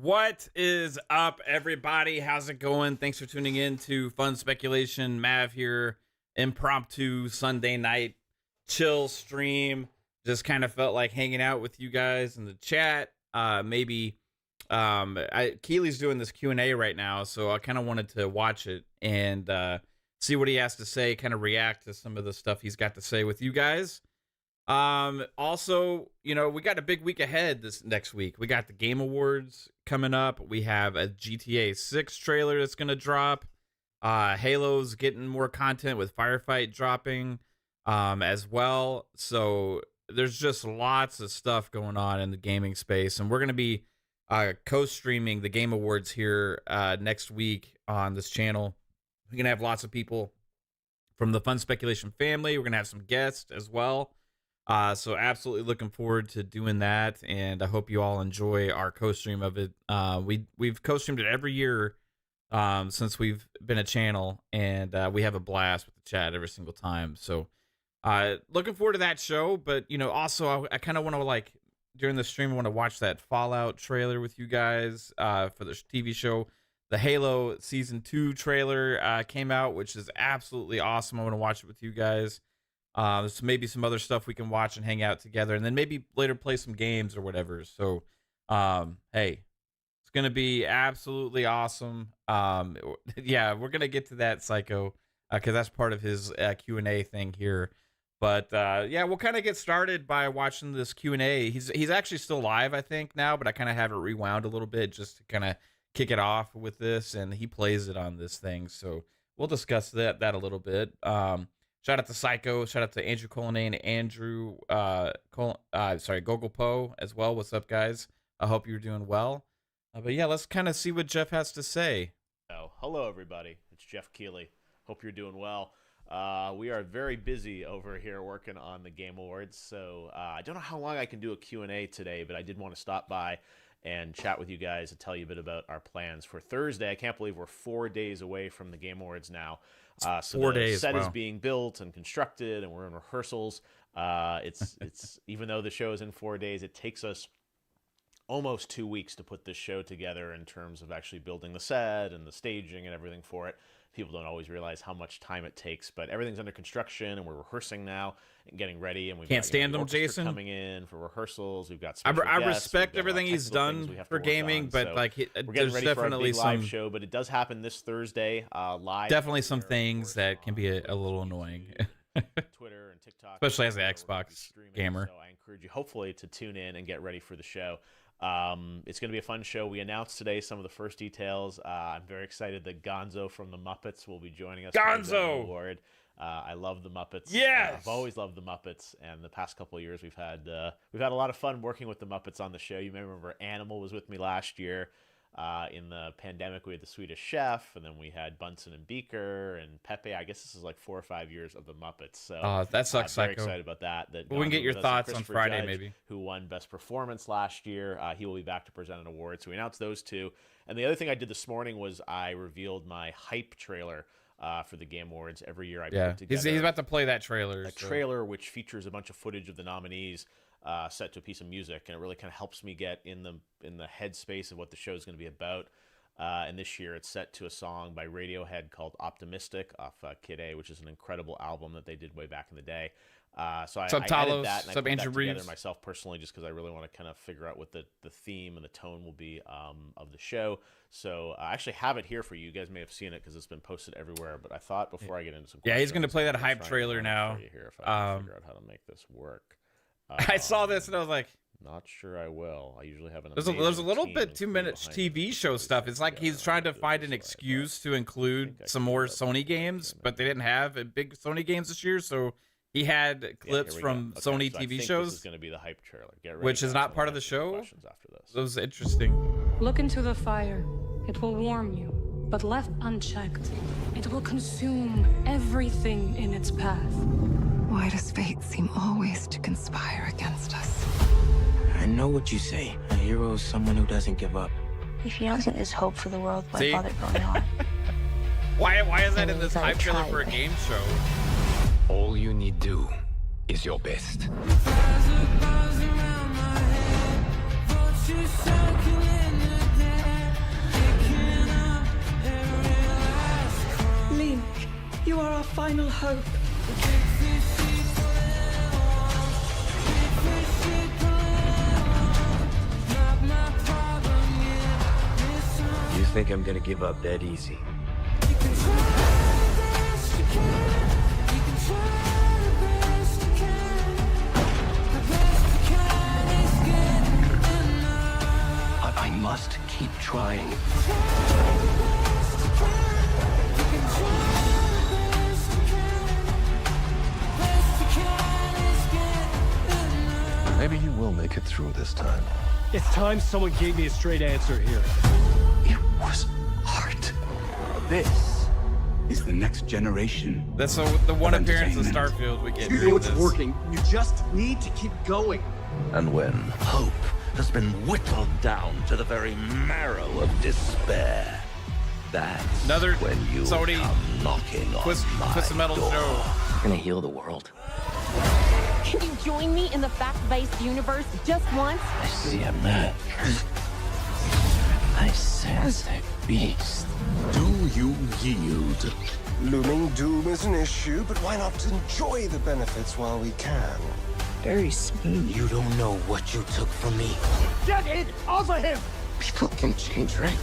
What is up, everybody? How's it going? Thanks for tuning in to Fun Speculation. Mav here, impromptu Sunday night chill stream. Just kind of felt like hanging out with you guys in the chat. Keighley's doing this Q&A right now, so I kind of wanted to watch it and see what he has to say, kind of react to some of the stuff he's got to say with you guys. Also, you know, we got a big week ahead this next week. We got the Game Awards coming up. We have a GTA 6 trailer that's going to drop. Halo's getting more content with Firefight dropping as well. So there's just lots of stuff going on in the gaming space, and we're going to be co-streaming the Game Awards here next week on this channel. We're going to have lots of people from the Fun Speculation family. We're going to have some guests as well. So absolutely looking forward to doing that, and I hope you all enjoy our co-stream of it. We've co-streamed it every year since we've been a channel, and we have a blast with the chat every single time. So looking forward to that show. But you know, also I kind of want to, like, during the stream, I want to watch that Fallout trailer with you guys for the TV show. The Halo Season 2 trailer came out, which is absolutely awesome. I want to watch it with you guys. There's maybe some other stuff we can watch and hang out together, and then maybe later play some games or whatever. So, hey, it's going to be absolutely awesome. Yeah, we're going to get to that, Psycho, because that's part of his Q&A thing here. But, yeah, we'll kind of get started by watching this Q&A. He's actually still live, I think, now, but I kind of have it rewound a little bit just to kind of kick it off with this, and he plays it on this thing. So we'll discuss that a little bit. Shout out to Psycho. Shout out to Andrew Cullinane, Andrew, Gogol Poe as well. What's up, guys? I hope you're doing well. But yeah, let's kind of see what Jeff has to say. Oh, hello, everybody. It's Jeff Keighley. Hope you're doing well. We are very busy over here working on the Game Awards, so I don't know how long I can do a Q&A today, but I did want to stop by and chat with you guys and tell you a bit about our plans for Thursday. I can't believe we're 4 days away from the Game Awards now. So 4 the days, set wow. is being built and constructed, and we're in rehearsals. It's even though the show is in 4 days, it takes us almost 2 weeks to put this show together in terms of actually building the set and the staging and everything for it. People don't always realize how much time it takes, but everything's under construction, and we're rehearsing now and getting ready. And we can't stand him, Jason, coming in for rehearsals. We've got. I respect everything he's done for gaming, but so like we're getting ready definitely for a big live show. But it does happen this Thursday live. Definitely some things that can be a little annoying. Twitter and TikTok, especially as an Xbox gamer. So I encourage you, hopefully, to tune in and get ready for the show. It's going to be a fun show. We announced today some of the first details. I'm very excited that Gonzo from the Muppets will be joining us. Gonzo! Award. I love the Muppets. Yes! I've always loved the Muppets, and the past couple of years we've had a lot of fun working with the Muppets on the show. You may remember Animal was with me last year. In the pandemic, we had the Swedish Chef, and then we had Bunsen and Beaker and Pepe. I guess this is like 4 or 5 years of the Muppets. So that sucks, very Psycho. excited about that. Well, we can get your thoughts on Friday, Judge, maybe. Who won Best Performance last year. He will be back to present an award. So we announced those two. And the other thing I did this morning was I revealed my hype trailer for the Game Awards. Every year I put it together. He's about to play that trailer. Trailer which features a bunch of footage of the nominees set to a piece of music, and it really kind of helps me get in the headspace of what the show is going to be about. And this year it's set to a song by Radiohead called Optimistic off Kid A, which is an incredible album that they did way back in the day. So I added that, and I put that together myself personally just because I really want to kind of figure out what the theme and the tone will be of the show. So I actually have it here for you. You guys may have seen it because it's been posted everywhere, but I thought before I get into some questions, he's going to play that hype trailer now. Here if I can figure out how to make this work. I saw this and I was like, not sure I will. I usually have an. There's a little bit 2 minutes TV show stuff. It's like he's trying to find an excuse to include some more Sony games, but they didn't have big Sony games this year, so he had clips from Sony TV shows. This is going to be the hype trailer. Get ready, which is not part of the show. After this. It was interesting. Look into the fire. It will warm you, but left unchecked, it will consume everything in its path. Why does fate seem always to conspire against us? I know what you say. A hero is someone who doesn't give up. If he doesn't, there's hope for the world. Why bother going on? Why is that in this hype trailer for a game show? All you need do is your best. You are our final hope. You think I'm gonna give up that easy? But I must keep trying. Maybe you will make it through this time. It's time someone gave me a straight answer here. It was art. This is the next generation. That's the one appearance of Starfield we get. You know it's working. You just need to keep going. And when hope has been whittled down to the very marrow of despair, that's another when you Sony come knocking Twist on my of Metal door. show. We're gonna heal the world. Can you join me in the fact-based universe just once? I see a man. I sense a beast. Do you yield? Looming doom is an issue, but why not enjoy the benefits while we can? Very smooth. You don't know what you took from me. Get it off of him! People can change, right?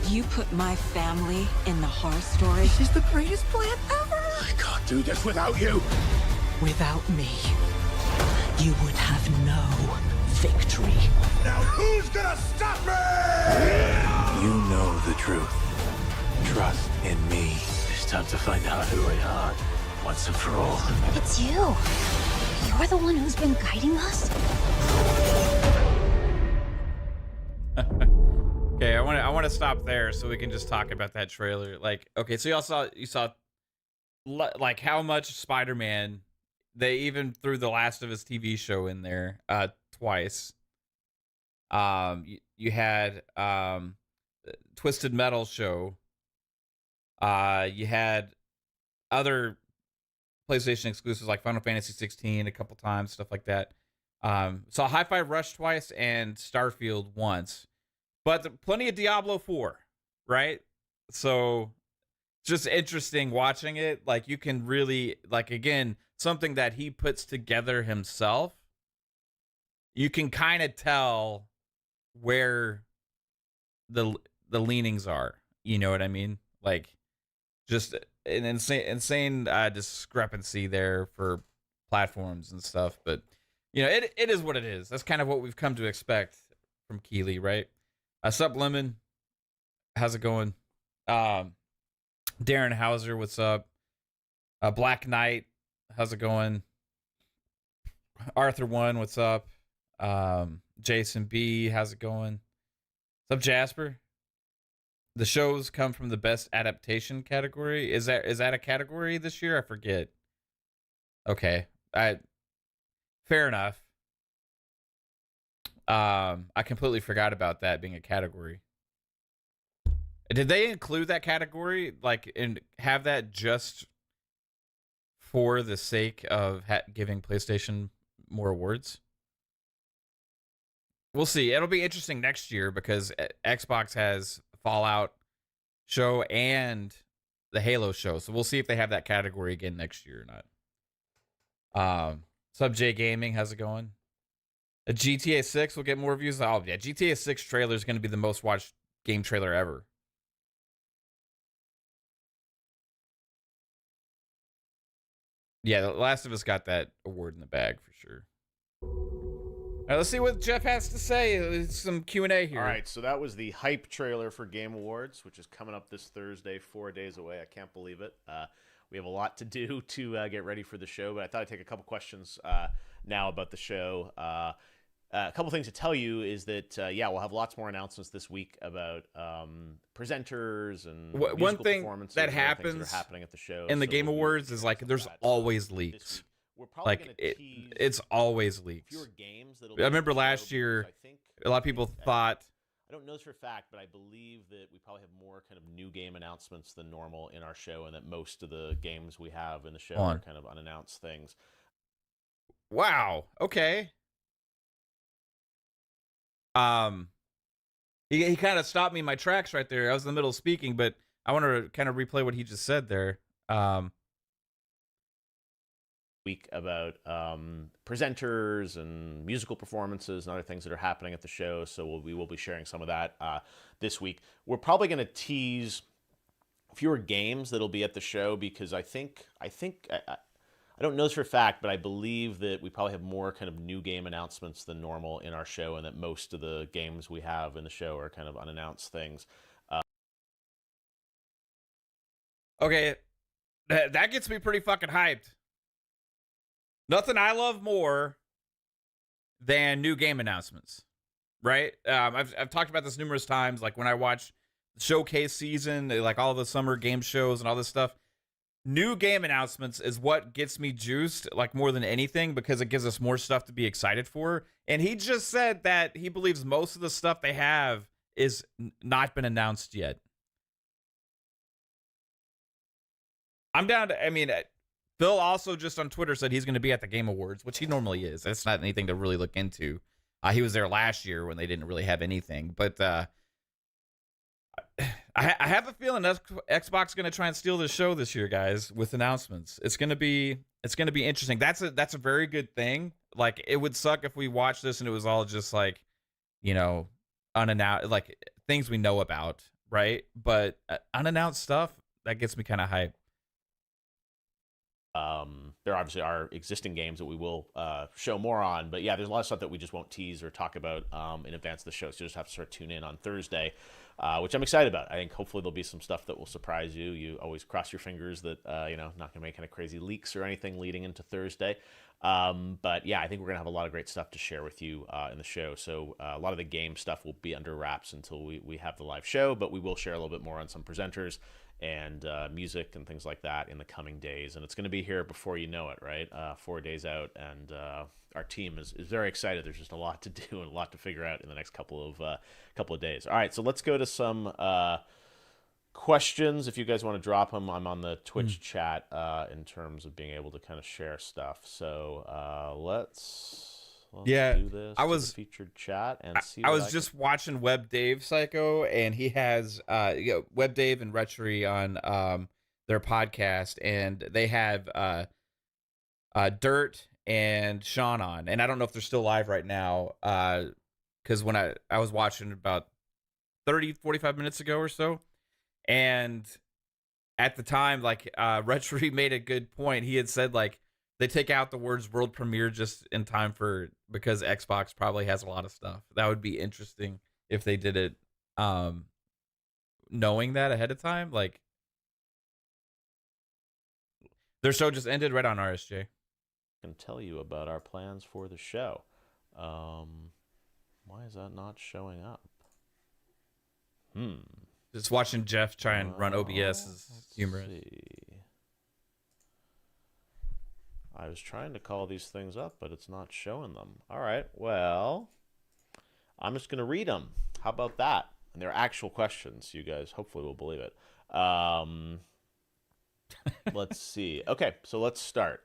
You put my family in the horror story. This is the greatest plan ever. I can't do this without you. Without me, you would have no victory. Now who's gonna stop me? You know the truth. Trust in me. It's time to find out who we are, once and for all. It's you. You're the one who's been guiding us? Okay, I want to stop there so we can just talk about that trailer. Like, okay, so you saw like how much Spider-Man, they even threw the Last of Us TV show in there twice. You had Twisted Metal show. You had other PlayStation exclusives like Final Fantasy 16 a couple times, stuff like that. Saw Hi-Fi Rush twice and Starfield once, but plenty of Diablo 4, right? So just interesting watching it. Like, you can really, like, again, something that he puts together himself. You can kind of tell where the leanings are. You know what I mean? Like, just an insane discrepancy there for platforms and stuff. But, you know, it is what it is. That's kind of what we've come to expect from Keighley, right? Sup, Lemon? How's it going? Darren Hauser, what's up? Black Knight, how's it going? Arthur One, what's up? Jason B, how's it going? What's up, Jasper? The shows come from the best adaptation category. Is that a category this year? I forget. Okay, fair enough. I completely forgot about that being a category. Did they include that category, like, and have that just for the sake of giving PlayStation more awards? We'll see. It'll be interesting next year because Xbox has Fallout show and the Halo show, so we'll see if they have that category again next year or not. Sub J Gaming, how's it going? A GTA 6 will get more views. Oh yeah, GTA 6 trailer is going to be the most watched game trailer ever. Yeah, The Last of Us got that award in the bag for sure. All right, let's see what Jeff has to say. Some Q&A here. All right, so that was the hype trailer for Game Awards, which is coming up this Thursday, 4 days away. I can't believe it. We have a lot to do to get ready for the show, but I thought I'd take a couple questions now about the show. A couple things to tell you is that, we'll have lots more announcements this week about presenters and one thing that happens that are happening at the show. In the Game Awards is, like, there's always leaks. We're probably like, it's always leaks. Fewer games I remember last year, a lot of people thought... I don't know this for a fact, but I believe that we probably have more kind of new game announcements than normal in our show, and that most of the games we have in the show are kind of unannounced things. Wow. Okay. He kind of stopped me in my tracks right there. I was in the middle of speaking, but I want to kind of replay what he just said there. Week about presenters and musical performances and other things that are happening at the show. So we will be sharing some of that this week. We're probably going to tease fewer games that'll be at the show because I don't know this for a fact, but I believe that we probably have more kind of new game announcements than normal in our show, and that most of the games we have in the show are kind of unannounced things. Okay, that gets me pretty fucking hyped. Nothing I love more than new game announcements, right? I've talked about this numerous times. Like when I watch the showcase season, like all the summer game shows and all this stuff, new game announcements is what gets me juiced, like more than anything, because it gives us more stuff to be excited for. And he just said that he believes most of the stuff they have is not been announced yet. I'm down to, I mean, Phil also just on Twitter said he's going to be at the Game Awards, which he normally is. That's not anything to really look into. He was there last year when they didn't really have anything. But I have a feeling Xbox is going to try and steal the show this year, guys, with announcements. It's going to be interesting. That's a very good thing. Like, it would suck if we watched this and it was all just like, you know, unannounced, like things we know about, right? But unannounced stuff, that gets me kind of hyped. There obviously are existing games that we will show more on, but yeah, there's a lot of stuff that we just won't tease or talk about in advance of the show, so you just have to sort of tune in on Thursday, which I'm excited about. I think hopefully there'll be some stuff that will surprise you. You always cross your fingers that, you know, not going to make any crazy leaks or anything leading into Thursday. But yeah, I think we're going to have a lot of great stuff to share with you in the show. So a lot of the game stuff will be under wraps until we have the live show, but we will share a little bit more on some presenters and music and things like that in the coming days. And it's going to be here before you know it, right? 4 days out, and our team is very excited. There's just a lot to do and a lot to figure out in the next couple of days. All right, so let's go to some questions. If you guys want to drop them, I'm on the Twitch chat in terms of being able to kind of share stuff. So let's do this. I was featured chat and see. I was just watching Web Dave Psycho, and he has Web Dave and Rainï$ on their podcast, and they have Dirt and Sean on, and I don't know if they're still live right now, because when I was watching about 45 minutes ago or so, and at the time, like Rainï$ made a good point. He had said like they take out the words world premiere just in time because Xbox probably has a lot of stuff. That would be interesting if they did it knowing that ahead of time. Like, their show just ended right on RSJ. I can tell you about our plans for the show. Why is that not showing up? Just watching Jeff try and run OBS is humorous. I was trying to call these things up, but it's not showing them. All right, well, I'm just going to read them. How about that? And they're actual questions. You guys hopefully will believe it. Let's see. Okay, so let's start.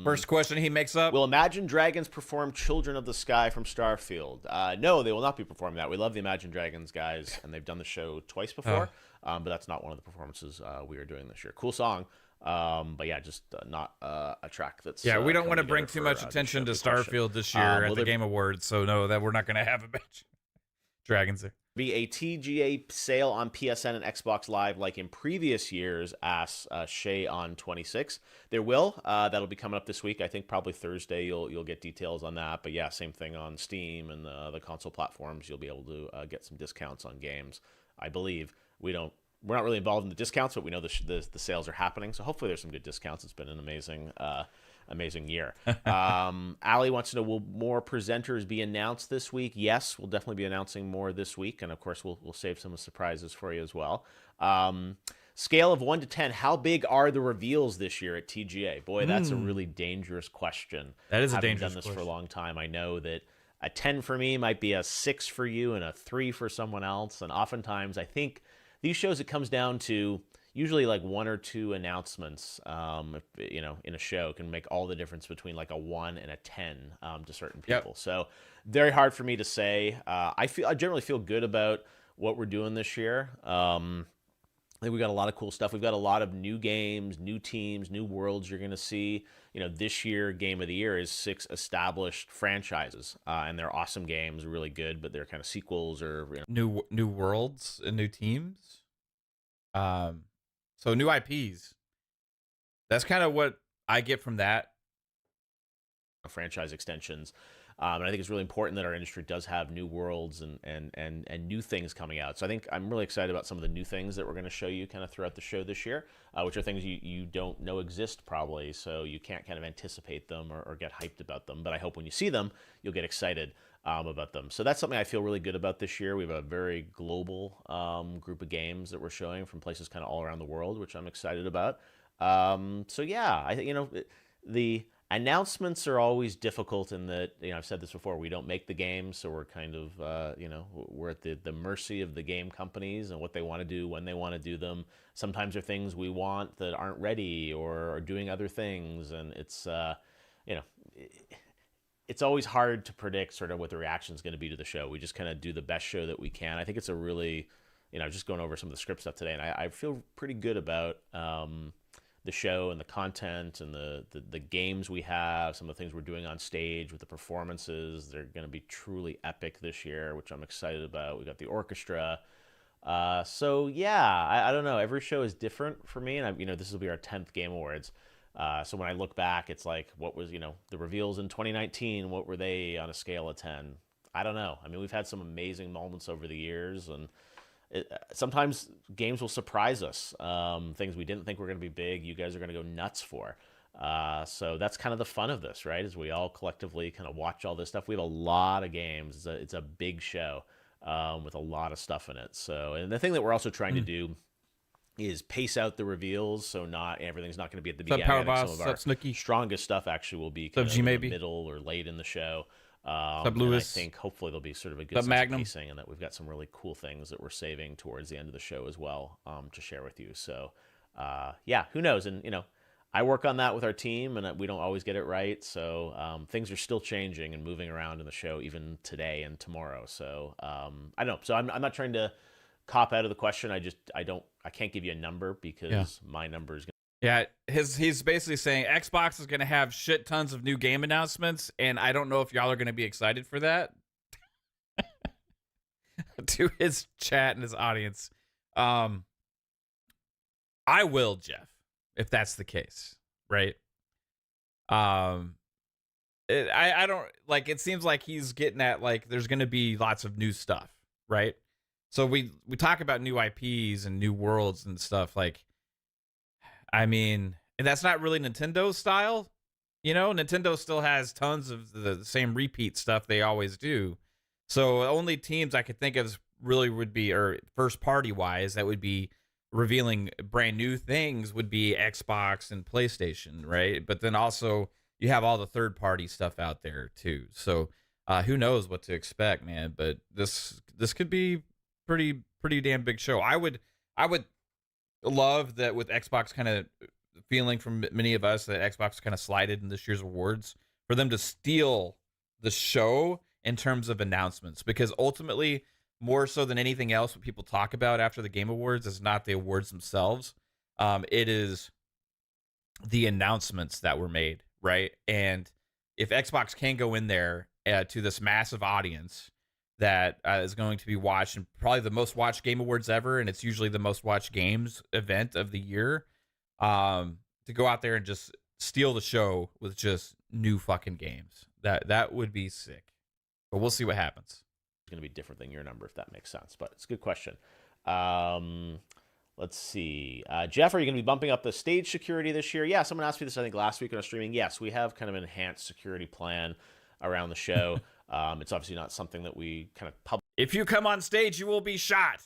First question he makes up. Will Imagine Dragons perform Children of the Sky from Starfield? No, they will not be performing that. We love the Imagine Dragons guys, and they've done the show twice before, but that's not one of the performances we are doing this year. Cool song. But yeah, just not a track that's we don't want to bring too much attention to Starfield this year at the Game Awards, so no, that we're not going to have a bunch Dragons there. Be a TGA sale on PSN and Xbox Live like in previous years, asks Shay on 26. There will. That'll be coming up this week. I think probably Thursday you'll get details on that. But yeah, same thing on Steam and the console platforms. You'll be able to get some discounts on games, I believe. We're not really involved in the discounts, but we know the sales are happening. So hopefully there's some good discounts. It's been an amazing year. Ali wants to know, will more presenters be announced this week? Yes, we'll definitely be announcing more this week. And of course, we'll save some surprises for you as well. Scale of 1 to 10, how big are the reveals this year at TGA? Boy, that's a really dangerous question. That is a Having dangerous done this question. for a long time, I know that a 10 for me might be a 6 for you and a 3 for someone else. And oftentimes, I think these shows, it comes down to usually like 1 or 2 announcements, in a show can make all the difference between like a 1 and a 10 to certain people. Yep. So very hard for me to say. I generally feel good about what we're doing this year. I think we got a lot of cool stuff. We've got a lot of new games, new teams, new worlds you're going to see. This year, Game of the Year is 6 established franchises, and they're awesome games, really good, but they're kind of sequels or new worlds and new teams. So new IPs. That's kind of what I get from that. Franchise extensions. And I think it's really important that our industry does have new worlds and new things coming out. So I think I'm really excited about some of the new things that we're going to show you kind of throughout the show this year, which are things you don't know exist probably, so you can't kind of anticipate them or get hyped about them. But I hope when you see them, you'll get excited about them. So that's something I feel really good about this year. We have a very global group of games that we're showing from places kind of all around the world, which I'm excited about. So yeah, I think, the announcements are always difficult in that, I've said this before, we don't make the games, so we're kind of, we're at the mercy of the game companies and what they want to do, when they want to do them. Sometimes there are things we want that aren't ready or are doing other things, and it's, it's always hard to predict sort of what the reaction is going to be to the show. We just kind of do the best show that we can. I think it's a really, just going over some of the script stuff today, and I feel pretty good about the show and the content and the games we have, some of the things we're doing on stage with the performances. They're going to be truly epic this year, which I'm excited about. We got the orchestra. So yeah, I don't know. Every show is different for me, and this will be our 10th Game Awards. So when I look back, it's like, what was, the reveals in 2019, what were they on a scale of 10? I don't know. I mean, we've had some amazing moments over the years, and sometimes games will surprise us. Things we didn't think were going to be big, you guys are going to go nuts for. So that's kind of the fun of this, right? Is we all collectively kind of watch all this stuff. We have a lot of games. It's a big show with a lot of stuff in it. So, and the thing that we're also trying to do is pace out the reveals, so not everything's not going to be at the beginning. Power Boss, some of our strongest stuff actually will be kind of in the middle or late in the show. And I think hopefully there'll be sort of a good sense of pacing, and that we've got some really cool things that we're saving towards the end of the show as well to share with you. So yeah, who knows? And I work on that with our team, and we don't always get it right. So things are still changing and moving around in the show even today and tomorrow. So I don't know. So I'm not trying to cop out of the question. I can't give you a number because my number is he's basically saying Xbox is going to have shit tons of new game announcements, and I don't know if y'all are going to be excited for that. To his chat and his audience. I will, Jeff, if that's the case, right? I don't like, it seems like he's getting at like there's going to be lots of new stuff, right? So we talk about new IPs and new worlds and stuff, like, I mean, and that's not really Nintendo style. Nintendo still has tons of the same repeat stuff they always do. So only teams I could think of really would be, or first party wise, that would be revealing brand new things would be Xbox and PlayStation, right? But then also you have all the third party stuff out there too. So who knows what to expect, man? But this could be pretty damn big show. I would love that with Xbox kind of feeling from many of us that Xbox kind of slided in this year's awards, for them to steal the show in terms of announcements, because ultimately, more so than anything else, what people talk about after the Game Awards is not the awards themselves. It is the announcements that were made, right? And if Xbox can go in there to this massive audience that is going to be watched, and probably the most watched Game Awards ever, and it's usually the most watched games event of the year, to go out there and just steal the show with just new fucking games, that would be sick. But we'll see what happens. It's going to be different than your number, if that makes sense, but it's a good question. Let's see. Jeff, are you going to be bumping up the stage security this year? Yeah, someone asked me this, I think, last week on our streaming. Yes, we have kind of an enhanced security plan around the show. It's obviously not something that we kind of if you come on stage, you will be shot.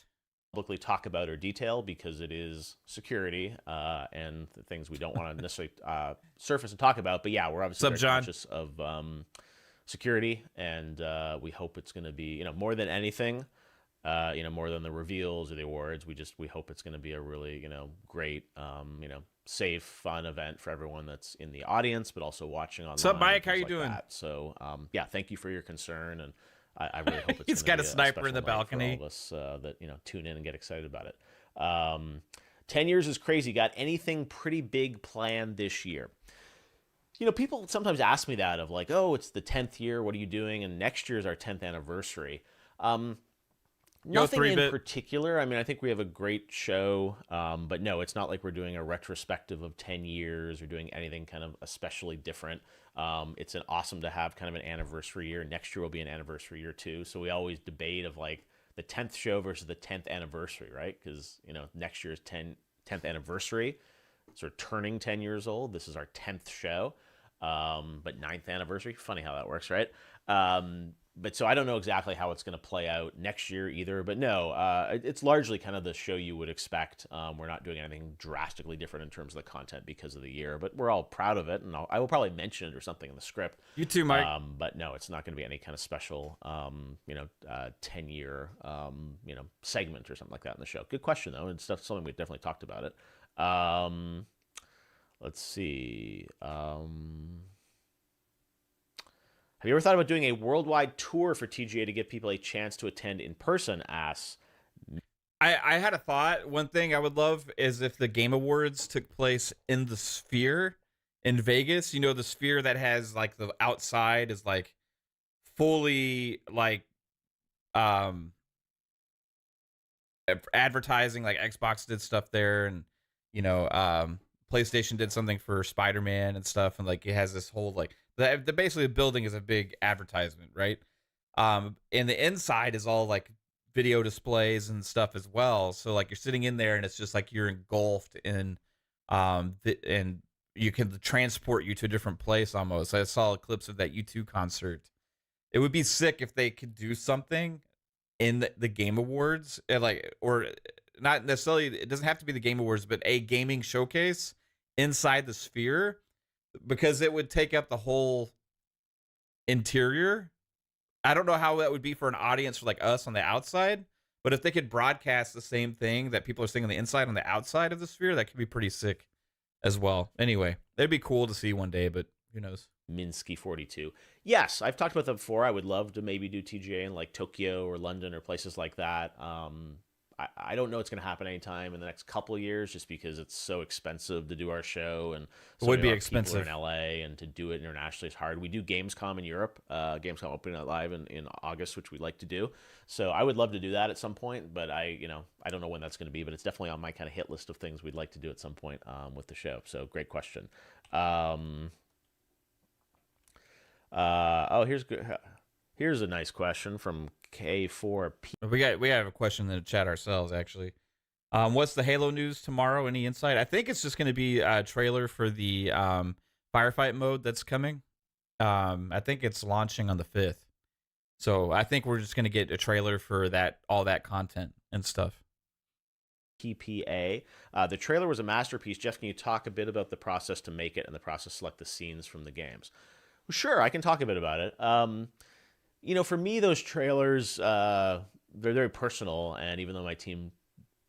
Publicly talk about or detail, because it is security and the things we don't want to necessarily surface and talk about. But yeah, we're obviously very conscious of security, and we hope it's going to be, more than anything, more than the reveals or the awards. We hope it's going to be a really, great, safe, fun event for everyone that's in the audience, but also watching online. What's up, Mike? How you doing? So, yeah, thank you for your concern, and I really hope it's he's got a sniper in the balcony. For all of us that tune in and get excited about it. 10 years is crazy. Got anything pretty big planned this year? You know, people sometimes ask me that of like, oh, it's the 10th year. What are you doing? And next year is our 10th anniversary. Nothing in particular. I mean, I think we have a great show, but no, it's not like we're doing a retrospective of 10 years or doing anything kind of especially different. It's awesome to have kind of an anniversary year. Next year will be an anniversary year too. So we always debate of like the 10th show versus the 10th anniversary, right? Because, you know, next year's 10th anniversary. So we're turning 10 years old. This is our 10th show, but 9th anniversary. Funny how that works, right? But so I don't know exactly how it's going to play out next year either. But no, it's largely kind of the show you would expect. We're not doing anything drastically different in terms of the content because of the year. But we're all proud of it, and I will probably mention it or something in the script. You too, Mike. But no, it's not going to be any kind of special, 10-year, segment or something like that in the show. Good question, though, and something we definitely talked about it. Let's see. Have you ever thought about doing a worldwide tour for TGA to give people a chance to attend in person? Asks. I had a thought. One thing I would love is if the Game Awards took place in the Sphere in Vegas. You know, the Sphere that has like the outside is like fully like advertising. Like Xbox did stuff there, and you know, PlayStation did something for Spider-Man and stuff, and like it has this whole like the basically the building is a big advertisement, right? And the inside is all like video displays and stuff as well. So like you're sitting in there and it's just like you're engulfed in and you can transport you to a different place almost. I saw clips of that U2 concert. It would be sick if they could do something in the Game Awards, like, or not necessarily, it doesn't have to be the Game Awards, but a gaming showcase inside the Sphere, because it would take up the whole interior. I don't know how that would be for an audience like us on the outside, but if they could broadcast the same thing that people are seeing on the inside on the outside of the Sphere, that could be pretty sick as well. Anyway, it'd be cool to see one day, but who knows? Minsky 42. Yes, I've talked about that before. I would love to maybe do TGA in like Tokyo or London or places like that. I don't know it's going to happen anytime in the next couple of years, just because it's so expensive to do our show, and it would be expensive in LA, and to do it internationally is hard. We do Gamescom in Europe, Gamescom opening live in August, which we'd like to do. So I would love to do that at some point, but I don't know when that's going to be, but it's definitely on my kind of hit list of things we'd like to do at some point with the show. So great question. Here's a nice question from K4P. We have a question in the chat ourselves, actually. What's the Halo news tomorrow? Any insight? I think it's just going to be a trailer for the firefight mode that's coming. I think it's launching on the 5th. So I think we're just going to get a trailer for all that content and stuff. PPA. The trailer was a masterpiece. Jeff, can you talk a bit about the process to make it and the process to select the scenes from the games? Well, sure, I can talk a bit about it. For me, those trailers, they're very personal, and even though my team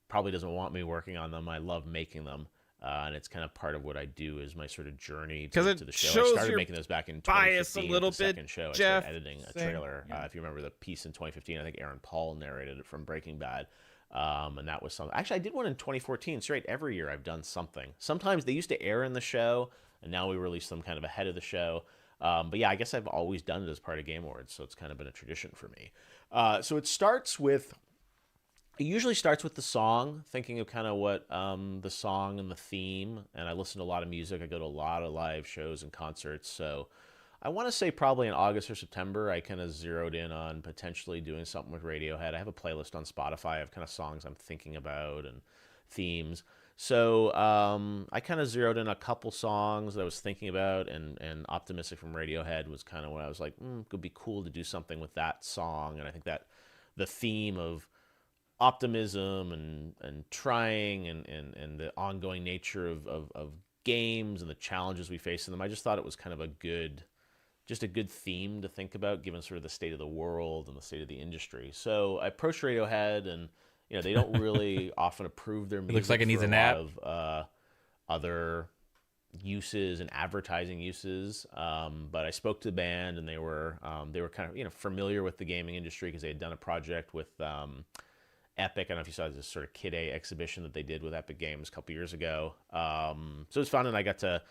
probably doesn't want me working on them, I love making them, and it's kind of part of what I do is my sort of journey to the show. I started making those back in 2015. A little the bit, second show, Jeff, I started editing a trailer. Yeah. If you remember the piece in 2015, I think Aaron Paul narrated it from Breaking Bad, and that was something. Actually, I did one in 2014. Straight every year I've done something. Sometimes they used to air in the show, and now we release them kind of ahead of the show. But yeah, I guess I've always done it as part of Game Awards, so it's kind of been a tradition for me. So it usually starts with the song, thinking of kind of what the song and the theme, and I listen to a lot of music. I go to a lot of live shows and concerts, so I want to say probably in August or September, I kind of zeroed in on potentially doing something with Radiohead. I have a playlist on Spotify of kind of songs I'm thinking about and themes. So I kind of zeroed in a couple songs that I was thinking about, and Optimistic from Radiohead was kind of what I was like, it could be cool to do something with that song. And I think that the theme of optimism and trying and the ongoing nature of games and the challenges we face in them, I just thought it was kind of a good theme to think about given sort of the state of the world and the state of the industry. So I approached Radiohead, and they don't really often approve their music. It looks like it needs an app. Of other uses and advertising uses, but I spoke to the band, and they were kind of familiar with the gaming industry because they had done a project with Epic. I don't know if you saw this sort of Kid A exhibition that they did with Epic Games a couple years ago. So it was fun, and I got to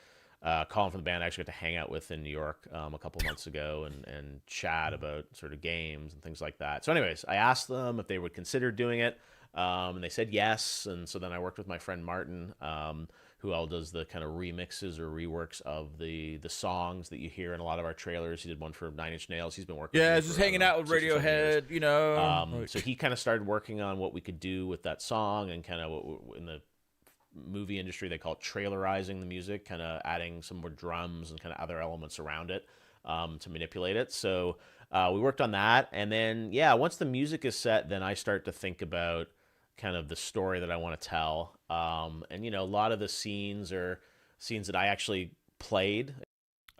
Colin from the band I actually got to hang out with in New York a couple months ago and chat about sort of games and things like that. So anyways, I asked them if they would consider doing it, and they said yes. And so then I worked with my friend Martin, who all does the kind of remixes or reworks of the songs that you hear in a lot of our trailers. He did one for Nine Inch Nails. He's been working. Yeah, just hanging out with Radiohead, you know. So he kind of started working on what we could do with that song, and kind of what in the movie industry they call it trailerizing the music, kind of adding some more drums and kind of other elements around it to manipulate it. So we worked on that, and then once the music is set, then I start to think about kind of the story that I want to tell. And a lot of the scenes are scenes that I actually played.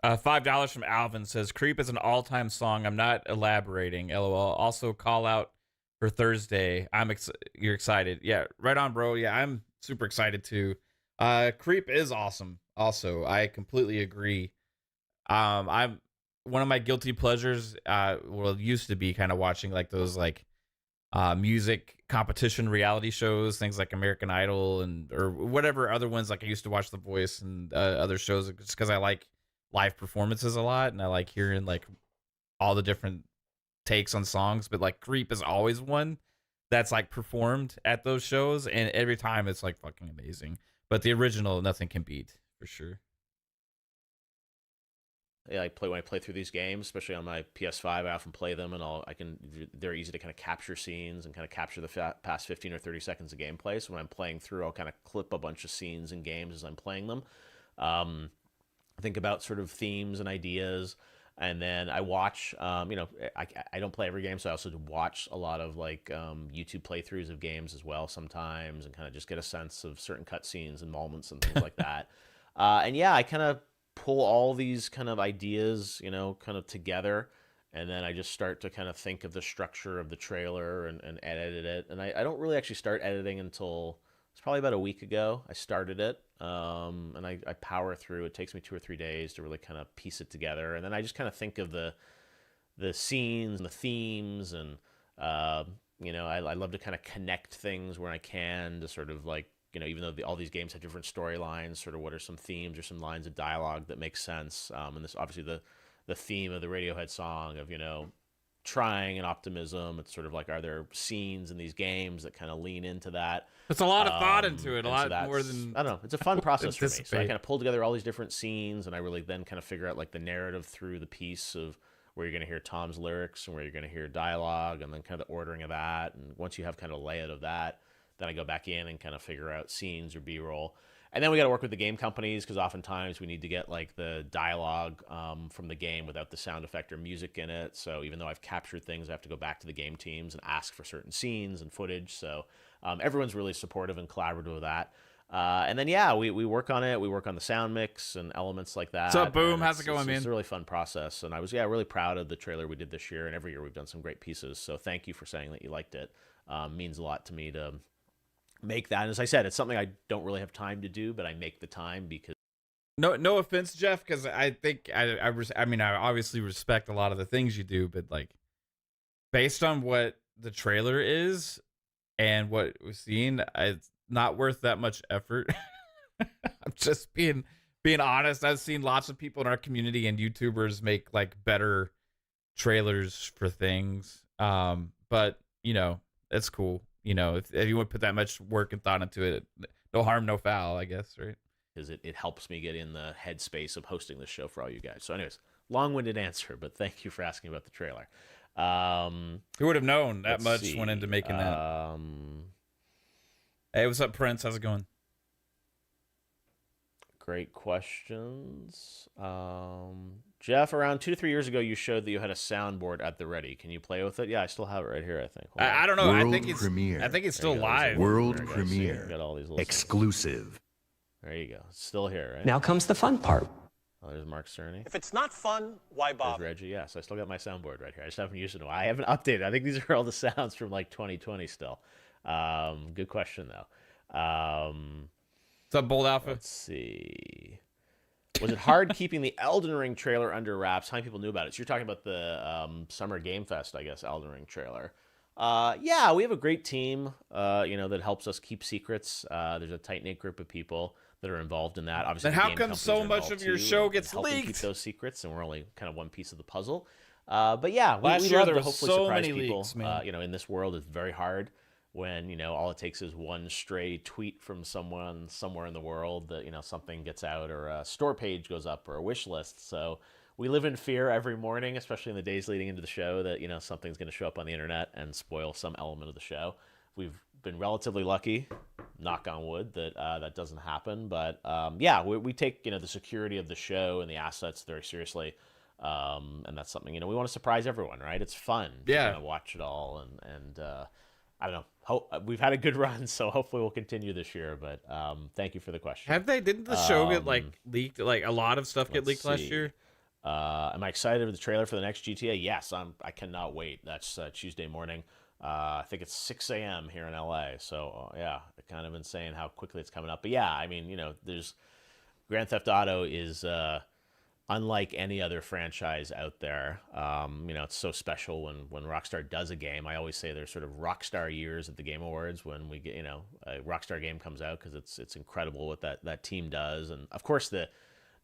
$5 from Alvin says, Creep is an all-time song. I'm not elaborating. LOL. Also, call out for Thursday. You're excited. Yeah, right on, bro. Yeah, I'm super excited too. Creep is awesome. Also, I completely agree. I'm one of my guilty pleasures. Used to be kind of watching like those music competition reality shows, things like American Idol or whatever other ones. Like I used to watch The Voice and other shows just because I like live performances a lot, and I like hearing like all the different takes on songs. But like Creep is always one that's like performed at those shows, and every time it's like fucking amazing. But the original, nothing can beat for sure. Yeah, when I play through these games, especially on my PS5, I often play them, and they're easy to kind of capture scenes and kind of capture the past 15 or 30 seconds of gameplay. So when I'm playing through, I'll kind of clip a bunch of scenes and games as I'm playing them. Think about sort of themes and ideas, and then I watch. I don't play every game, so I also watch a lot of YouTube playthroughs of games as well sometimes, and kind of just get a sense of certain cutscenes and moments and things like that. I kind of pull all these kind of ideas, kind of together, and then I just start to kind of think of the structure of the trailer and edit it. And I don't really actually start editing until it's probably about a week ago. I started it, and I power through. It takes me 2 or 3 days to really kind of piece it together, and then I just kind of think of the scenes and the themes, and I love to kind of connect things where I can to sort of even though all these games have different storylines, sort of what are some themes or some lines of dialogue that make sense. And this obviously the theme of the Radiohead song of, trying and optimism. It's sort of like, are there scenes in these games that kind of lean into that? It's a lot of thought into it, a lot more than... I don't know. It's a fun process for me. So I kind of pull together all these different scenes, and I really then kind of figure out the narrative through the piece of where you're going to hear Tom's lyrics and where you're going to hear dialogue, and then kind of the ordering of that. And once you have kind of a layout of that, then I go back in and kind of figure out scenes or B-roll. And then we got to work with the game companies, because oftentimes we need to get the dialogue from the game without the sound effect or music in it. So even though I've captured things, I have to go back to the game teams and ask for certain scenes and footage. So everyone's really supportive and collaborative with that. And then, we work on it. We work on the sound mix and elements like that. So boom, how's it going, man? It's a really fun process. And I was, really proud of the trailer we did this year. And every year we've done some great pieces. So thank you for saying that you liked it. Means a lot to me to make that. And as I said, it's something I don't really have time to do, but I make the time because... No offense, Jeff, because I think I obviously respect a lot of the things you do, but based on what the trailer is and what we've seen, it's not worth that much effort. I'm just being honest. I've seen lots of people in our community and YouTubers make better trailers for things. But it's cool. If you want to put that much work and thought into it, no harm, no foul, I guess, right? Because it helps me get in the headspace of hosting this show for all you guys. So anyways, long-winded answer, but thank you for asking about the trailer. Who would have known that much went into making that? Hey, what's up, Prince? How's it going? Great questions. Jeff, around 2 to 3 years ago, you showed that you had a soundboard at the ready. Can you play with it? Yeah, I still have it right here, I think. I don't know. World I think it's still live. World premiere. Got all these Exclusive. There you go. It's still here, right? Now comes the fun part. Oh, there's Mark Cerny. If it's not fun, why bother? There's Reggie. Yes, I still got my soundboard right here. I just haven't used it in a while. I haven't updated. I think these are all the sounds from 2020 still. Good question, though. What's up, Bold Alpha? Let's see. Was it hard keeping the Elden Ring trailer under wraps? How many people knew about it? So you're talking about the Summer Game Fest, I guess, Elden Ring trailer. Yeah, we have a great team, that helps us keep secrets. There's a tight-knit group of people that are involved in that. Obviously, then how come so much of your show gets leaked? Keep those secrets, and we're only kind of one piece of the puzzle. But yeah, we Last year love there to was hopefully so surprise many people. leaks, man. In this world, it's very hard when all it takes is one stray tweet from someone somewhere in the world that something gets out, or a store page goes up, or a wish list. So we live in fear every morning, especially in the days leading into the show, that something's going to show up on the internet and spoil some element of the show. We've been relatively lucky, knock on wood, that that doesn't happen. But yeah, we take the security of the show and the assets very seriously, and that's something we want to surprise everyone, right? It's fun to kind of watch it all, and I don't know. We've had a good run, so hopefully we'll continue this year. But thank you for the question. Didn't the show get leaked? Like a lot of stuff get leaked last year. Am I excited for the trailer for the next GTA? Yes, I cannot wait. That's Tuesday morning. I think it's 6 a.m. here in LA. So yeah, kind of insane how quickly it's coming up. But yeah, I mean, there's Grand Theft Auto is unlike any other franchise out there. It's so special when Rockstar does a game. I always say there's sort of Rockstar years at the Game Awards when we get a Rockstar game comes out, because it's incredible what that team does, and of course the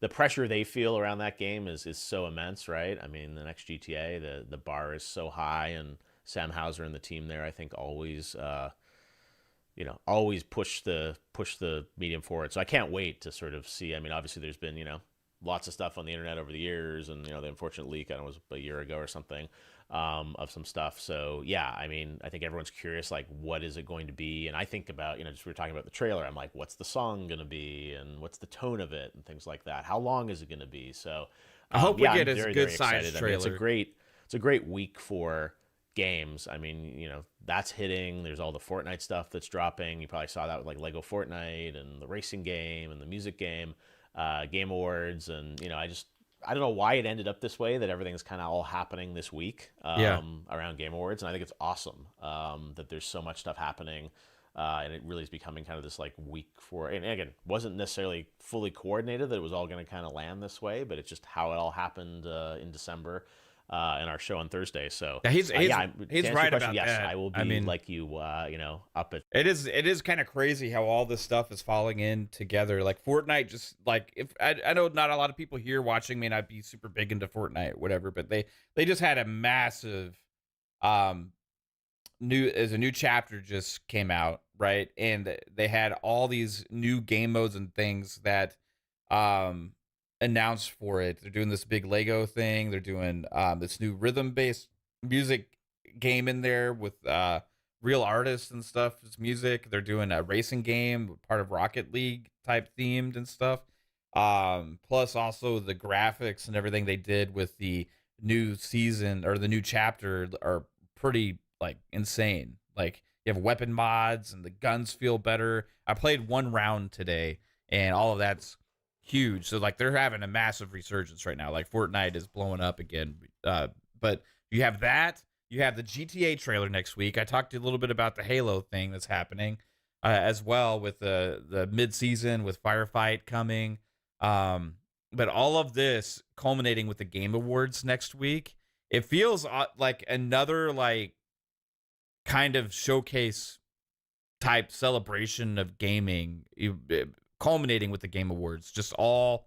pressure they feel around that game is so immense, right? I mean, the next GTA, the bar is so high, and Sam Houser and the team there, I think, always push the medium forward. So I can't wait to sort of see. I mean, obviously there's been lots of stuff on the internet over the years, and the unfortunate leak, I don't know, was a year ago or something, of some stuff. So yeah, I mean, I think everyone's curious, like, what is it going to be? And I think about, just we were talking about the trailer, I'm like, what's the song going to be, and what's the tone of it, and things like that. How long is it going to be? So I hope we get a good size trailer. I mean, it's a great week for games. I mean, that's hitting. There's all the Fortnite stuff that's dropping. You probably saw that with like Lego Fortnite and the racing game and the music game, Game Awards. And, I don't know why it ended up this way, that everything's kind of all happening this week around Game Awards. And I think it's awesome that there's so much stuff happening. And it really is becoming kind of this like week for, and again, wasn't necessarily fully coordinated that it was all going to kind of land this way, but it's just how it all happened in December. In our show on Thursday. So yeah, he's right about yes, that. I will be like you, up at. It is kind of crazy how all this stuff is falling in together. Like Fortnite, just like, if I know not a lot of people here watching may not be super big into Fortnite, whatever, but they just had a massive new chapter just came out, right? And they had all these new game modes and things that announced for it. They're doing this big Lego thing. They're doing this new rhythm-based music game in there with real artists and stuff. It's music. They're doing a racing game, part of Rocket League type themed and stuff. Plus also the graphics and everything they did with the new season or the new chapter are pretty like insane. Like you have weapon mods and the guns feel better. I played one round today and all of that's huge. So like they're having a massive resurgence right now. Like Fortnite is blowing up again. But you have that. You have the GTA trailer next week. I talked a little bit about the Halo thing that's happening as well with the mid-season with Firefight coming. But all of this culminating with the Game Awards next week. It feels like another like kind of showcase type celebration of gaming. Culminating with the Game Awards, just all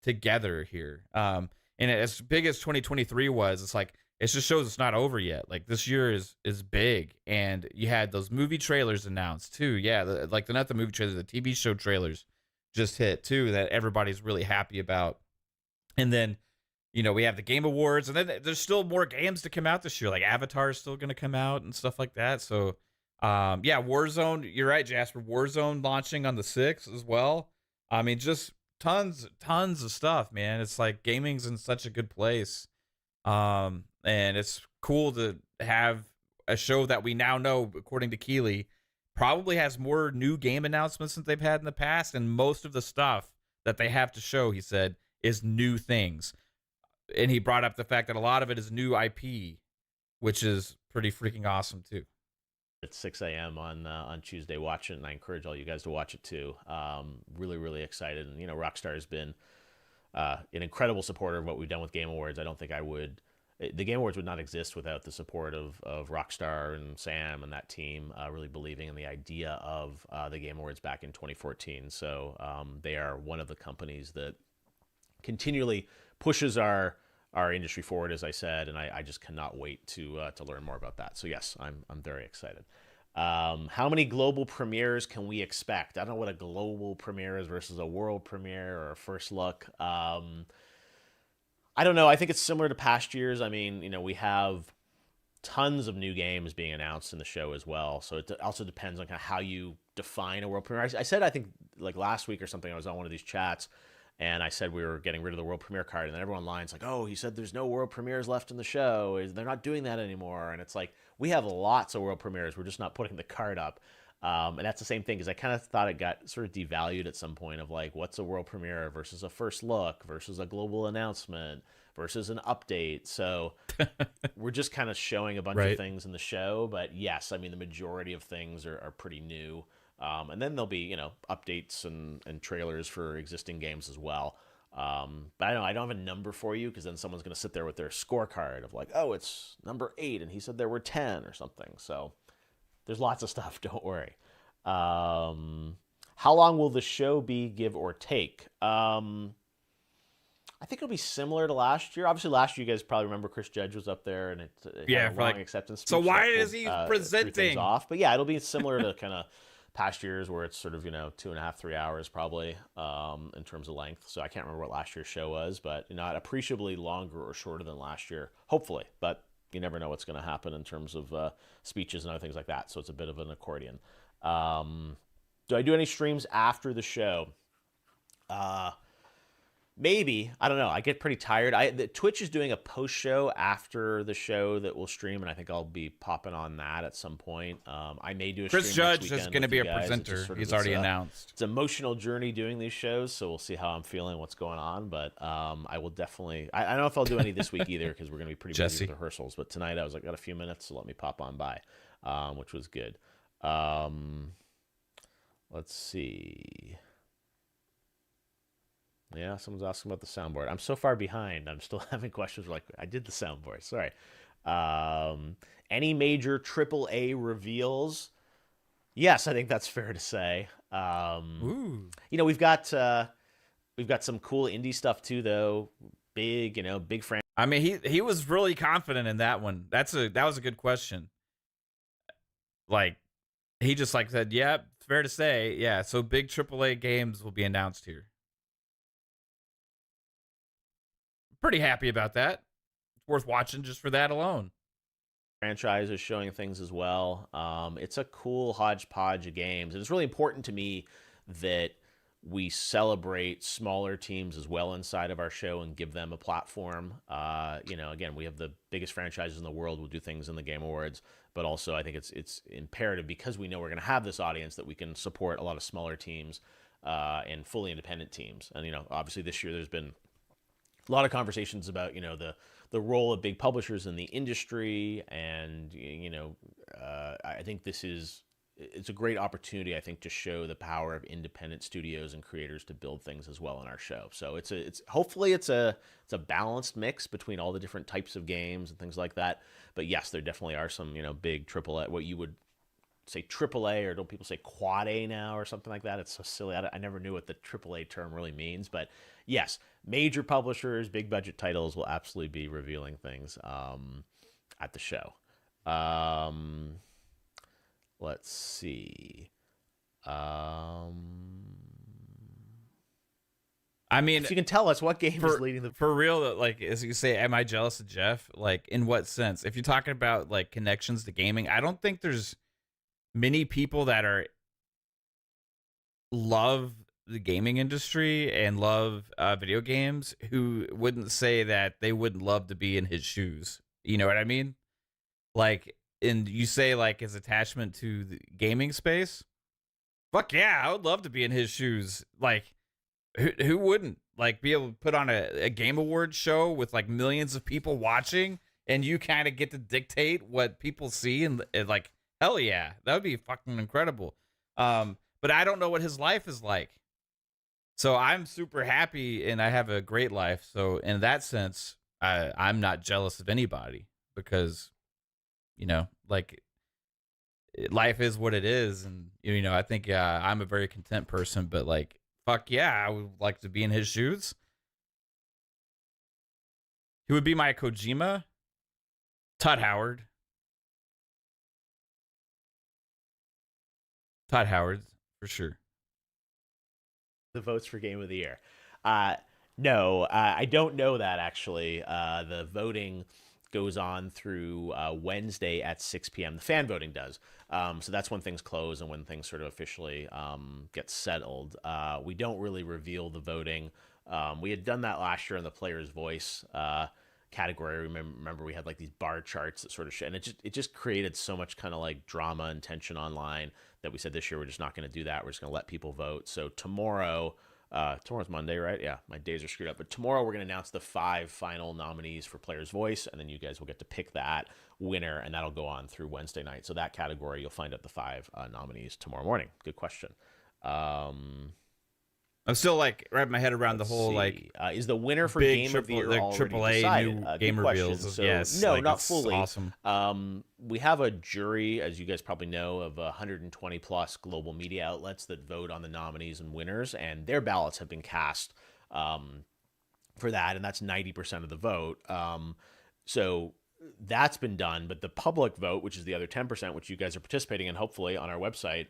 together here. And as big as 2023 was, it's like, it just shows it's not over yet. Like this year is big. And you had those movie trailers announced too. Yeah. Not the movie trailers, the TV show trailers just hit too, that everybody's really happy about. And then, we have the Game Awards, and then there's still more games to come out this year. Like Avatar is still going to come out and stuff like that. So, Warzone, you're right, Jasper. Warzone launching on the 6th as well. I mean, just tons of stuff, man. It's like gaming's in such a good place. And it's cool to have a show that we now know, according to Keighley, probably has more new game announcements than they've had in the past. And most of the stuff that they have to show, he said, is new things. And he brought up the fact that a lot of it is new IP, which is pretty freaking awesome too. At 6 a.m. on Tuesday, watch it, and I encourage all you guys to watch it too. Really, really excited. And Rockstar has been an incredible supporter of what we've done with Game Awards. I don't think I would the Game Awards would not exist without the support of Rockstar and Sam and that team really believing in the idea of the Game Awards back in 2014. So they are one of the companies that continually pushes our industry forward, as I said, and I just cannot wait to learn more about that. So yes, I'm very excited. How many global premieres can we expect? I don't know what a global premiere is versus a world premiere or a first look. I don't know. I think it's similar to past years. I mean, we have tons of new games being announced in the show as well. So it also depends on kind of how you define a world premiere. I said, I think like last week or something, I was on one of these chats and I said we were getting rid of the world premiere card, and then everyone online's like, oh, he said there's no world premieres left in the show. They're not doing that anymore. And it's like, we have lots of world premieres. We're just not putting the card up. And that's the same thing, because I kind of thought it got sort of devalued at some point of like, what's a world premiere versus a first look versus a global announcement versus an update. So we're just kind of showing a bunch of things in the show. But yes, I mean, the majority of things are pretty new. And then there'll be, updates and trailers for existing games as well. But I don't have a number for you, because then someone's going to sit there with their scorecard of like, oh, it's number 8 and he said there were 10 or something. So there's lots of stuff. Don't worry. How long will the show be, give or take? I think it'll be similar to last year. Obviously, last year you guys probably remember Chris Judge was up there, and it had a long acceptance speech. So why is he presenting? Off. But yeah, it'll be similar to kind of past years where it's sort of 2.5, 3 hours probably in terms of length. So I can't remember what last year's show was, but not appreciably longer or shorter than last year, hopefully. But you never know what's going to happen in terms of speeches and other things like that. So it's a bit of an accordion. Do I do any streams after the show? Maybe. I don't know. I get pretty tired. Twitch is doing a post show after the show that we'll stream, and I think I'll be popping on that at some point. I may do a Chris stream Judge is going to be a presenter. He's already announced. It's an emotional journey doing these shows, so we'll see how I'm feeling, what's going on. But I will definitely. I don't know if I'll do any this week either, because we're going to be pretty busy with rehearsals. But tonight I was like, got a few minutes, so let me pop on by, which was good. Let's see. Yeah, someone's asking about the soundboard. I'm so far behind. I'm still having questions like, I did the soundboard. Sorry. Any major AAA reveals? Yes, I think that's fair to say. We've got some cool indie stuff too, though. Big franchise. I mean, he was really confident in that one. That was a good question. Like, he just said, yeah, fair to say. Yeah, so big AAA games will be announced here. Pretty happy about that. It's worth watching just for that alone. Franchise is showing things as well. It's a cool hodgepodge of games. And it's really important to me that we celebrate smaller teams as well inside of our show and give them a platform. Again, we have the biggest franchises in the world. We'll do things in the Game Awards. But also I think it's imperative, because we know we're going to have this audience, that we can support a lot of smaller teams and fully independent teams. And, obviously this year there's been a lot of conversations about, the role of big publishers in the industry. And, I think it's a great opportunity, I think, to show the power of independent studios and creators to build things as well in our show. So hopefully it's a balanced mix between all the different types of games and things like that. But yes, there definitely are some, big AAA, what you would say AAA, or don't people say quad A now or something like that? It's so silly. I never knew what the AAA term really means. But yes, major publishers, big budget titles will absolutely be revealing things at the show. Let's see. I mean, if you can tell us what game is leading the... For real, like, as you say, am I jealous of Jeff? Like, in what sense? If you're talking about, like, connections to gaming, I don't think there's many people that love the gaming industry and love video games who wouldn't say that they wouldn't love to be in his shoes. You know what I mean? Like, and you say, like, his attachment to the gaming space. Fuck yeah, I would love to be in his shoes. Like, who wouldn't? Like, be able to put on a Game Awards show with, like, millions of people watching, and you kind of get to dictate what people see, and like, hell yeah, that would be fucking incredible. But I don't know what his life is like. So I'm super happy, and I have a great life. So in that sense, I'm not jealous of anybody because, like, life is what it is. And, I think I'm a very content person, but like, fuck yeah, I would like to be in his shoes. Who would be my Kojima? Todd Howard. Todd Howard, for sure. The votes for Game of the Year. No, I don't know that, actually. The voting goes on through Wednesday at 6 p.m. The fan voting does. So that's when things close and when things sort of officially get settled. We don't really reveal the voting. We had done that last year in the Player's Voice category. Remember we had like these bar charts that sort of and it just created so much kind of like drama and tension online that we said this year we're just not going to do that. We're just going to let people vote. So tomorrow's Monday, right? Yeah, my days are screwed up. But tomorrow we're going to announce the 5 final nominees for Player's Voice, and then you guys will get to pick that winner, and that'll go on through Wednesday night. So that category, you'll find out the 5 nominees tomorrow morning. Good question. I'm still like wrapping my head around the whole like is the winner for Game of the Year already decided? New game reveals. So, yes, no, like, not fully. Awesome. We have a jury, as you guys probably know, of 120 plus global media outlets that vote on the nominees and winners, and their ballots have been cast for that, and that's 90% of the vote. So that's been done, but the public vote, which is the other 10%, which you guys are participating in, hopefully on our website.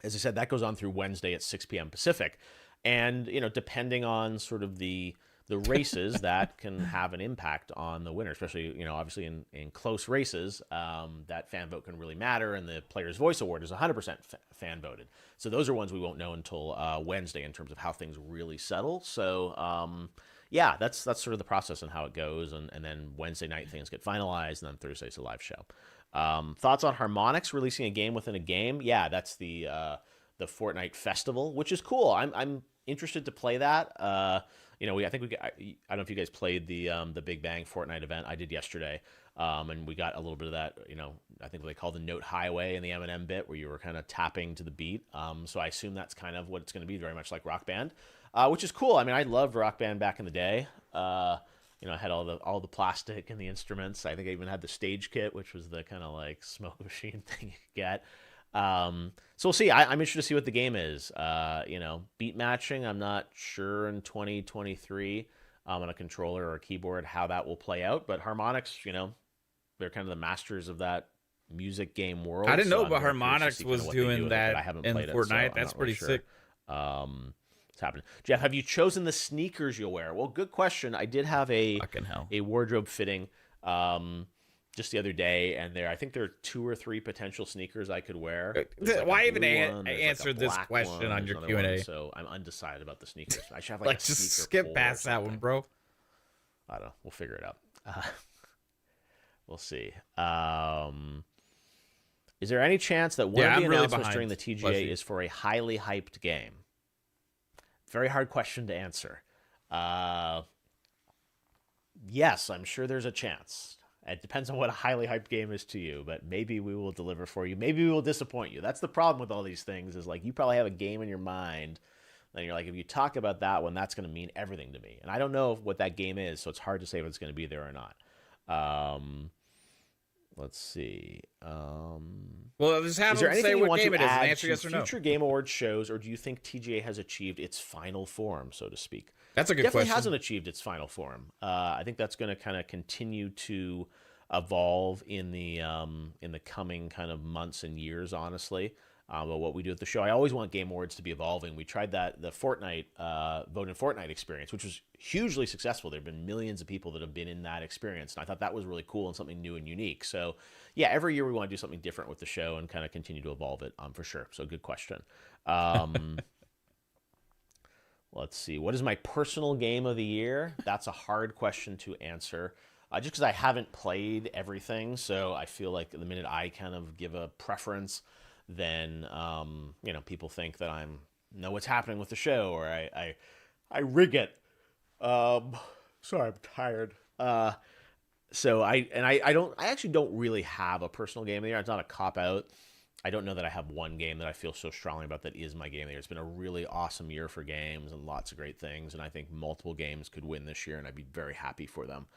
As I said, that goes on through Wednesday at 6 p.m. Pacific. And, depending on sort of the races, that can have an impact on the winner, especially, obviously in close races, that fan vote can really matter. And the Player's Voice Award is 100% fan voted. So those are ones we won't know until Wednesday in terms of how things really settle. So, yeah, that's sort of the process and how it goes. And then Wednesday night things get finalized, and then Thursday's a live show. Thoughts on Harmonix releasing a game within a game? Yeah, that's the Fortnite Festival, which is cool. I'm interested to play that. I don't know if you guys played the Big Bang Fortnite event. I did yesterday, and we got a little bit of that. I think what they call the Note Highway in the Eminem bit, where you were kind of tapping to the beat. So I assume that's kind of what it's going to be, very much like Rock Band, which is cool. I mean, I loved Rock Band back in the day. I had all the plastic and the instruments. I think I even had the stage kit, which was the kind of like smoke machine thing you could get. So we'll see. I'm interested to see what the game is. Beat matching, I'm not sure in 2023 on a controller or a keyboard how that will play out. But Harmonix, they're kind of the masters of that music game world. I didn't know, but Harmonix was doing that in Fortnite. That's pretty sick. Happening. Jeff, have you chosen the sneakers you'll wear? Well, good question. I did have a wardrobe fitting just the other day, and I think there are 2 or 3 potential sneakers I could wear. Why even answer this question on your Q&A? So I'm undecided about the sneakers. I should have like just skip past that one, bro. I don't know. We'll figure it out. We'll see. Is there any chance that one of the announcements during the TGA is for a highly hyped game? Very hard question to answer. Yes, I'm sure there's a chance. It depends on what a highly hyped game is to you, but maybe we will deliver for you. Maybe we will disappoint you. That's the problem with all these things is like you probably have a game in your mind, and you're like, if you talk about that one, that's going to mean everything to me. And I don't know what that game is, so it's hard to say if it's going to be there or not. Let's see. Well, just have them say what game it is and answer yes or no. Future Game Awards shows, or do you think TGA has achieved its final form, so to speak? That's a good question. Definitely hasn't achieved its final form. I think that's going to kind of continue to evolve in the coming kind of months and years, honestly. But what we do at the show, I always want Game Awards to be evolving. We tried the Fortnite Vote in Fortnite experience, which was hugely successful. There have been millions of people that have been in that experience, and I thought that was really cool and something new and unique. So, yeah, every year we want to do something different with the show and kind of continue to evolve it, for sure. So, good question. Let's see. What is my personal game of the year? That's a hard question to answer. Just because I haven't played everything, so I feel like the minute I kind of give a preference, then people think that I know what's happening with the show, or I rig it. Sorry, I'm tired. So I actually don't really have a personal game of the year. It's not a cop out. I don't know that I have one game that I feel so strongly about that is my game of the year. It's been a really awesome year for games and lots of great things, and I think multiple games could win this year, and I'd be very happy for them.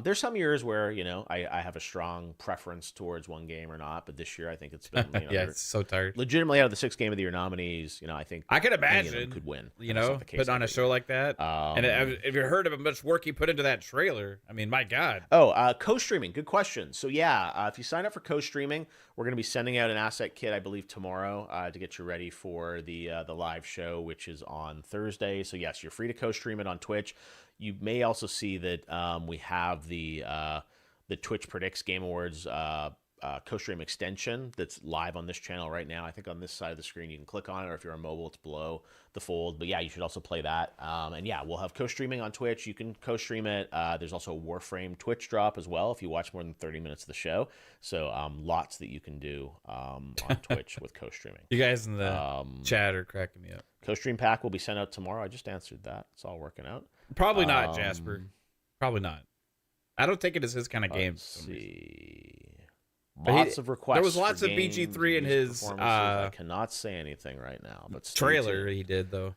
There's some years where, you know, I have a strong preference towards one game or not, but this year I think it's been, you know, yeah, it's so tired. Legitimately, out of the 6 game of the year nominees, you know, I think I could any of imagine them could win. You know, put on a show like that, and if you heard of how much work he put into that trailer, I mean, my God. Oh, co-streaming, good question. So yeah, if you sign up for co-streaming, we're going to be sending out an asset kit, I believe, tomorrow to get you ready for the live show, which is on Thursday. So yes, you're free to co-stream it on Twitch. You may also see that we have the Twitch Predicts Game Awards co-stream extension that's live on this channel right now. I think on this side of the screen you can click on it, or if you're on mobile, it's below the fold. But yeah, you should also play that. And yeah, we'll have co-streaming on Twitch. You can co-stream it. There's also a Warframe Twitch drop as well if you watch more than 30 minutes of the show. So lots that you can do on Twitch with co-streaming. You guys in the chat are cracking me up. Co-stream pack will be sent out tomorrow. I just answered that. It's all working out. Probably not, Jasper. Probably not. I don't think it is his kind of game. Let's see. Lots of requests. There was lots of BG3 in his. I cannot say anything right now, but trailer he did though.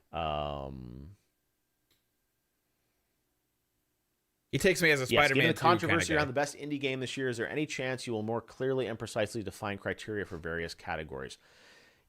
He takes me as a Spider-Man. Given the controversy around the best indie game this year, is there any chance you will more clearly and precisely define criteria for various categories?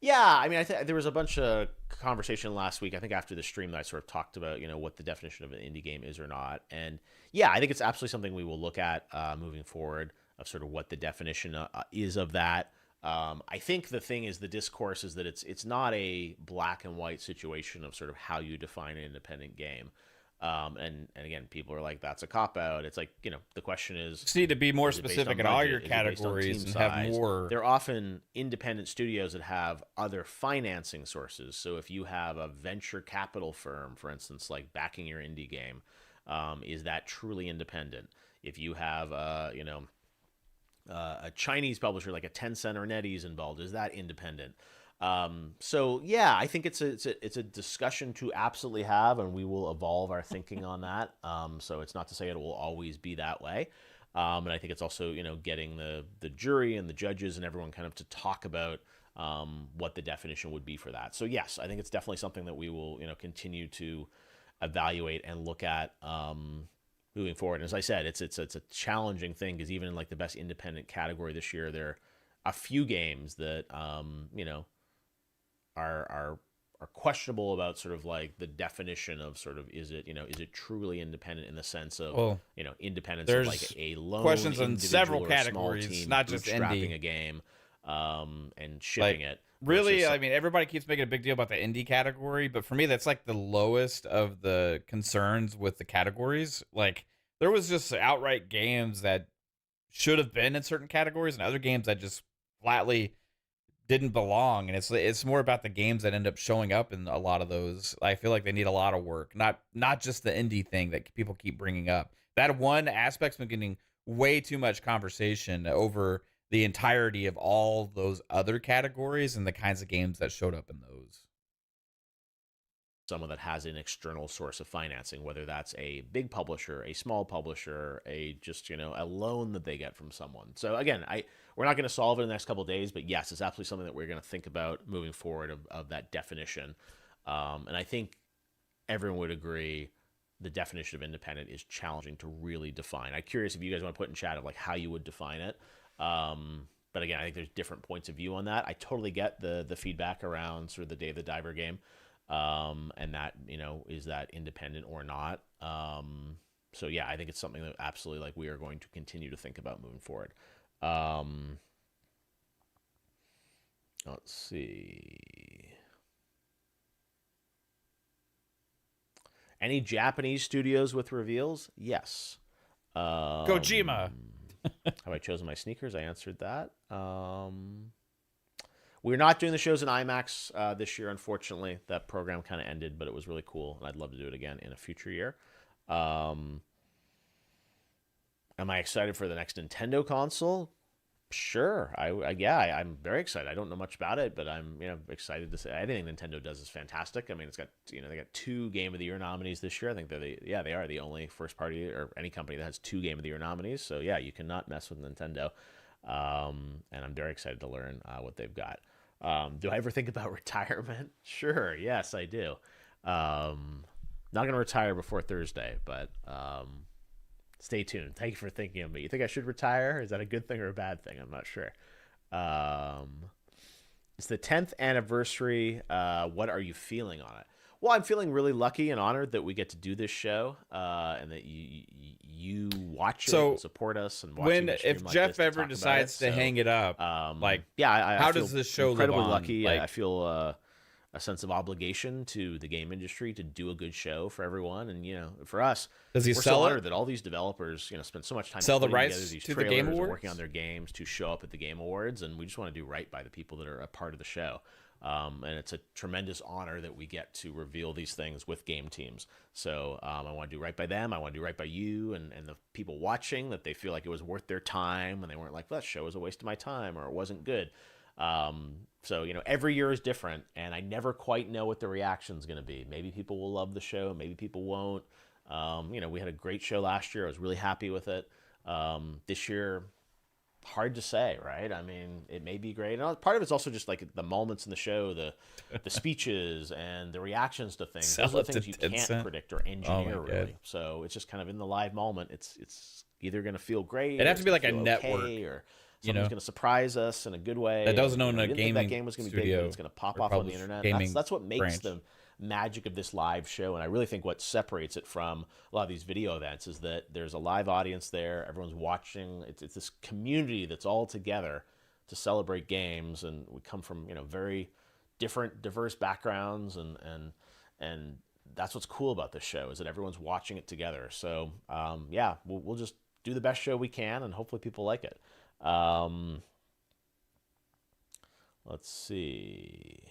Yeah, I mean, there was a bunch of conversation last week, I think after the stream, that I sort of talked about, you know, what the definition of an indie game is or not. And yeah, I think it's absolutely something we will look at moving forward, of sort of what the definition is of that. I think the thing is, the discourse is that it's not a black and white situation of sort of how you define an independent game. And again, people are like, that's a cop-out. It's like, you know, the question is... You need to be more specific in all your categories and have more... They're often independent studios that have other financing sources. So if you have a venture capital firm, for instance, like backing your indie game, is that truly independent? If you have, you know... a Chinese publisher like a Tencent or NetEase involved, is that independent? So yeah, I think it's a discussion to absolutely have, and we will evolve our thinking on that. So it's not to say it will always be that way. And I think it's also, you know, getting the jury and the judges and everyone kind of to talk about what the definition would be for that. So yes, I think it's definitely something that we will, you know, continue to evaluate and look at moving forward. And as I said, it's a challenging thing, because even in like the best independent category this year, there are a few games that you know, are questionable about sort of like the definition of sort of, is it, you know, is it truly independent in the sense of, you know, independence of like a lone questions in several or categories, team, not just bootstrapping indie. a game and shipping it. Really, I mean, everybody keeps making a big deal about the indie category, but for me, that's like the lowest of the concerns with the categories. Like, there was just outright games that should have been in certain categories and other games that just flatly didn't belong. And it's more about the games that end up showing up in a lot of those. I feel like they need a lot of work, not just the indie thing that people keep bringing up. That one aspect's been getting way too much conversation over the entirety of all those other categories and the kinds of games that showed up in those. Someone that has an external source of financing, whether that's a big publisher, a small publisher, a just, you know, a loan that they get from someone. So again, we're not going to solve it in the next couple of days, but yes, it's absolutely something that we're going to think about moving forward of that definition. And I think everyone would agree the definition of independent is challenging to really define. I'm curious if you guys want to put in chat of like how you would define it. But again, I think there's different points of view on that. I totally get the feedback around sort of the Dave the Diver game. And that, you know, is that independent or not? So yeah, I think it's something that absolutely, like, we are going to continue to think about moving forward. Let's see. Any Japanese studios with reveals? Yes. Kojima. Have I chosen my sneakers? I answered that. We're not doing the shows in IMAX this year, unfortunately. That program kind of ended, but it was really cool, and I'd love to do it again in a future year. Am I excited for the next Nintendo console? Sure. I'm very excited. I don't know much about it, but I'm, you know, excited to say anything Nintendo does is fantastic. I mean, it's got, you know, they got 2 Game of the Year nominees this year. I think they are the only first party or any company that has 2 Game of the Year nominees. So yeah, you cannot mess with Nintendo. And I'm very excited to learn what they've got. Do I ever think about retirement? Sure, yes, I do. Not going to retire before Thursday, but stay tuned. Thank you for thinking of me. You think I should retire? Is that a good thing or a bad thing? I'm not sure. It's the 10th anniversary. What are you feeling on it? Well, I'm feeling really lucky and honored that we get to do this show, and that you watch it and support us. And watch if like Jeff ever decides to hang it up, how does this show live on? Incredibly lucky. I feel a sense of obligation to the game industry to do a good show for everyone, and for us, we're so honored that all these developers spend so much time sell the putting rights together these to trailers the Game and Awards, working on their games to show up at the Game Awards, and we just want to do right by the people that are a part of the show. And it's a tremendous honor that we get to reveal these things with game teams. So I want to do right by them. I want to do right by you and the people watching, that they feel like it was worth their time and they weren't like, well, that show was a waste of my time or it wasn't good. So, every year is different, and I never quite know what the reaction is going to be. Maybe people will love the show. Maybe people won't. We had a great show last year. I was really happy with it. This year, hard to say, right? I mean, it may be great. And part of it's also just like the moments in the show, the speeches and the reactions to things. Those are things you can't predict or engineer, really. So it's just kind of in the live moment. It's either going to feel great. It'd have to be like a network, network, or someone's going to surprise us in a good way. That doesn't own a gaming gaming that game was going to be big, but it's going to pop off on the internet. That's what makes the magic of this live show, and I really think what separates it from a lot of these video events is that there's a live audience there. Everyone's watching. It's this community that's all together to celebrate games, and we come from very different, diverse backgrounds, and that's what's cool about this show, is that everyone's watching it together. So we'll just do the best show we can, and hopefully people like it. Let's see.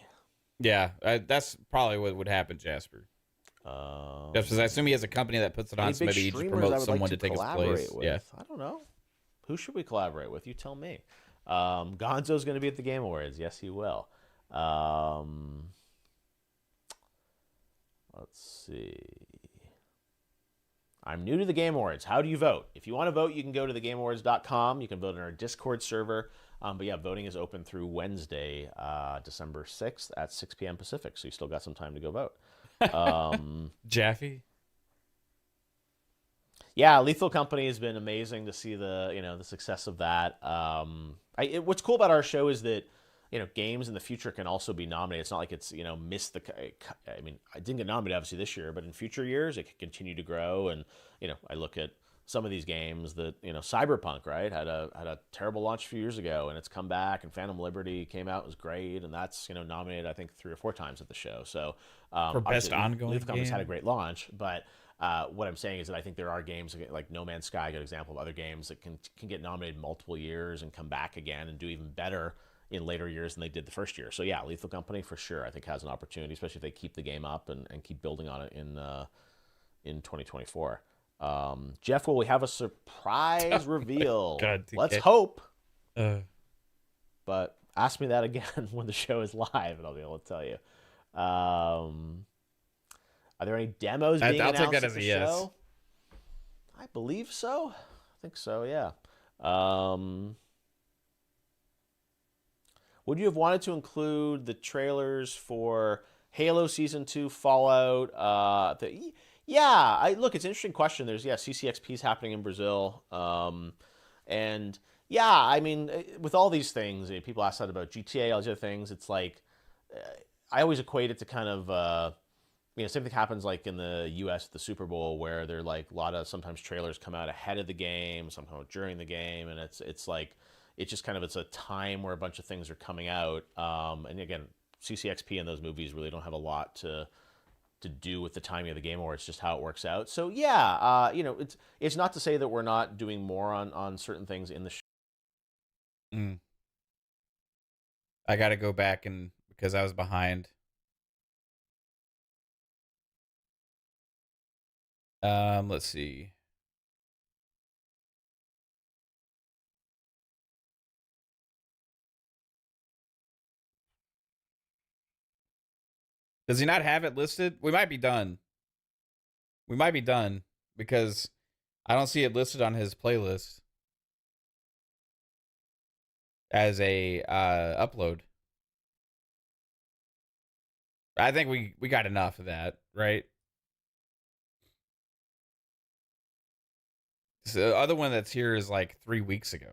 Yeah, that's probably what would happen, Jasper. Just because I assume he has a company that puts it on, so maybe he just promotes someone to take his place. With? Yeah, I don't know. Who should we collaborate with? You tell me. Gonzo's going to be at the Game Awards. Yes, he will. Let's see. I'm new to the Game Awards. How do you vote? If you want to vote, you can go to thegameawards.com. You can vote in our Discord server. But yeah, voting is open through Wednesday, December 6th at 6 p.m. Pacific. So you still got some time to go vote. Jaffe? Yeah, Lethal Company has been amazing to see the success of that. What's cool about our show is that games in the future can also be nominated. It's not like it's missed the. I mean, I didn't get nominated obviously this year, but in future years it could continue to grow. And I look at some of these games that Cyberpunk, right, had a terrible launch a few years ago, and it's come back. And Phantom Liberty came out, was great, and that's nominated I think 3 or 4 times at the show. So for best ongoing Lethal Company's game. had a great launch, but what I'm saying is that I think there are games like No Man's Sky, a good example of other games that can get nominated multiple years and come back again and do even better in later years than they did the first year. So yeah, Lethal Company for sure I think has an opportunity, especially if they keep the game up and keep building on it in 2024. Jeff, will we have a surprise reveal? God, let's hope. But ask me that again when the show is live and I'll be able to tell you. Are there any demos being announced take that at as the a yes. show? I believe so. I think so, yeah. Would you have wanted to include the trailers for Halo Season 2, Fallout? Look, it's an interesting question. There's, CCXP's happening in Brazil. And, I mean, with all these things, people ask that about GTA, all these other things. It's like, I always equate it to kind of, same thing happens like in the U.S. the Super Bowl, where they're like a lot of sometimes trailers come out ahead of the game, sometimes during the game, and it's like, it's just kind of, it's a time where a bunch of things are coming out. And again, CCXP and those movies really don't have a lot to do with the timing of the game, or it's just how it works out. So it's not to say that we're not doing more on certain things in the show. I got to go back because I was behind. Let's see. Does he not have it listed? We might be done. Because I don't see it listed on his playlist. as a upload. I think we got enough of that, right? So the other one that's here is like 3 weeks ago.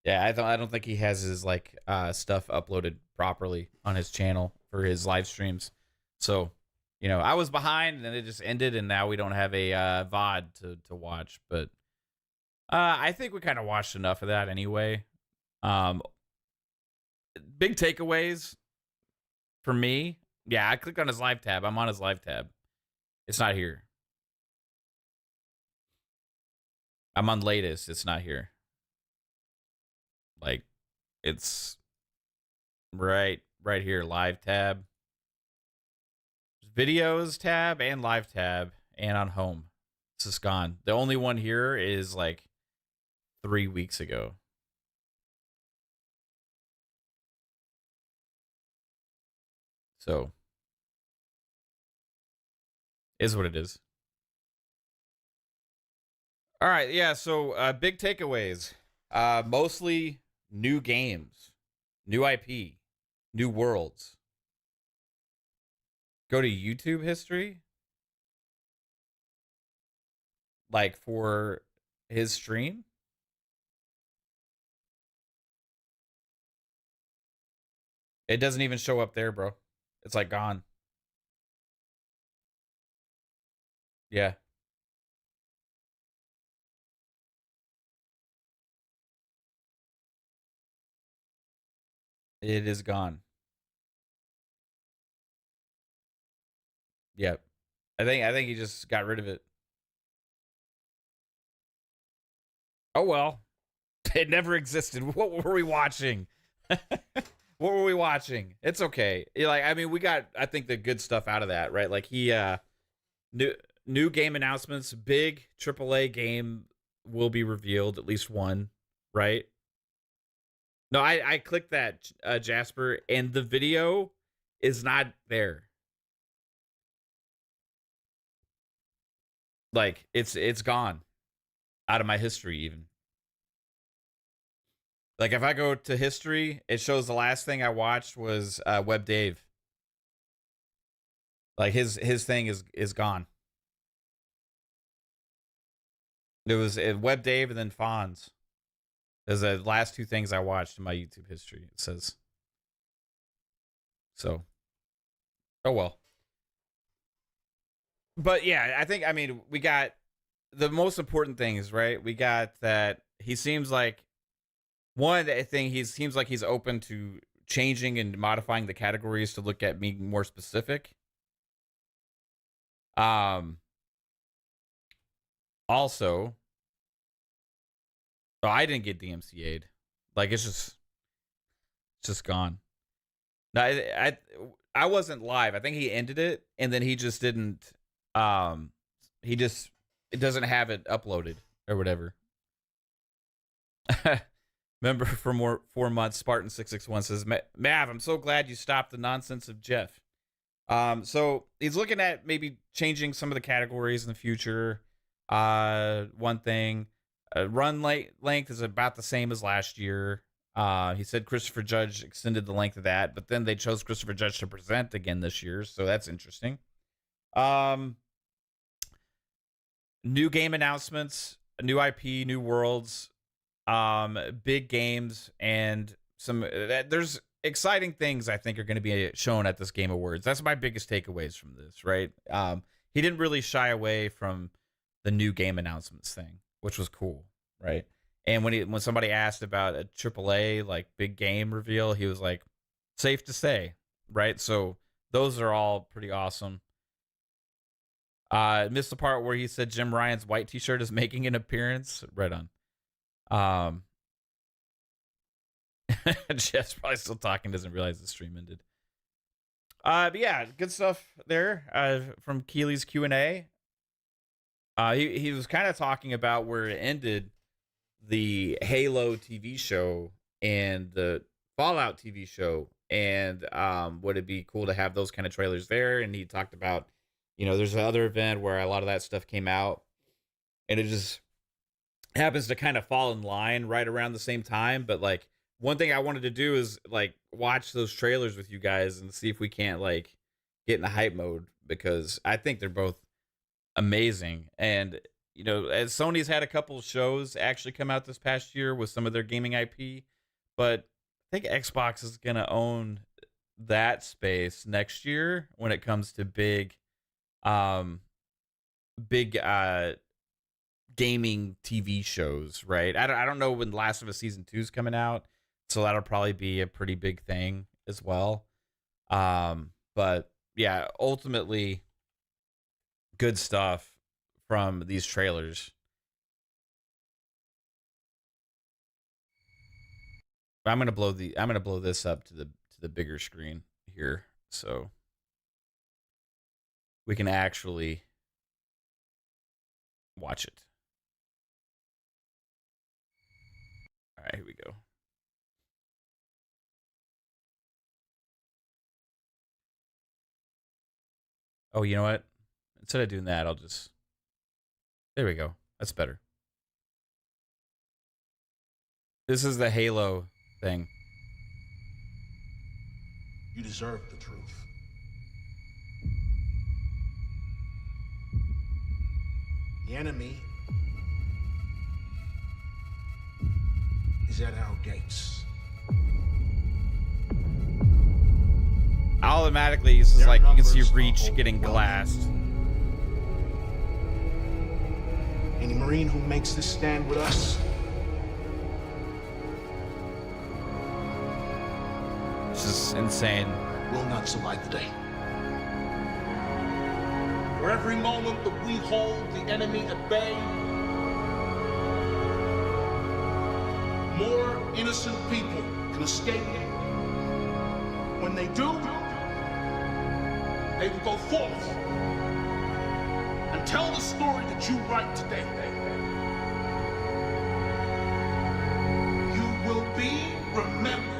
Yeah, I don't think he has his like stuff uploaded properly on his channel for his live streams. So, you know, I was behind and then it just ended and now we don't have a VOD to watch, but I think we kind of watched enough of that anyway. Big takeaways for me. Yeah, I clicked on his live tab. I'm on his live tab. It's not here. I'm on latest. It's not here. Like, it's right here. Live tab. Videos tab and live tab and on home. It's just gone. The only one here is like 3 weeks ago. So, is what it is. All right, yeah, so big takeaways. Mostly new games, new IP, new worlds. Go to YouTube history. Like for his stream. It doesn't even show up there, bro. It's like gone. Yeah. It is gone. Yep. I think he just got rid of it. Oh well. It never existed. What were we watching? What were we watching? It's okay. Like, I mean, we got, I think, the good stuff out of that, right? Like, he new game announcements, big AAA game will be revealed, at least one, right? No, I clicked that, Jasper, and the video is not there. Like, it's gone out of my history even. Like, if I go to history, it shows the last thing I watched was Web Dave. Like, his thing is gone. It was Web Dave and then Fonz. Those are the last two things I watched in my YouTube history, it says. So, oh well. But yeah, I mean, we got the most important things, right? We got that he seems like, one thing, he seems like he's open to changing and modifying the categories to look at being more specific. Also, I didn't get DMCA'd. Like, it's just gone. No, I wasn't live. I think he ended it, and then he just didn't. It doesn't have it uploaded or whatever. Member for 4 months, Spartan 661 says, Mav, I'm so glad you stopped the nonsense of Jeff. So he's looking at maybe changing some of the categories in the future. One thing, run length is about the same as last year. He said Christopher Judge extended the length of that, but then they chose Christopher Judge to present again this year, so that's interesting. New game announcements, new IP, new worlds, big games, and there's exciting things I think are going to be shown at this Game Awards. That's my biggest takeaways from this, right? He didn't really shy away from the new game announcements thing, which was cool, right? And when somebody asked about a AAA like big game reveal, he was like, safe to say, right? So those are all pretty awesome. Missed the part where he said Jim Ryan's white t-shirt is making an appearance. Right on. Jeff's probably still talking, doesn't realize the stream ended. But yeah, good stuff there from Keighley's Q&A. He was kind of talking about where it ended the Halo TV show and the Fallout TV show, and would it be cool to have those kind of trailers there? And he talked about, you know, there's another event where a lot of that stuff came out, and it just, happens to kind of fall in line right around the same time. But like one thing I wanted to do is like watch those trailers with you guys and see if we can't like get in the hype mode, because I think they're both amazing. And you know, as Sony's had a couple of shows actually come out this past year with some of their gaming IP, but I think Xbox is gonna own that space next year when it comes to big gaming TV shows, right? I don't know when Last of Us Season 2 is coming out, so that'll probably be a pretty big thing as well. But yeah, ultimately good stuff from these trailers. I'm gonna blow this up to the bigger screen here, so we can actually watch it. All right, here we go. Oh, you know what? Instead of doing that, I'll just... There we go. That's better. This is the Halo thing. You deserve the truth. The enemy is at our gates. Automatically, this is like you can see Reach getting glassed. Any Marine who makes this stand with us, this is insane. Will not survive the day. For every moment that we hold the enemy at bay, more innocent people can escape. When they do, they will go forth and tell the story that you write today. You will be remembered.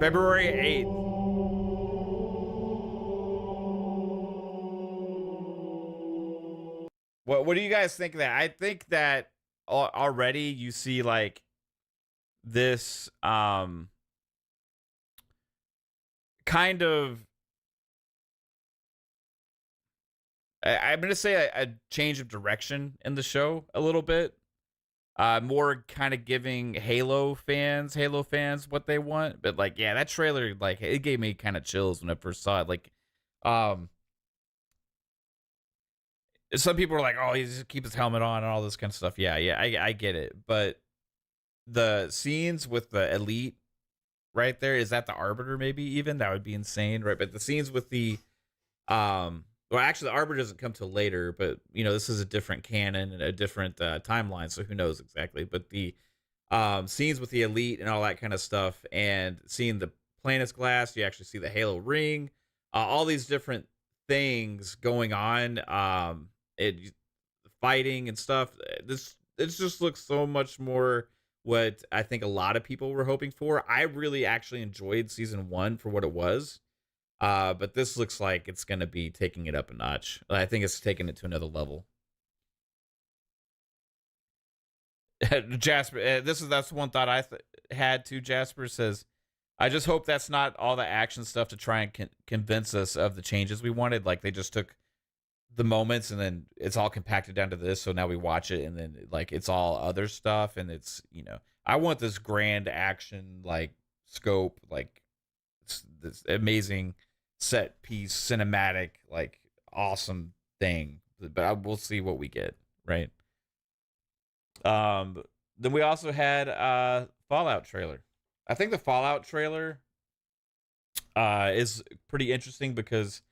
February 8th. What do you guys think of that? I think that already you see like this kind of, I'm going to say a change of direction in the show a little bit. More kind of giving Halo fans what they want. But like, yeah, that trailer, like, it gave me kind of chills when I first saw it. Like, some people are like, oh, he just keep his helmet on and all this kind of stuff. Yeah, I get it. But the scenes with the Elite right there, is that the Arbiter maybe even? That would be insane, right? But the scenes with the, well, actually, the Arbiter doesn't come till later, but, you know, this is a different canon and a different timeline, so who knows exactly. But the scenes with the Elite and all that kind of stuff, and seeing the planet's glass, you actually see the Halo ring, all these different things going on, fighting and stuff. It just looks so much more what I think a lot of people were hoping for. I really actually enjoyed season 1 for what it was. But this looks like it's going to be taking it up a notch. I think it's taking it to another level. Jasper, that's one thought I had too. Jasper says, I just hope that's not all the action stuff to try and convince us of the changes we wanted. Like, they just took the moments and then it's all compacted down to this. So now we watch it and then like it's all other stuff. And it's, you know, I want this grand action, like, scope, like this amazing set piece, cinematic, like, awesome thing. But we'll see what we get, right? Then we also had Fallout trailer. I think the Fallout trailer is pretty interesting because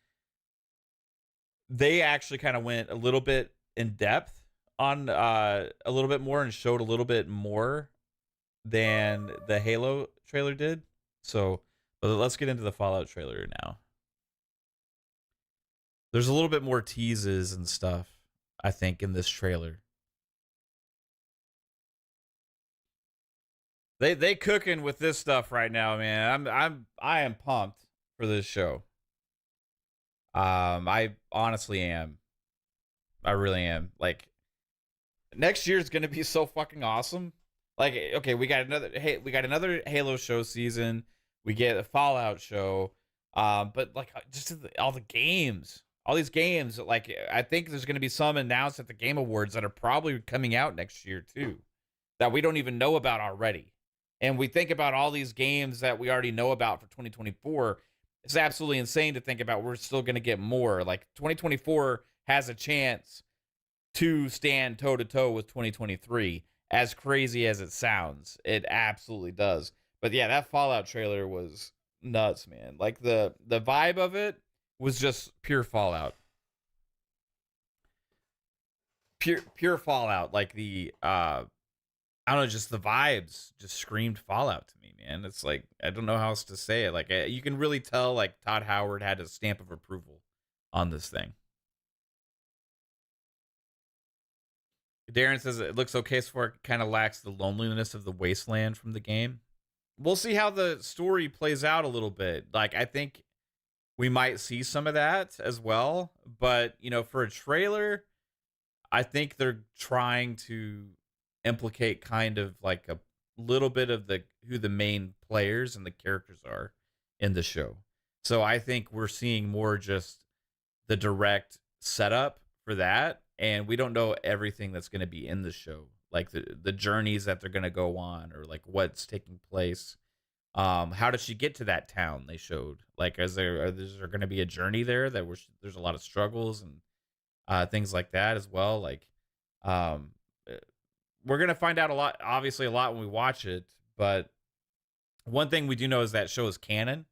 they actually kind of went a little bit in depth on a little bit more and showed a little bit more than the Halo trailer did. So, but let's get into the Fallout trailer now. There's a little bit more teases and stuff, I think, in this trailer. They cooking with this stuff right now, man. I am pumped for this show. I honestly am. I really am. Like, next year is gonna be so fucking awesome. Like, okay, we got another Halo show season. We get a Fallout show. But like, just all the games, all these games. Like, I think there's gonna be some announced at the Game Awards that are probably coming out next year too, that we don't even know about already. And we think about all these games that we already know about for 2024. It's absolutely insane to think about. We're still going to get more. Like, 2024 has a chance to stand toe-to-toe with 2023. As crazy as it sounds, it absolutely does. But yeah, that Fallout trailer was nuts, man. Like, the vibe of it was just pure Fallout. Pure Fallout. Like, the I don't know, just the vibes just screamed Fallout to me, man. It's like, I don't know how else to say it. Like, you can really tell, like, Todd Howard had a stamp of approval on this thing. Darren says it looks okay so far. It kind of lacks the loneliness of the wasteland from the game. We'll see how the story plays out a little bit. Like, I think we might see some of that as well. But, you know, for a trailer, I think they're trying to implicate kind of like a little bit of who the main players and the characters are in the show. So I think we're seeing more just the direct setup for that, and we don't know everything that's going to be in the show, like the journeys that they're going to go on, or like what's taking place. How did she get to that town they showed? Like, is there going to be a journey there that there's a lot of struggles and things like that as well? Like, we're going to find out obviously a lot when we watch it, but one thing we do know is that show is canon,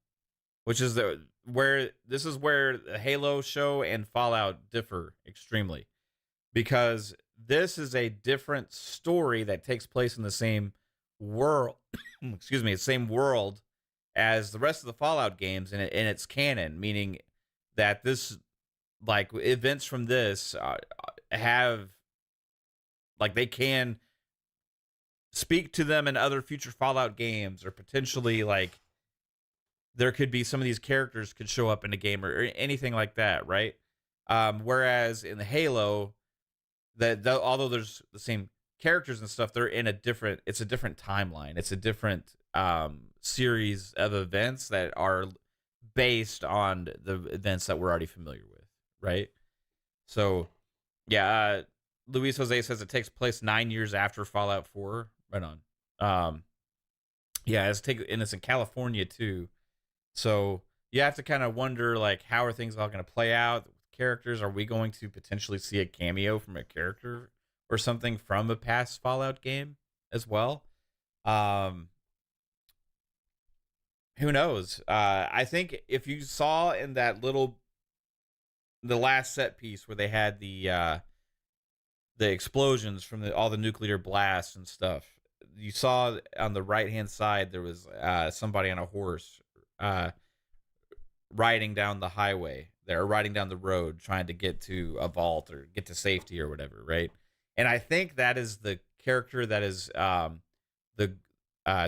which is where the Halo show and Fallout differ extremely, because this is a different story that takes place in the same world, excuse me, the same world as the rest of the Fallout games, and it's canon, meaning that this, like, events from this have, like, they can speak to them in other future Fallout games, or potentially, like, there could be some of these characters could show up in a game or anything like that, right? Whereas in the Halo, although there's the same characters and stuff, they're in it's a different timeline. It's a different series of events that are based on the events that we're already familiar with, right? So, yeah, Luis Jose says it takes place 9 years after Fallout 4. Right on. Yeah, and it's in California too. So you have to kind of wonder, like, how are things all going to play out? Characters, are we going to potentially see a cameo from a character or something from a past Fallout game as well? Who knows? I think if you saw in that the last set piece where they had the explosions from all the nuclear blasts and stuff, you saw on the right hand side there was somebody on a horse riding down the highway. They're riding down the road trying to get to a vault or get to safety or whatever, right? And I think that is the character that is I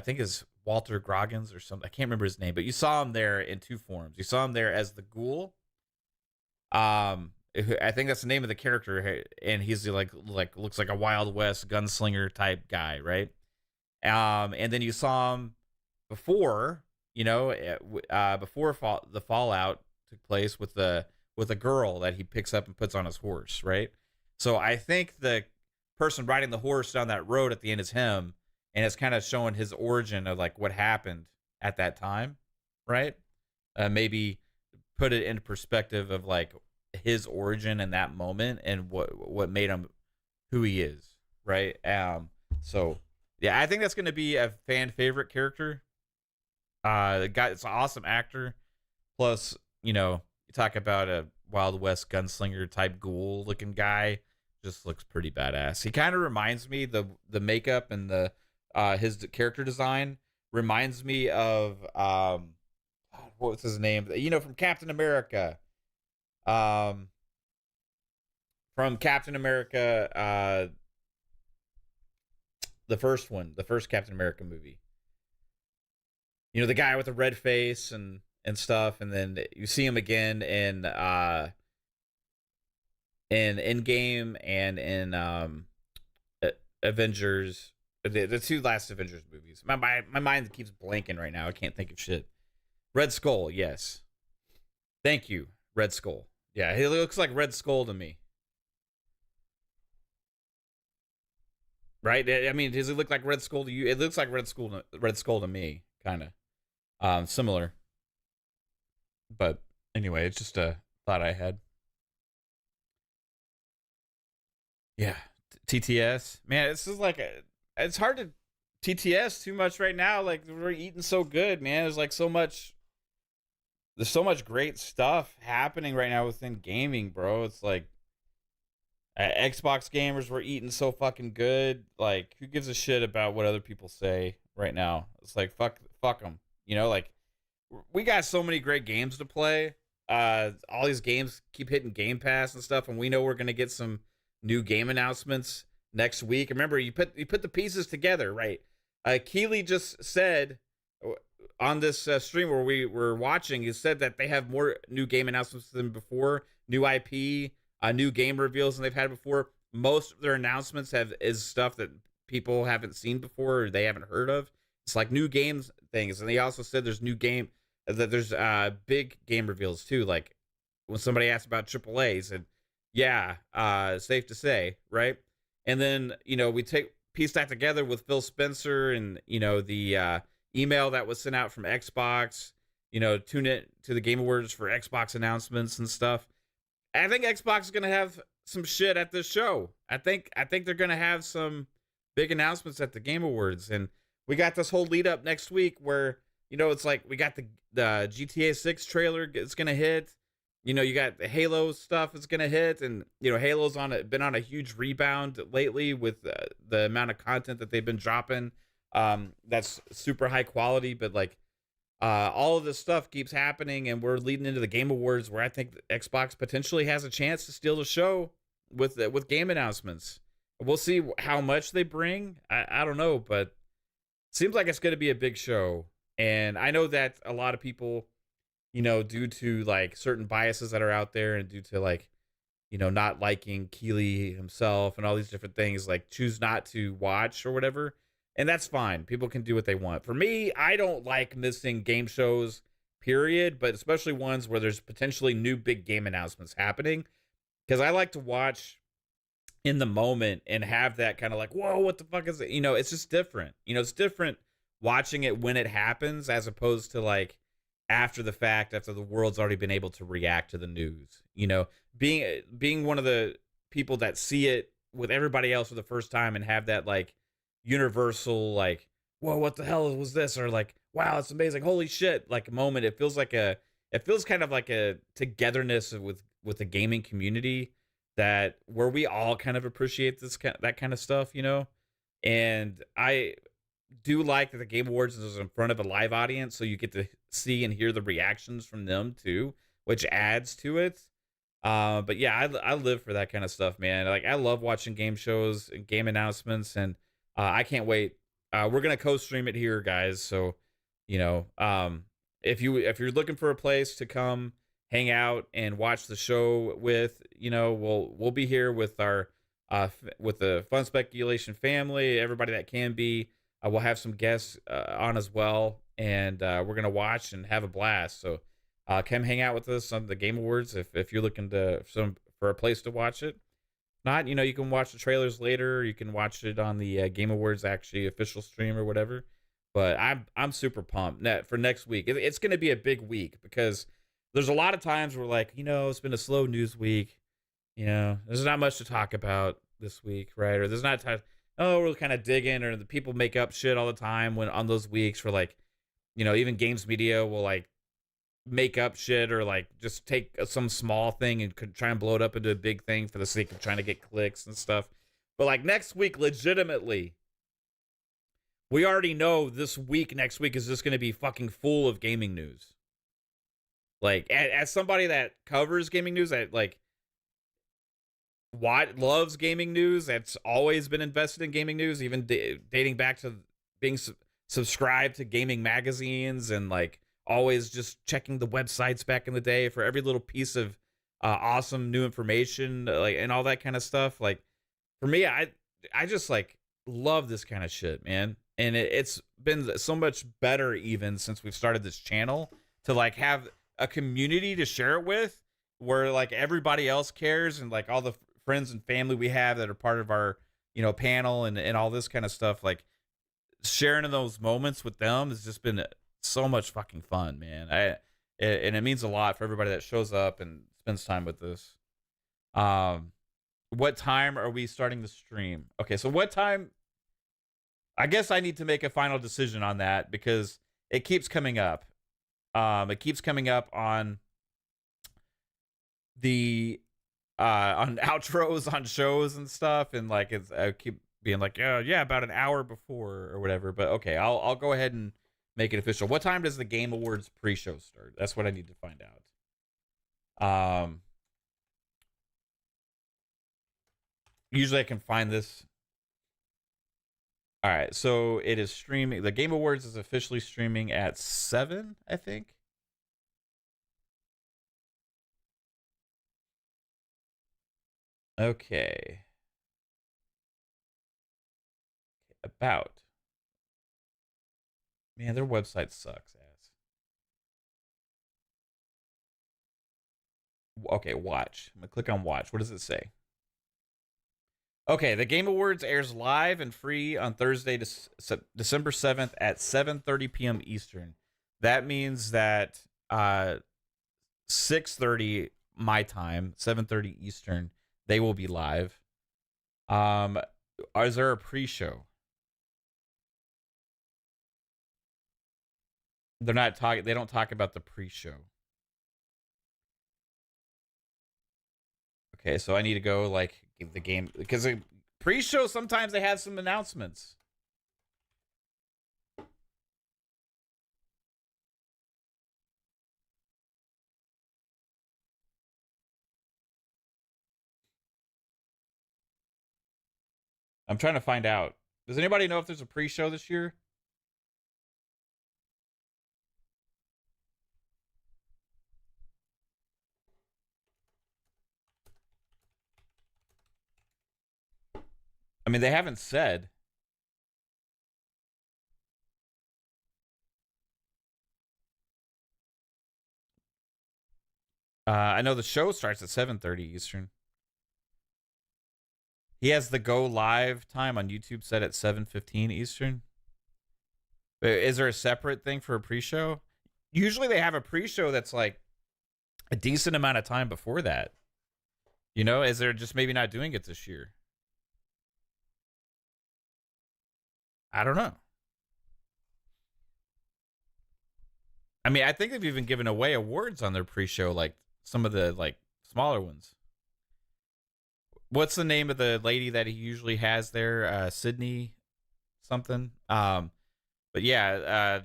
think is Walter Groggins or something. I can't remember his name, but you saw him there in two forms. You saw him there as the Ghoul. I think that's the name of the character, and he's like looks like a Wild West gunslinger type guy, right? And then you saw him before, before the Fallout took place with the girl that he picks up and puts on his horse, right? So I think the person riding the horse down that road at the end is him, and it's kind of showing his origin of like what happened at that time, right? Maybe put it into perspective of like his origin in that moment and what made him who he is, right? So yeah, I think that's going to be a fan favorite character. The guy, it's an awesome actor. Plus, you talk about a Wild West gunslinger type ghoul looking guy, just looks pretty badass. He kind of reminds me, the makeup and the his character design reminds me of what was his name? You know, from Captain America. From Captain America, the first Captain America movie. You know, the guy with the red face and stuff, and then you see him again in Endgame and in Avengers, the two last Avengers movies. My mind keeps blanking right now. I can't think of shit. Red Skull, yes. Thank you, Red Skull. Yeah, he looks like Red Skull to me. Right? I mean, does it look like Red Skull to you? It looks like Red Skull to me, kind of. Similar. But anyway, it's just a thought I had. Yeah, TTS. Man, this is like it's hard to TTS too much right now. Like, we're eating so good, man. There's so much great stuff happening right now within gaming, bro. It's like Xbox gamers were eating so fucking good. Like, who gives a shit about what other people say right now? It's like, fuck them. You know, like, we got so many great games to play. All these games keep hitting Game Pass and stuff, and we know we're gonna get some new game announcements next week. Remember, you put the pieces together, right? Keighley just said on this stream where we were watching, he said that they have more new game announcements than before, new IP, new game reveals than they've had before. Most of their announcements is stuff that people haven't seen before or they haven't heard of. It's like new games things, and they also said there's big game reveals too. Like when somebody asked about AAA, he said, "Yeah, safe to say, right?" And then we piece that together with Phil Spencer and the email that was sent out from Xbox. Tune in to the Game Awards for Xbox announcements and stuff. I think Xbox is gonna have some shit at this show. I think they're gonna have some big announcements at the Game Awards, and we got this whole lead up next week where it's like we got the GTA 6 trailer. It's gonna hit. You got the Halo stuff is gonna hit, and Halo's been on a huge rebound lately with the amount of content that they've been dropping. That's super high quality, but like all of this stuff keeps happening, and we're leading into the Game Awards where I think Xbox potentially has a chance to steal the show with game announcements. We'll see how much they bring. I don't know, but it seems like it's going to be a big show, and I know that a lot of people, due to like certain biases that are out there, and due to like, not liking Keighley himself and all these different things, like choose not to watch or whatever. And that's fine. People can do what they want. For me, I don't like missing game shows, period, but especially ones where there's potentially new big game announcements happening, because I like to watch in the moment and have that kind of like, whoa, what the fuck is it? It's just different. It's different watching it when it happens as opposed to like after the fact, after the world's already been able to react to the news. Being one of the people that see it with everybody else for the first time and have that like universal like, whoa, what the hell was this? Or like, wow, it's amazing, holy shit, like moment. It feels kind of like a togetherness with the gaming community that where we all kind of appreciate that kind of stuff, and I do like that the Game Awards is in front of a live audience, so you get to see and hear the reactions from them too, which adds to it. But yeah, I live for that kind of stuff, man. Like, I love watching game shows and game announcements, and I can't wait. We're gonna co-stream it here, guys. So, if you're looking for a place to come hang out and watch the show with, we'll be here with our with the Fun Speculation family, everybody that can be. We'll have some guests on as well, and we're gonna watch and have a blast. So come hang out with us on the Game Awards if you're looking for a place to watch it. Not, you can watch the trailers later. You can watch it on the Game Awards actually official stream or whatever. But I'm super pumped for next week. It's going to be a big week because there's a lot of times where like, it's been a slow news week. There's not much to talk about this week, right? Or there's not time. Oh, we're kind of digging, or the people make up shit all the time when on those weeks for like, even games media will like make up shit or like just take some small thing and could try and blow it up into a big thing for the sake of trying to get clicks and stuff. But like next week, legitimately, we already know this week, next week is just going to be fucking full of gaming news. Like, as somebody that covers gaming news, that like loves gaming news, that's always been invested in gaming news, even dating back to being subscribed to gaming magazines and like always just checking the websites back in the day for every little piece of awesome new information, like, and all that kind of stuff. Like, for me, I just like love this kind of shit, man. And it's been so much better even since we've started this channel to like have a community to share it with, where like everybody else cares, and like all the friends and family we have that are part of our, you know, panel and all this kind of stuff, like sharing in those moments with them has just been so much fucking fun, man. And it means a lot for everybody that shows up and spends time with this. What time are we starting the stream? Okay, so what time? I guess I need to make a final decision on that because it keeps coming up. It keeps coming up on the on outros on shows and stuff, and like I keep being like, yeah, about an hour before or whatever. But okay, I'll go ahead and make it official. What time does the Game Awards pre-show start? That's what I need to find out. Usually I can find this. All right, so it is streaming. The Game Awards is officially streaming at 7, I think. Okay. About. Man, their website sucks ass. Okay, watch. I'm gonna click on watch. What does it say? Okay, the Game Awards airs live and free on Thursday, December 7th at 7:30 p.m. Eastern. That means that 6:30 my time, 7:30 Eastern, they will be live. Is there a pre-show? They're not talking. They don't talk about the pre-show. Okay, so I need to go like give the game, because the pre-show sometimes they have some announcements. I'm trying to find out. Does anybody know if there's a pre-show this year? I mean, they haven't said. I know the show starts at 7:30 Eastern. He has the go live time on YouTube set at 7:15 Eastern. Is there a separate thing for a pre-show? Usually they have a pre-show that's like a decent amount of time before that. You know, is there just maybe not doing it this year? I don't know. I mean, I think they've even given away awards on their pre-show, like some of the like smaller ones. What's the name of the lady that he usually has there? Sydney something. But yeah,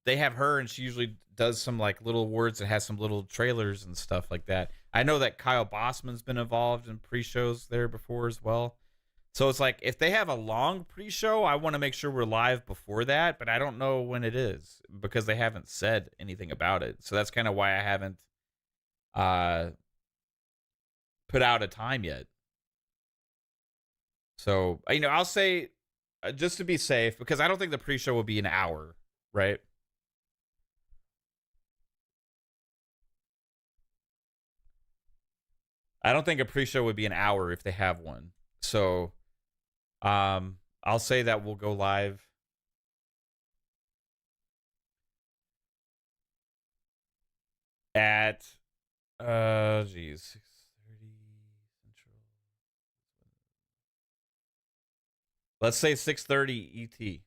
they have her, and she usually does some like little awards and has some little trailers and stuff like that. I know that Kyle Bossman's been involved in pre-shows there before as well. So it's like, if they have a long pre-show, I want to make sure we're live before that, but I don't know when it is because they haven't said anything about it. So that's kind of why I haven't put out a time yet. So, you know, I'll say, just to be safe, because I don't think the pre-show will be an hour, right? I don't think a pre-show would be an hour if they have one. So, I'll say that we'll go live at, 6:30 Central. Let's say 6:30 ET.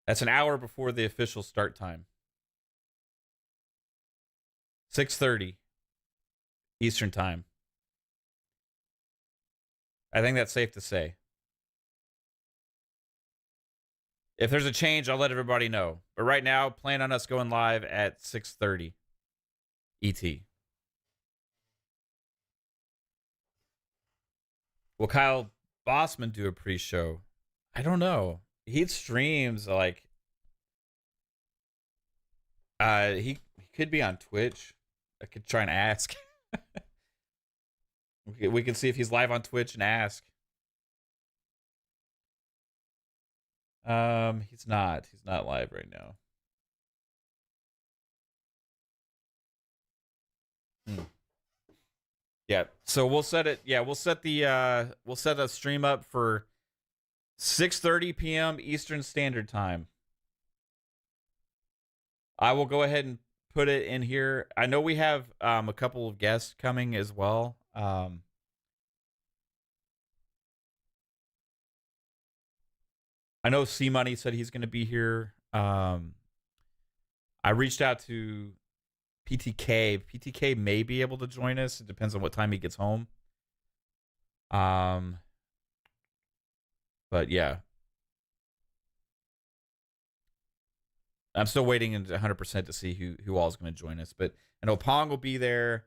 That's an hour before the official start time. 6:30 Eastern time. I think that's safe to say. If there's a change, I'll let everybody know. But right now, plan on us going live at 6:30 ET. Will Kyle Bossman do a pre-show? I don't know. He streams like he could be on Twitch. I could try and ask. We can see if he's live on Twitch and ask. He's not. He's not live right now. Yeah, so we'll set it. Yeah, we'll set a stream up for 6:30 p.m. Eastern Standard Time. I will go ahead and put it in here. I know we have a couple of guests coming as well. I know C Money said he's going to be here. I reached out to PTK. PTK may be able to join us. It depends on what time he gets home. But yeah. I'm still waiting 100% to see who all is going to join us. But I know Pong will be there.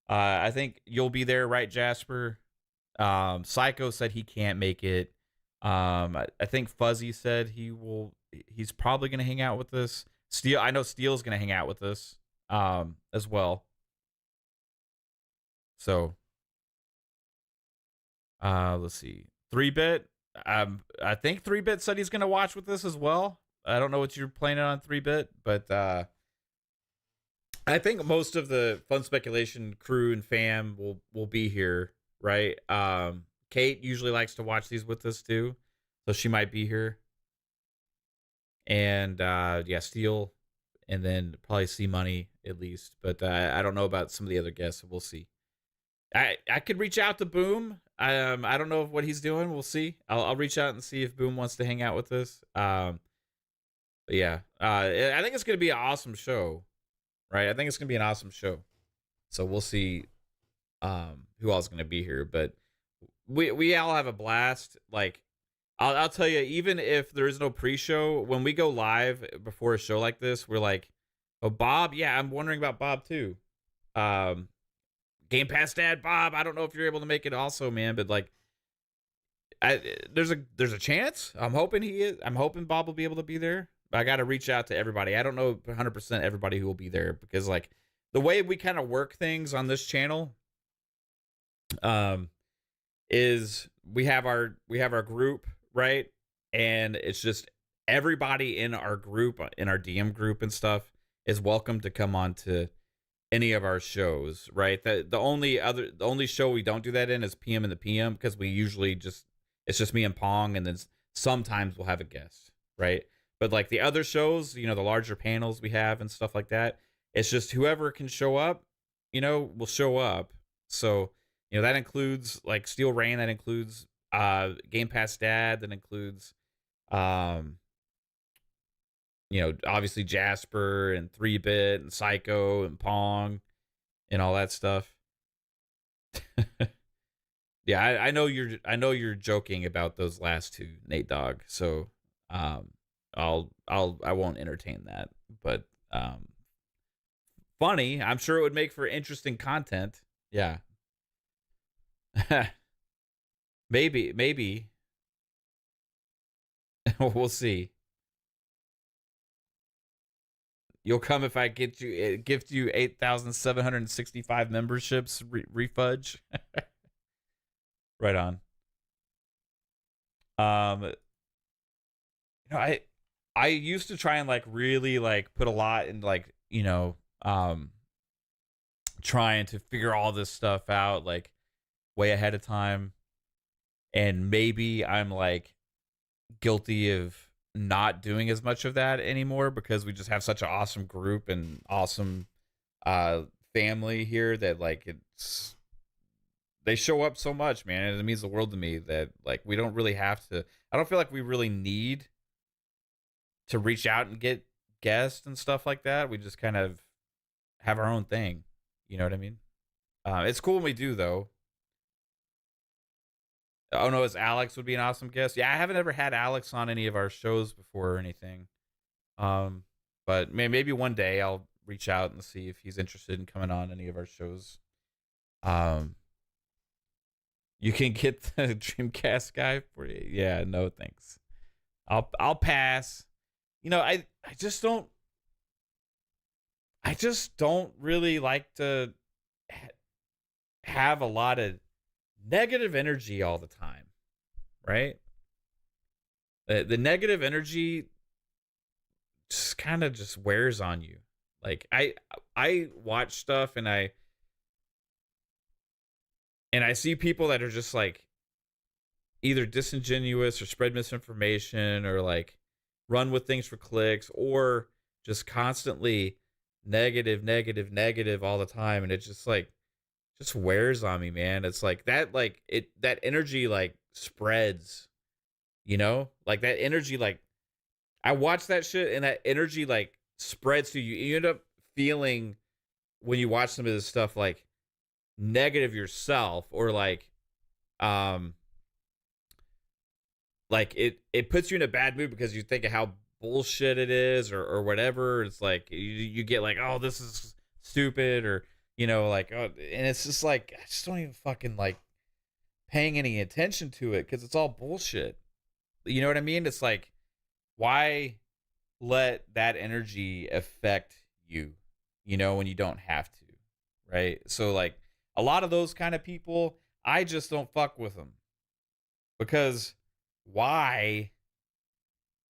I think you'll be there, right, Jasper? Psycho said he can't make it. I think Fuzzy said he's probably going to hang out with us. Steel, I know Steel's going to hang out with us as well. So let's see. 3-Bit, I think 3-Bit said he's going to watch with us as well. I don't know what you're planning on, 3-Bit, but I think most of the Fun Speculation crew and fam will be here, right? Kate usually likes to watch these with us too, so she might be here. And yeah, Steel, and then probably C Money at least. But I don't know about some of the other guests, so we'll see. I could reach out to Boom. I don't know what he's doing. We'll see. I'll reach out and see if Boom wants to hang out with us. But yeah, I think it's gonna be an awesome show, right? I think it's gonna be an awesome show. So we'll see who else is gonna be here, but we all have a blast. Like I'll tell you, even if there is no pre-show, when we go live before a show like this, we're like, oh, Bob, yeah, I'm wondering about Bob too. Game Pass Dad Bob, I don't know if you're able to make it also, man, but like there's a chance. I'm hoping he is. I'm hoping Bob will be able to be there. But I got to reach out to everybody. I don't know 100% everybody who will be there, because like the way we kind of work things on this channel is we have our group, right? And it's just everybody in our group, in our DM group and stuff, is welcome to come on to any of our shows, right? The only show we don't do that in is PM and the PM, because we usually it's just me and Pong, and then sometimes we'll have a guest, right? But like the other shows, the larger panels we have and stuff like that, it's just whoever can show up, will show up. So, that includes like Steel Rain, that includes Game Pass Dad, that includes obviously Jasper and 3-Bit and Psycho and Pong and all that stuff. Yeah, I know you're joking about those last two, Nate Dogg. So I won't entertain that, but funny. I'm sure it would make for interesting content. Yeah. maybe. We'll see. You'll come if I gift you 8,765 memberships, refudge. Right on. I used to try and like really like put a lot in like, trying to figure all this stuff out like way ahead of time. And maybe I'm like guilty of not doing as much of that anymore, because we just have such an awesome group and awesome family here that like they show up so much, man, and it means the world to me that like we don't really have to. I don't feel like we really need to reach out and get guests and stuff like that. We just kind of have our own thing. You know what I mean? It's cool when we do, though. Oh no, Alex would be an awesome guest. Yeah, I haven't ever had Alex on any of our shows before or anything. But maybe one day I'll reach out and see if he's interested in coming on any of our shows. You can get the Dreamcast guy for you. Yeah, no thanks. I'll pass. You know, I just don't really like to have a lot of negative energy all the time, right? The negative energy just kind of just wears on you. Like I watch stuff and I see people that are just like either disingenuous or spread misinformation or like run with things for clicks or just constantly negative all the time, and it's just like just wears on me, man. It's like that energy like spreads, you know? Like that energy, like I watch that shit and that energy like spreads to you. You end up feeling when you watch some of this stuff like negative yourself, or like it puts you in a bad mood because you think of how bullshit it is or whatever. It's like you get like, oh, this is stupid, or you know, like, oh, and it's just like I just don't even fucking like paying any attention to it because it's all bullshit. You know what I mean? It's like, why let that energy affect you, you know, when you don't have to, right? So like a lot of those kind of people, I just don't fuck with them, because why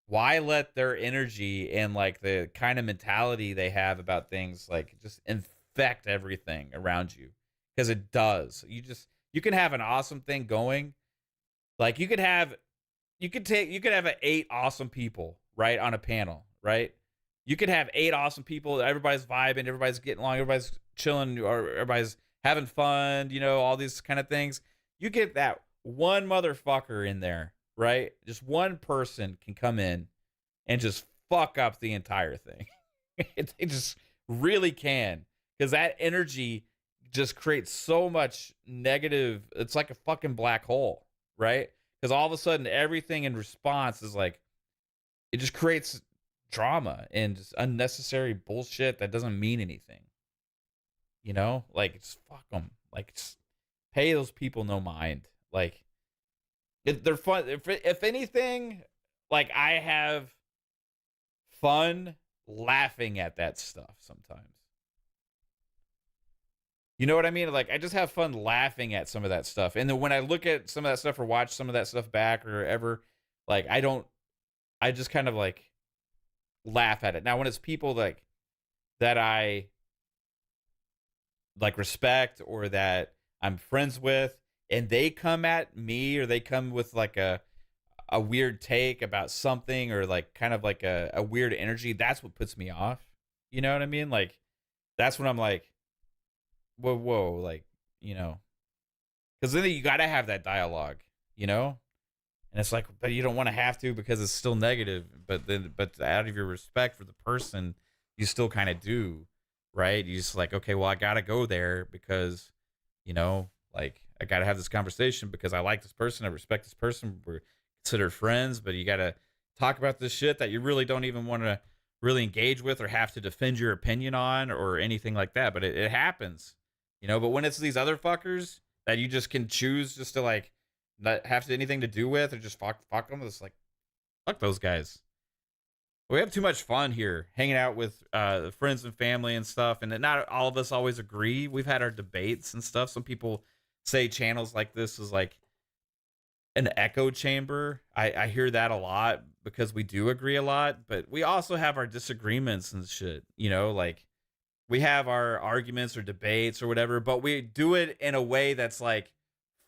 let their energy and like the kind of mentality they have about things like just infect everything around you? Because it does. You can have an awesome thing going. Like you could have 8 awesome people, right, on a panel, right? You could have 8 awesome people, everybody's vibing, everybody's getting along, everybody's chilling, or everybody's having fun, you know, all these kind of things. You get that one motherfucker in there, right? Just one person can come in and just fuck up the entire thing. They just really can, because that energy just creates so much negative. It's like a fucking black hole, right? Because all of a sudden everything in response is like, it just creates drama and just unnecessary bullshit that doesn't mean anything. You know, like, just fuck them. Like, just pay those people no mind. Like, they're fun. If anything, like, I have fun laughing at that stuff sometimes. You know what I mean? Like, I just have fun laughing at some of that stuff. And then when I look at some of that stuff or watch some of that stuff back or ever, like, I just kind of like laugh at it. Now, when it's people like that I like respect or that I'm friends with, and they come at me or they come with like a weird take about something, or like kind of like a weird energy, that's what puts me off. You know what I mean? Like, that's when I'm like, whoa, like, you know, because then you got to have that dialogue, you know? And it's like, but you don't want to have to because it's still negative. But out of your respect for the person, you still kind of do, right? You just like, okay, well, I got to go there because, you know, like, I got to have this conversation because I like this person. I respect this person. We're considered friends, but you got to talk about this shit that you really don't even want to really engage with or have to defend your opinion on or anything like that. But it happens, you know? But when it's these other fuckers that you just can choose just to like not have anything to do with or just fuck them, it's like, fuck those guys. We have too much fun here hanging out with friends and family and stuff, and not all of us always agree. We've had our debates and stuff. Some people say channels like this is like an echo chamber. I hear that a lot because we do agree a lot, but we also have our disagreements and shit, you know, like we have our arguments or debates or whatever, but we do it in a way that's like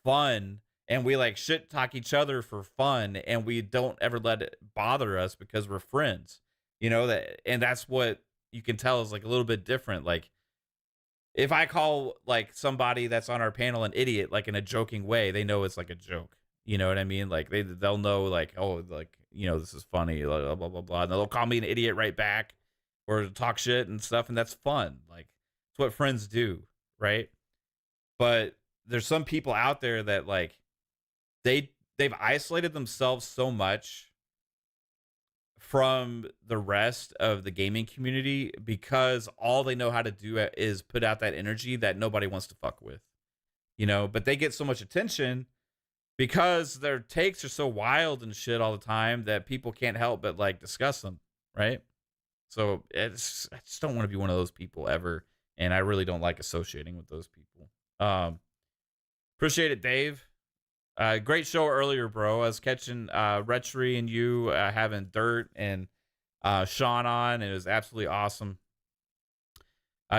fun, and we like shit talk each other for fun, and we don't ever let it bother us because we're friends, you know, that, and that's what you can tell is like a little bit different. Like, if I call like somebody that's on our panel an idiot, like in a joking way, they know it's like a joke. You know what I mean? Like they'll know like, oh, like, you know, this is funny, blah, blah, blah, blah. And they'll call me an idiot right back or talk shit and stuff. And that's fun. Like, it's what friends do. Right. But there's some people out there that like, they've isolated themselves so much from the rest of the gaming community because all they know how to do is put out that energy that nobody wants to fuck with, you know. But they get so much attention because their takes are so wild and shit all the time that people can't help but like discuss them, right? So I just don't want to be one of those people ever, and I really don't like associating with those people. Appreciate it, Dave. Great show earlier, bro. I was catching Retry and you having Dirt and Sean on, and it was absolutely awesome.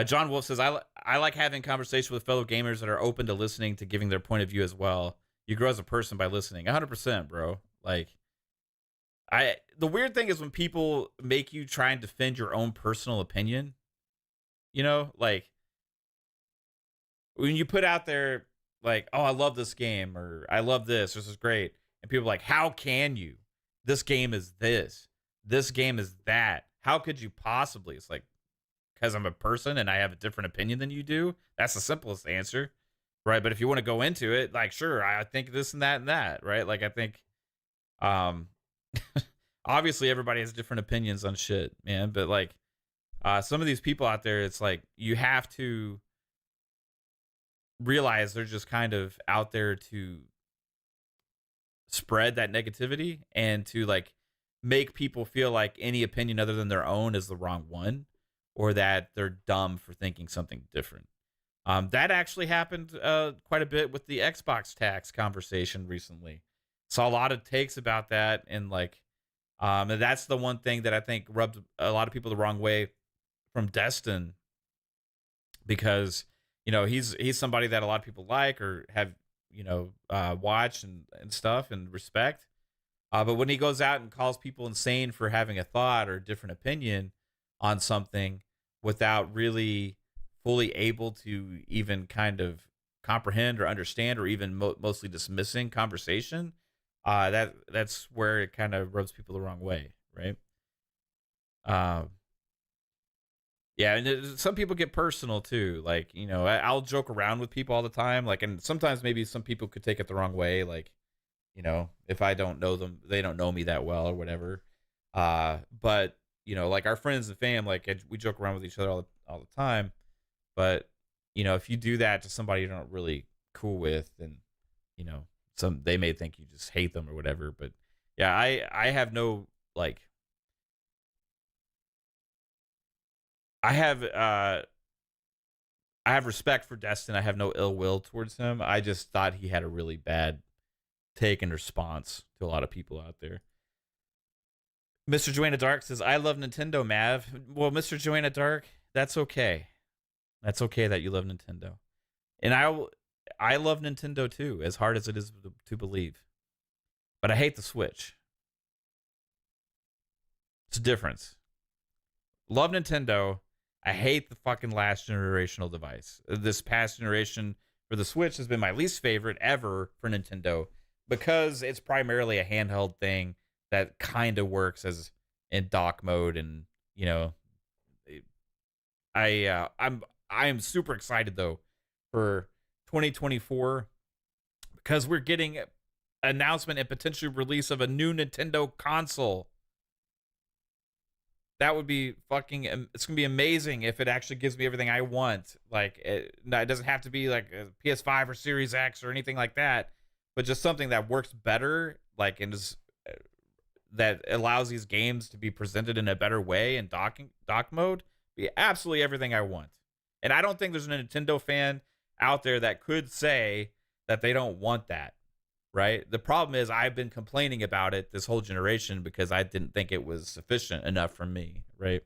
John Wolf says, I like having conversation with fellow gamers that are open to listening to giving their point of view as well. You grow as a person by listening. 100%, bro. Like, the weird thing is when people make you try and defend your own personal opinion, you know, like when you put out there, like, oh, I love this game, or I love this is great. And people are like, how can you? This game is this. This game is that. How could you possibly? It's like, because I'm a person and I have a different opinion than you do. That's the simplest answer, right? But if you want to go into it, like, sure, I think this and that, right? Like, I think, obviously everybody has different opinions on shit, man. But like, some of these people out there, it's like, you have to realize they're just kind of out there to spread that negativity and to like make people feel like any opinion other than their own is the wrong one, or that they're dumb for thinking something different. That actually happened quite a bit with the Xbox tax conversation recently. Saw a lot of takes about that, and like, and that's the one thing that I think rubbed a lot of people the wrong way from Destin, because you know, he's somebody that a lot of people like or have, you know, watched and stuff and respect. But when he goes out and calls people insane for having a thought or a different opinion on something without really fully able to even kind of comprehend or understand, or even mostly dismissing conversation, that's where it kind of rubs people the wrong way, right? Yeah, and some people get personal too. Like, you know, I'll joke around with people all the time. Like, and sometimes maybe some people could take it the wrong way. Like, you know, if I don't know them, they don't know me that well or whatever. But you know, like our friends and fam, like we joke around with each other all the time. But you know, if you do that to somebody you're not really cool with, then you know, they may think you just hate them or whatever. But yeah, I have no like. I have respect for Destin. I have no ill will towards him. I just thought he had a really bad take and response to a lot of people out there. Mr. Joanna Dark says, I love Nintendo, Mav. Well, Mr. Joanna Dark, that's okay. That's okay that you love Nintendo. And I love Nintendo too, as hard as it is to believe. But I hate the Switch. It's a difference. Love Nintendo. I hate the fucking last generational device. This past generation for the Switch has been my least favorite ever for Nintendo, because it's primarily a handheld thing that kind of works as in dock mode. And you know, I am super excited though for 2024, because we're getting announcement and potential release of a new Nintendo console. That would be fucking, it's going to be amazing if it actually gives me everything I want. Like, it doesn't have to be like a PS5 or Series X or anything like that, but just something that works better, like, and just, that allows these games to be presented in a better way in dock mode. Be absolutely everything I want. And I don't think there's a Nintendo fan out there that could say that they don't want that. Right? The problem is I've been complaining about it this whole generation because I didn't think it was sufficient enough for me, right?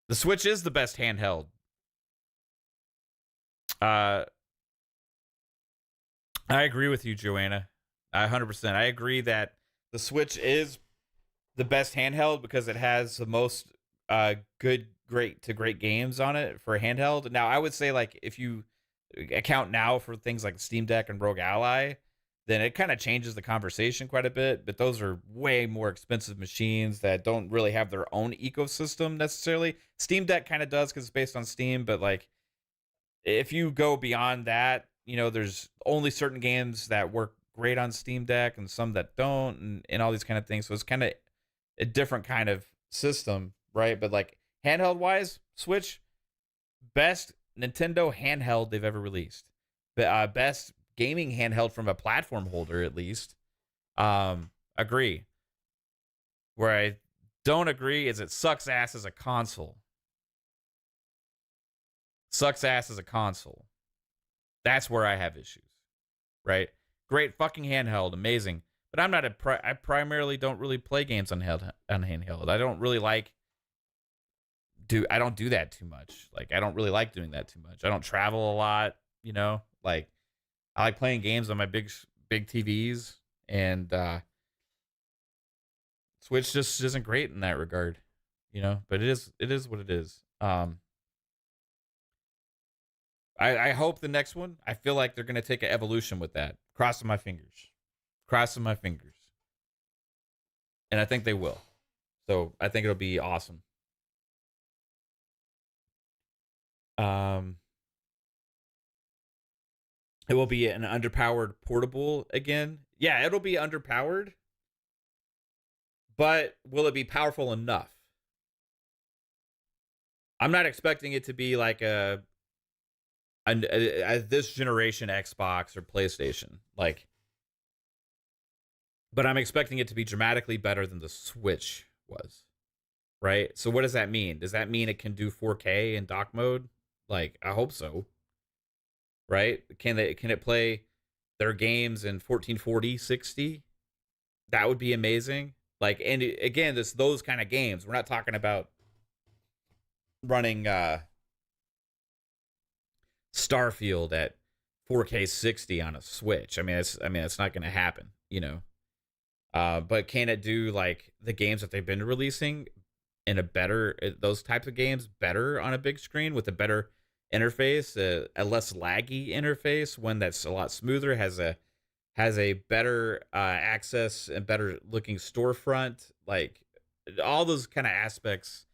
The Switch is the best handheld. I agree with you, Joanna. 100%. I agree that the Switch is the best handheld because it has the most great games on it for a handheld. Now, I would say, like, if you account now for things like Steam Deck and Rogue Ally, then it kind of changes the conversation quite a bit. But those are way more expensive machines that don't really have their own ecosystem necessarily. Steam Deck kind of does because it's based on Steam, but like if you go beyond that, you know, there's only certain games that work great on Steam Deck and some that don't, and all these kind of things. So it's kind of a different kind of system, right? But like handheld wise, Switch, best Nintendo handheld they've ever released. Best gaming handheld from a platform holder, at least. Agree. Where I don't agree is it sucks ass as a console. Sucks ass as a console. That's where I have issues, right? Great fucking handheld, amazing. But I'm not I primarily don't really play games on handheld. I don't really I don't do that too much. Like, I don't really like doing that too much. I don't travel a lot, you know? Like, I like playing games on my big TVs, and Switch just isn't great in that regard, you know? But it is what it is. I hope the next one, I feel like they're going to take an evolution with that. Crossing my fingers. Crossing my fingers. And I think they will. So I think it'll be awesome. It will be an underpowered portable again. Yeah, it'll be underpowered. But will it be powerful enough? I'm not expecting it to be like a this generation Xbox or PlayStation, like, but I'm expecting it to be dramatically better than the Switch was, right? So what does that mean? Does that mean it can do 4K in dock mode? Like, I hope so, right? Can it play their games in 1440 60? That would be amazing. Like, and again, those kind of games. We're not talking about running Starfield at 4K 60 on a Switch. I mean, it's not going to happen, you know. But can it do like the games that they've been releasing in those types of games better on a big screen with a better interface, a less laggy interface, one that's a lot smoother, has a better access and better looking storefront, like all those kind of aspects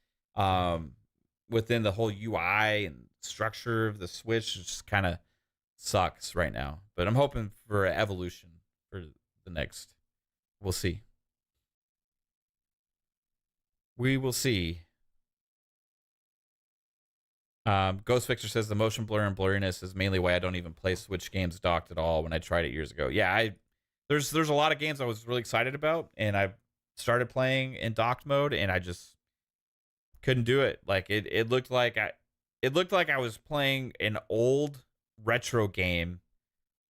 within the whole UI and structure of the Switch just kind of sucks right now. But I'm hoping for an evolution for the next. We'll see. We will see. Ghost Fixer says the motion blur and blurriness is mainly why I don't even play Switch games docked at all when I tried it years ago. Yeah, there's a lot of games I was really excited about, and I started playing in docked mode, and I just couldn't do it. Like it looked like I was playing an old retro game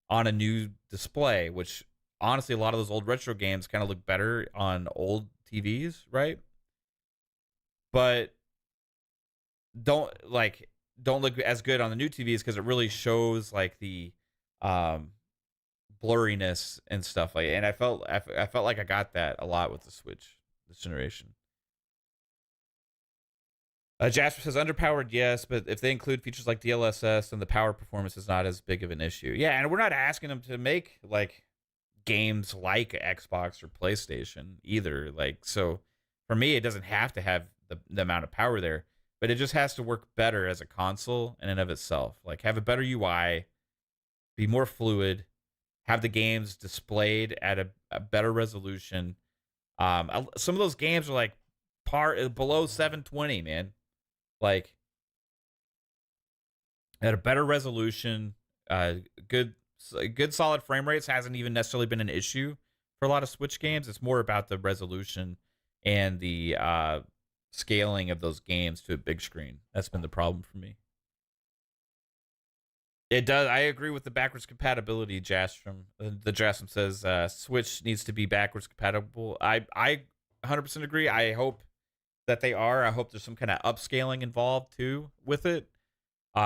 on a new display, which honestly a lot of those old retro games kind of look better on old TVs, right? But don't look as good on the new TVs because it really shows like the blurriness and stuff like. And I felt like I got that a lot with the Switch this generation. Jasper says underpowered, yes, but if they include features like DLSS, then the power performance is not as big of an issue. Yeah, and we're not asking them to make like games like Xbox or PlayStation either. Like, so for me, it doesn't have to have the amount of power there, but it just has to work better as a console in and of itself. Like, have a better UI, be more fluid, have the games displayed at a better resolution. Some of those games are like below 720, man. Like, at a better resolution, good solid frame rates hasn't even necessarily been an issue for a lot of Switch games. It's more about the resolution and the scaling of those games to a big screen. That's been the problem for me. It does. I agree with the backwards compatibility, Jastrom. The Jastrom says Switch needs to be backwards compatible. I 100% agree. I hope that they are. I hope there's some kind of upscaling involved too with it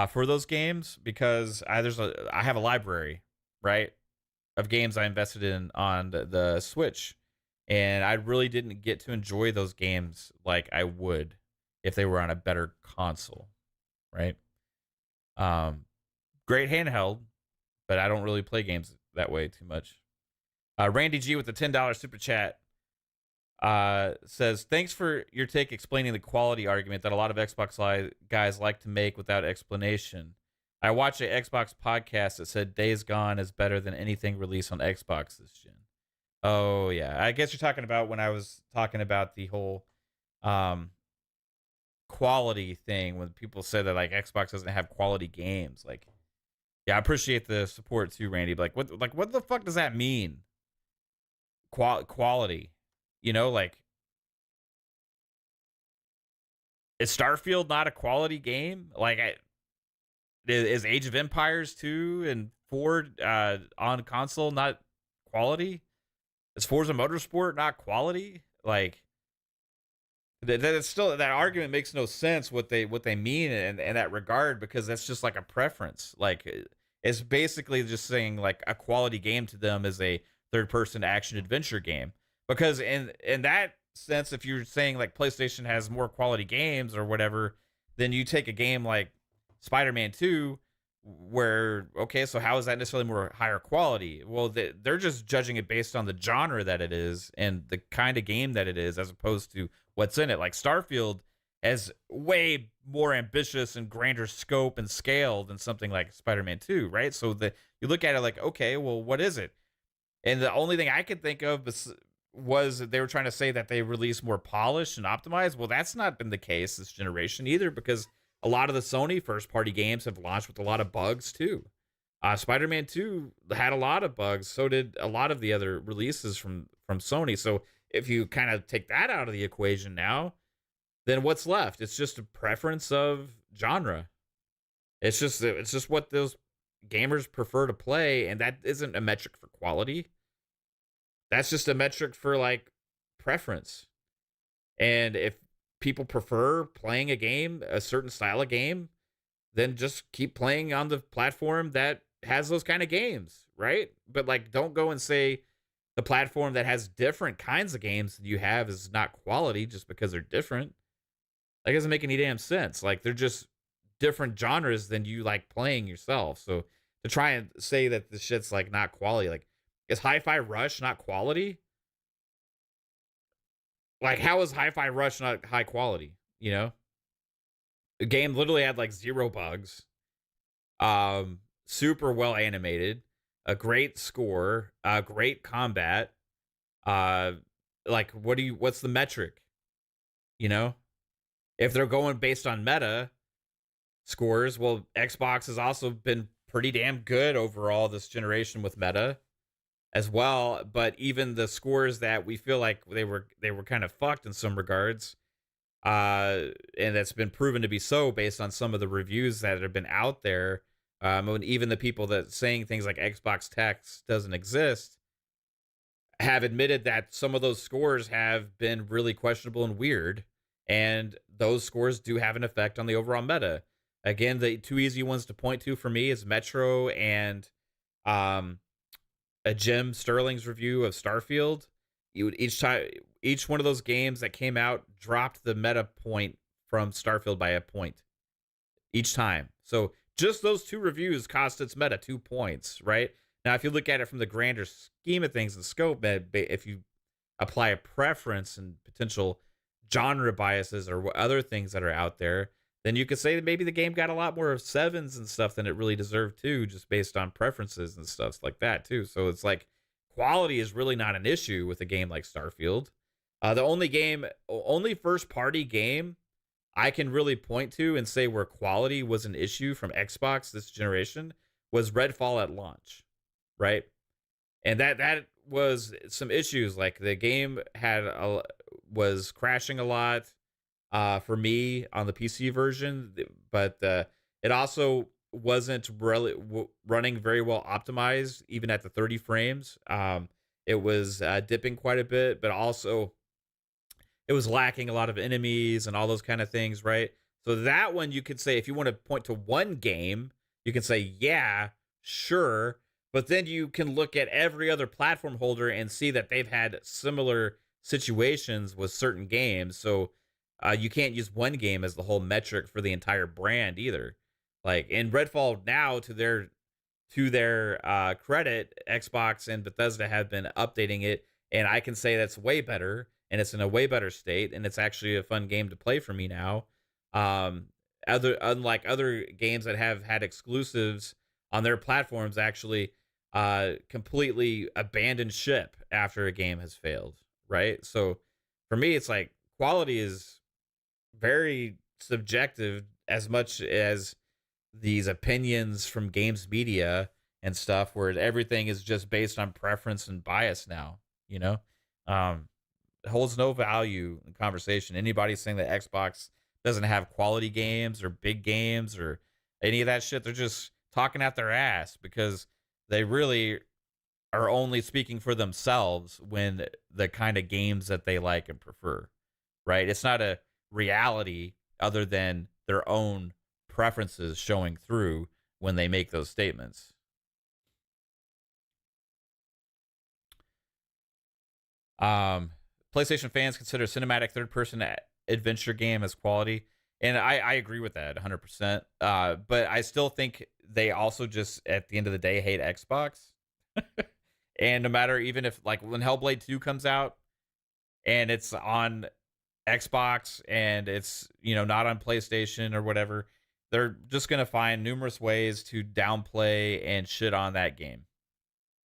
for those games, because I have a library, right, of games I invested in on the Switch, and I really didn't get to enjoy those games like I would if they were on a better console, right? Great handheld, but I don't really play games that way too much. Randy G with the $10 super chat says, thanks for your take explaining the quality argument that a lot of Xbox guys like to make without explanation. I watched an Xbox podcast that said Days Gone is better than anything released on Xbox this gen. Oh, yeah. I guess you're talking about when I was talking about the whole quality thing, when people said that like Xbox doesn't have quality games. Like, yeah, I appreciate the support too, Randy. But what the fuck does that mean? Quality, you know, like, is Starfield not a quality game? Like, is Age of Empires 2 and 4 on console not quality? Is Forza Motorsport not quality? Like, that it's still, that argument makes no sense what they mean in that regard, because that's just like a preference. Like, it's basically just saying like a quality game to them is a third-person action adventure game. Because in that sense, if you're saying like PlayStation has more quality games or whatever, then you take a game like Spider-Man 2, where, okay, so how is that necessarily more higher quality? Well, they're just judging it based on the genre that it is and the kind of game that it is, as opposed to what's in it. Like Starfield has way more ambitious and grander scope and scale than something like Spider-Man 2, right? So you look at it like, okay, well, what is it? And the only thing I could think of was they were trying to say that they release more polished and optimized. Well, that's not been the case this generation either, because a lot of the Sony first-party games have launched with a lot of bugs too. Spider-Man 2 had a lot of bugs. So did a lot of the other releases from Sony. So if you kind of take that out of the equation now, then what's left? It's just a preference of genre. It's just what those gamers prefer to play, and that isn't a metric for quality. That's just a metric for like preference. And if people prefer playing a game, a certain style of game, then just keep playing on the platform that has those kind of games, right? But like, don't go and say the platform that has different kinds of games that you have is not quality just because they're different. That doesn't make any damn sense. Like, they're just different genres than you like playing yourself. So to try and say that this shit's like not quality, like, is Hi-Fi Rush not quality? Like, how is Hi-Fi Rush not high quality? You know, the game literally had like 0 bugs, super well animated, a great score, great combat. Like, what's the metric? You know, if they're going based on meta scores, well, Xbox has also been pretty damn good overall this generation with meta as well. But even the scores that we feel like they were kind of fucked in some regards, and that's been proven to be so based on some of the reviews that have been out there. And even the people that saying things like Xbox text doesn't exist have admitted that some of those scores have been really questionable and weird, and those scores do have an effect on the overall meta. Again, the two easy ones to point to for me is Metro and a Jim Sterling's review of Starfield. Each one of those games that came out dropped the meta point from Starfield by a point each time. So just those two reviews cost its meta 2 points, right? Now, if you look at it from the grander scheme of things and scope, if you apply a preference and potential genre biases or other things that are out there, then you could say that maybe the game got a lot more of 7s and stuff than it really deserved to, just based on preferences and stuff like that too. So it's like, quality is really not an issue with a game like Starfield. The only first party game I can really point to and say where quality was an issue from Xbox this generation was Redfall at launch, right? And that was some issues. Like, the game was crashing a lot for me on the PC version, but it also wasn't really running very well optimized, even at the 30 frames. It was dipping quite a bit, but also it was lacking a lot of enemies and all those kind of things, right? So that one, you could say, if you want to point to one game, you can say, yeah, sure. But then you can look at every other platform holder and see that they've had similar situations with certain games. So you can't use one game as the whole metric for the entire brand either. Like, in Redfall now, to their credit, Xbox and Bethesda have been updating it, and I can say that's way better, and it's in a way better state, and it's actually a fun game to play for me now. unlike other games that have had exclusives on their platforms, actually completely abandon ship after a game has failed, right? So for me, it's like quality is very subjective as much as these opinions from games media and stuff, where everything is just based on preference and bias now, you know? It holds no value in conversation. Anybody saying that Xbox doesn't have quality games or big games or any of that shit, they're just talking out their ass, because they really are only speaking for themselves when the kind of games that they like and prefer, right? It's not a reality other than their own preferences showing through when they make those statements. PlayStation fans consider cinematic third-person adventure game as quality, and I agree with that 100%. But I still think they also just, at the end of the day, hate Xbox. And no matter, even if, like, when Hellblade 2 comes out and it's on Xbox and it's, you know, not on PlayStation or whatever, they're just going to find numerous ways to downplay and shit on that game.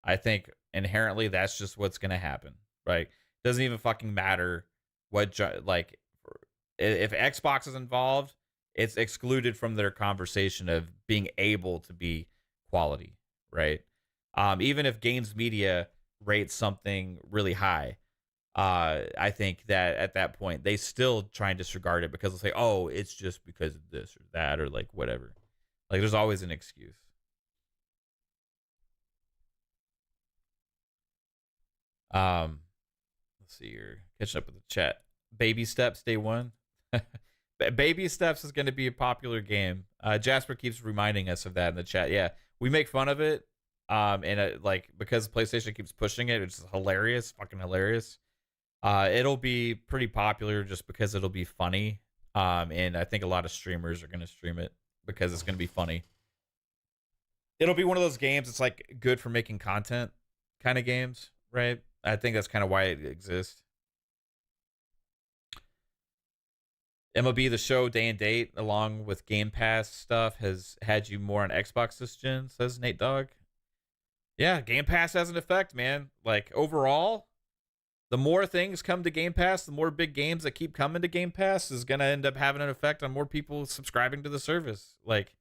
I think inherently that's just what's going to happen, right? Doesn't even fucking matter what, like, if Xbox is involved, it's excluded from their conversation of being able to be quality, right? Even if games media rates something really high, I think that at that point they still try and disregard it, because they'll say, "Oh, it's just because of this or that," or like whatever. Like, there's always an excuse. Let's see here. Catching up with the chat. Baby Steps Day 1. Baby Steps is going to be a popular game. Jasper keeps reminding us of that in the chat. Yeah, we make fun of it. And like, because PlayStation keeps pushing it, it's hilarious, fucking hilarious. It'll be pretty popular just because it'll be funny. And I think a lot of streamers are going to stream it because it's going to be funny. It'll be one of those games. It's like good for making content kind of games, right? I think that's kind of why it exists. MLB The Show Day and Date, along with Game Pass stuff, has had you more on Xbox this gen, says Nate Dogg. Yeah, Game Pass has an effect, man. Like, overall, the more things come to Game Pass, the more big games that keep coming to Game Pass is going to end up having an effect on more people subscribing to the service. Like,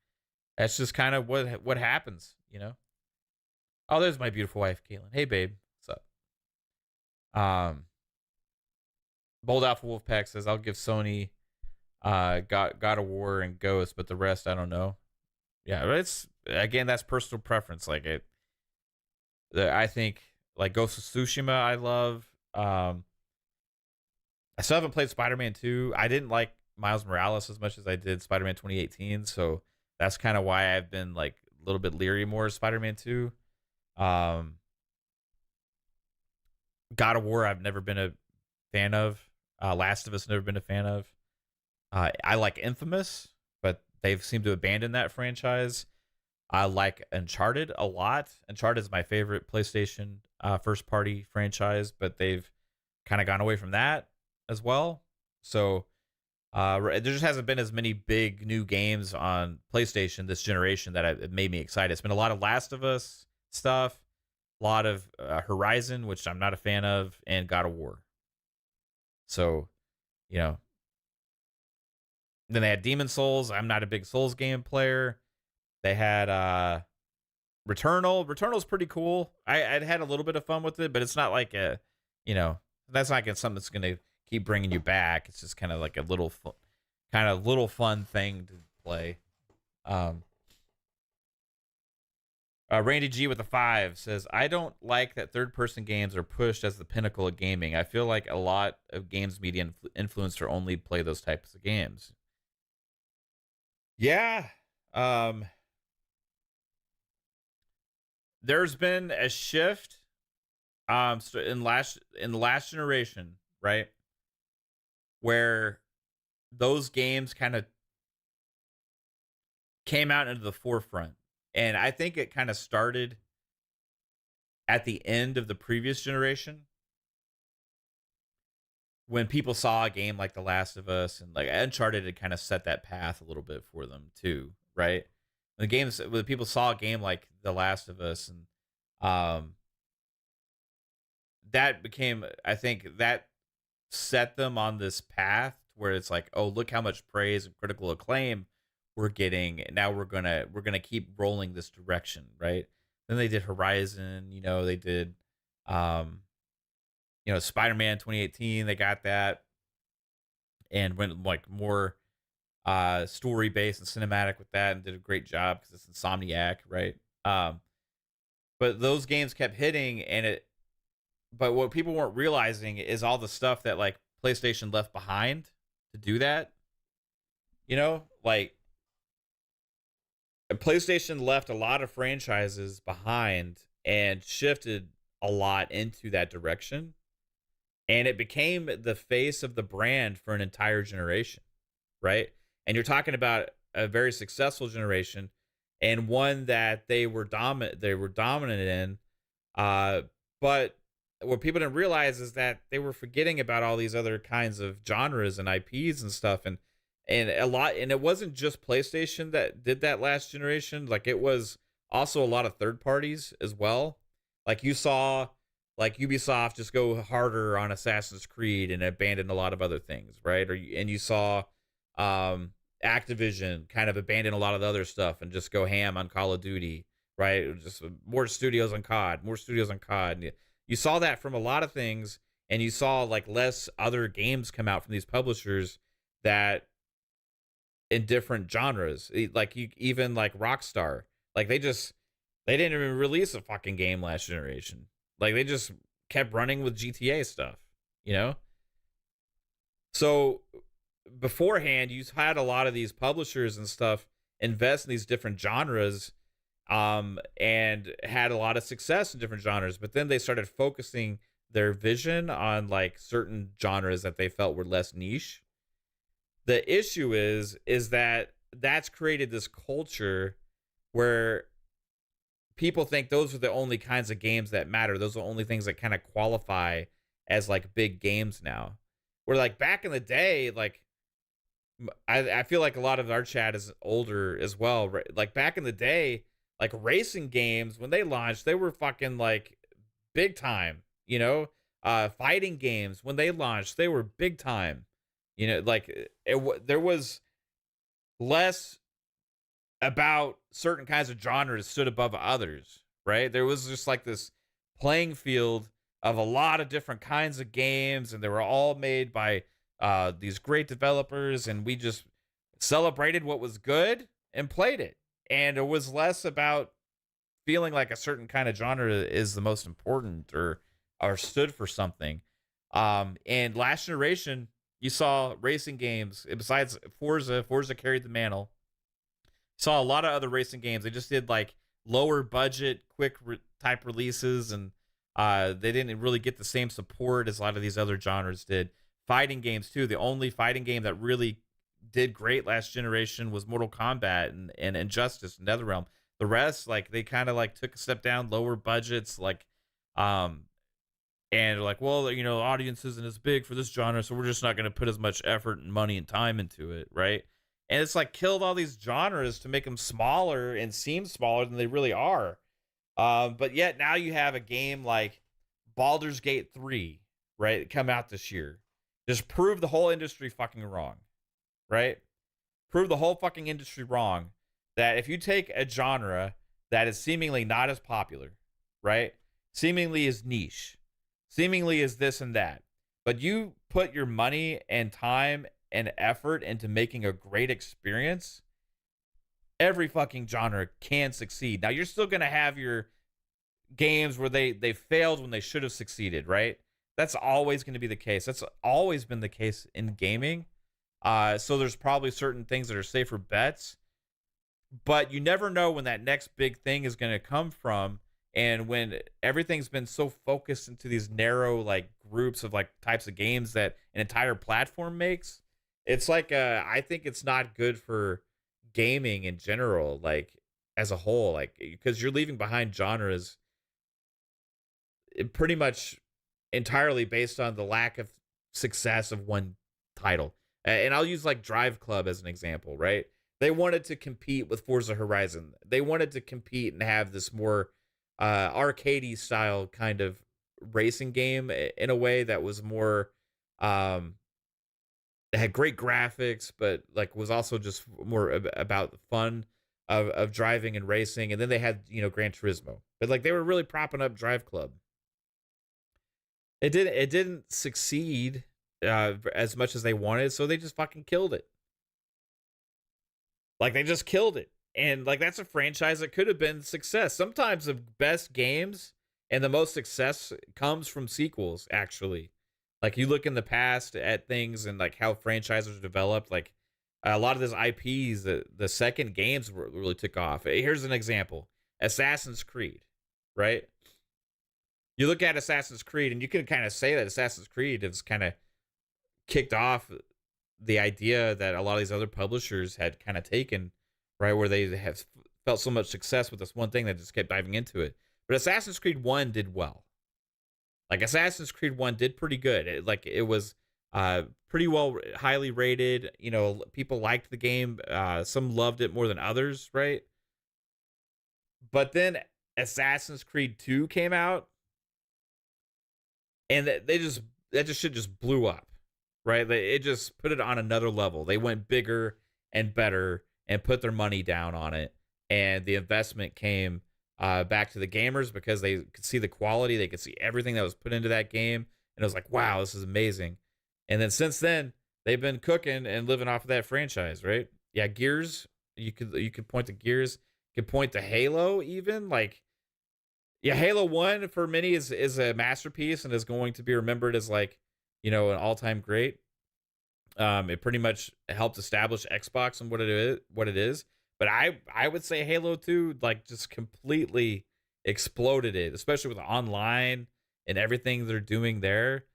that's just kind of what happens, you know? Oh, there's my beautiful wife, Kaitlin. Hey, babe. What's up? Bold Alpha Wolfpack says, I'll give Sony God of War and Ghost, but the rest, I don't know. Yeah, but it's, again, that's personal preference. Like, I think, like, Ghost of Tsushima, I love. I still haven't played Spider-Man 2. I didn't like Miles Morales as much as I did Spider-Man 2018, so that's kind of why I've been, like, a little bit leery more of Spider-Man 2. God of War, I've never been a fan of. Last of Us, never been a fan of. I like Infamous, but they've seemed to abandon that franchise. I like Uncharted a lot. Uncharted is my favorite PlayStation first-party franchise, but they've kind of gone away from that as well. So there just hasn't been as many big new games on PlayStation this generation that it made me excited. It's been a lot of Last of Us stuff, a lot of Horizon, which I'm not a fan of, and God of War. So, you know. Then they had Demon Souls. I'm not a big Souls game player. They had Returnal. Returnal's pretty cool. I'd had a little bit of fun with it, but it's not like a, you know, that's not something that's going to keep bringing you back. It's just kind of like a little fun thing to play. Randy G with a 5 says, I don't like that third-person games are pushed as the pinnacle of gaming. I feel like a lot of games media influencers only play those types of games. Yeah. There's been a shift in the last generation, right? Where those games kind of came out into the forefront. And I think it kind of started at the end of the previous generation, when people saw a game like The Last of Us and like Uncharted had kind of set that path a little bit for them too, right? When people saw a game like The Last of Us, and that became, I think that set them on this path where it's like, oh, look how much praise and critical acclaim we're getting. Now we're gonna keep rolling this direction, right? Then they did Horizon, they did Spider-Man 2018, they got that, and went like more story based and cinematic with that, and did a great job because it's Insomniac, right? But those games kept hitting, but what people weren't realizing is all the stuff that like PlayStation left behind to do that. Like PlayStation left a lot of franchises behind and shifted a lot into that direction. And it became the face of the brand for an entire generation, right? And you're talking about a very successful generation and one that they were dominant in. But what people didn't realize is that they were forgetting about all these other kinds of genres and IPs and stuff, and it wasn't just PlayStation that did that last generation. Like it was also a lot of third parties as well. Like you saw like Ubisoft just go harder on Assassin's Creed and abandon a lot of other things, right? And you saw Activision kind of abandon a lot of the other stuff and just go ham on Call of Duty, right? Just more studios on COD. You saw that from a lot of things, and you saw like less other games come out from these publishers that in different genres. Like even like Rockstar, like they didn't even release a fucking game last generation. Like they just kept running with GTA stuff, So beforehand, you had a lot of these publishers and stuff invest in these different genres, and had a lot of success in different genres, but then they started focusing their vision on like certain genres that they felt were less niche. The issue is that that's created this culture where people think those are the only kinds of games that matter. Those are the only things that kind of qualify as like big games now. Where like back in the day, like I feel like a lot of our chat is older as well. Right? Like back in the day, like racing games, when they launched, they were fucking like big time, fighting games, when they launched, they were big time, like there was less about certain kinds of genres stood above others, right? There was just like this playing field of a lot of different kinds of games, and they were all made by these great developers, and we just celebrated what was good and played it. And it was less about feeling like a certain kind of genre is the most important or stood for something. And last generation, you saw racing games, besides Forza carried the mantle. Saw a lot of other racing games. They just did like lower budget, quick type releases, and they didn't really get the same support as a lot of these other genres did. Fighting games too. The only fighting game that really did great last generation was Mortal Kombat and Injustice and NetherRealm. The rest, like they kind of like took a step down, lower budgets, like and like, well, the audience isn't as big for this genre, so we're just not going to put as much effort and money and time into it, right? And it's like killed all these genres to make them smaller and seem smaller than they really are. But yet now you have a game like Baldur's Gate 3, right? Come out this year. Just prove the whole industry fucking wrong, right? Prove the whole fucking industry wrong that if you take a genre that is seemingly not as popular, right? Seemingly is niche, seemingly is this and that, but you put your money and time and effort into making a great experience, every fucking genre can succeed. Now, you're still going to have your games where they failed when they should have succeeded, right? That's always going to be the case. That's always been the case in gaming. So there's probably certain things that are safer bets, but you never know when that next big thing is going to come from. And when everything's been so focused into these narrow like groups of like types of games that an entire platform makes, it's like I think it's not good for gaming in general, like as a whole, like because you're leaving behind genres pretty much entirely based on the lack of success of one title. And I'll use like Drive Club as an example, right? They wanted to compete with Forza Horizon. They wanted to compete and have this more arcadey style kind of racing game in a way that was more it had great graphics, but like was also just more about the fun of driving and racing. And then they had, Gran Turismo, but like they were really propping up Drive Club. It didn't succeed as much as they wanted, so they just fucking killed it. Like they just killed it. And like that's a franchise that could have been success. Sometimes the best games and the most success comes from sequels, actually. Like you look in the past at things and like how franchises are developed, like a lot of those IPs, the second games really took off. Here's an example. Assassin's Creed, right? You look at Assassin's Creed and you can kind of say that Assassin's Creed has kind of kicked off the idea that a lot of these other publishers had kind of taken, right? Where they have felt so much success with this one thing that just kept diving into it. But Assassin's Creed 1 did well. Like Assassin's Creed 1 did pretty good. It was pretty well, highly rated. People liked the game. Some loved it more than others, right? But then Assassin's Creed 2 came out, and that shit just blew up, right? It just put it on another level. They went bigger and better and put their money down on it, and the investment came back to the gamers because they could see the quality, they could see everything that was put into that game, and it was like, wow, this is amazing. And then since then, they've been cooking and living off of that franchise, right? Yeah, Gears, you could point to Gears, you could point to Halo even, like, yeah, Halo 1 for many is a masterpiece and is going to be remembered as like, an all-time great. It pretty much helped establish Xbox and what it is. But I would say Halo 2 like just completely exploded it, especially with online and everything they're doing there.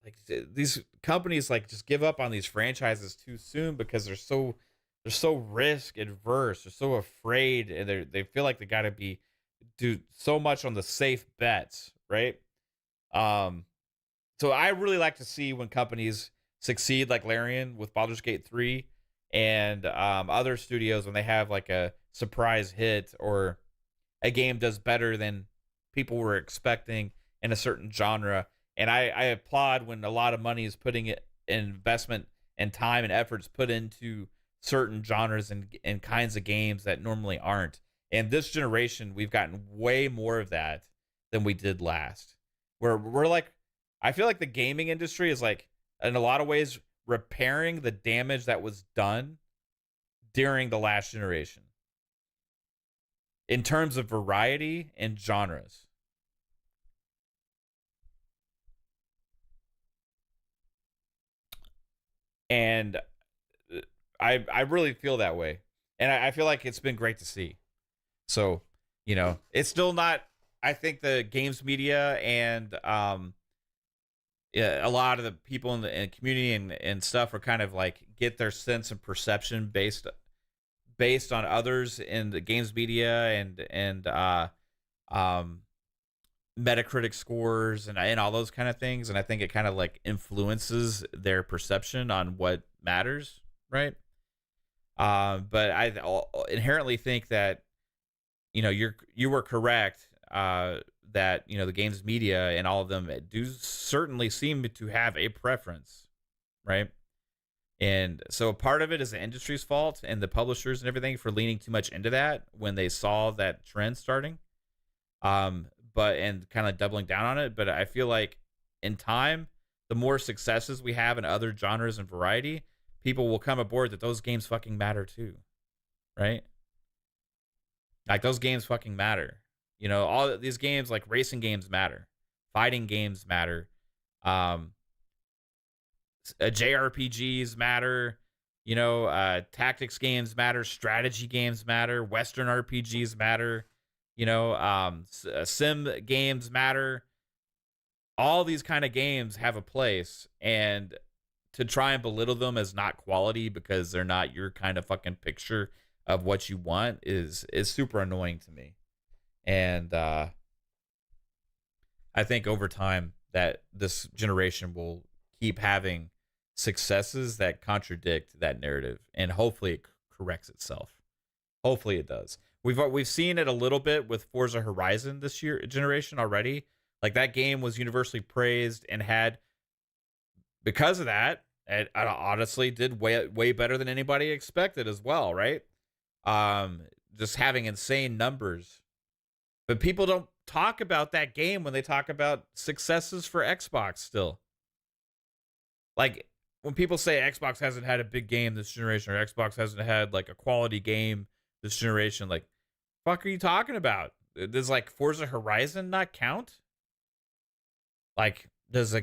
Like these companies like just give up on these franchises too soon because they're so risk adverse. They're so afraid, and they feel like they got to do so much on the safe bets, right? So I really like to see when companies succeed, like Larian with Baldur's Gate 3. And other studios, when they have like a surprise hit or a game does better than people were expecting in a certain genre. And I applaud when a lot of money is putting it investment and time and efforts put into certain genres and kinds of games that normally aren't. And this generation, we've gotten way more of that than we did last. We're like, I feel like the gaming industry is like, in a lot of ways, repairing the damage that was done during the last generation in terms of variety and genres. And I really feel that way. And I feel like it's been great to see. So, it's still not, I think the games media and a lot of the people in the community and stuff are kind of like get their sense of perception based on others in the games media and Metacritic scores and all those kind of things. And I think it kind of like influences their perception on what matters, right? But I inherently think that you were correct that the games media and all of them do certainly seem to have a preference, right? And so part of it is the industry's fault and the publishers and everything for leaning too much into that when they saw that trend starting, and kind of doubling down on it. But I feel like in time, the more successes we have in other genres and variety, people will come aboard that those games fucking matter too, right? Like those games fucking matter. All these games, like racing games, matter. Fighting games matter. JRPGs matter. Tactics games matter. Strategy games matter. Western RPGs matter. Sim games matter. All these kind of games have a place, and to try and belittle them as not quality because they're not your kind of fucking picture of what you want is super annoying to me. And I think over time that this generation will keep having successes that contradict that narrative, and hopefully it corrects itself. Hopefully it does. We've seen it a little bit with Forza Horizon this generation already. Like, that game was universally praised and had, because of that, it honestly did way better than anybody expected as well, right? Just having insane numbers. But people don't talk about that game when they talk about successes for Xbox still. Like, when people say Xbox hasn't had a big game this generation, or Xbox hasn't had like a quality game this generation, like, fuck are you talking about? Does like Forza Horizon not count? Like, there's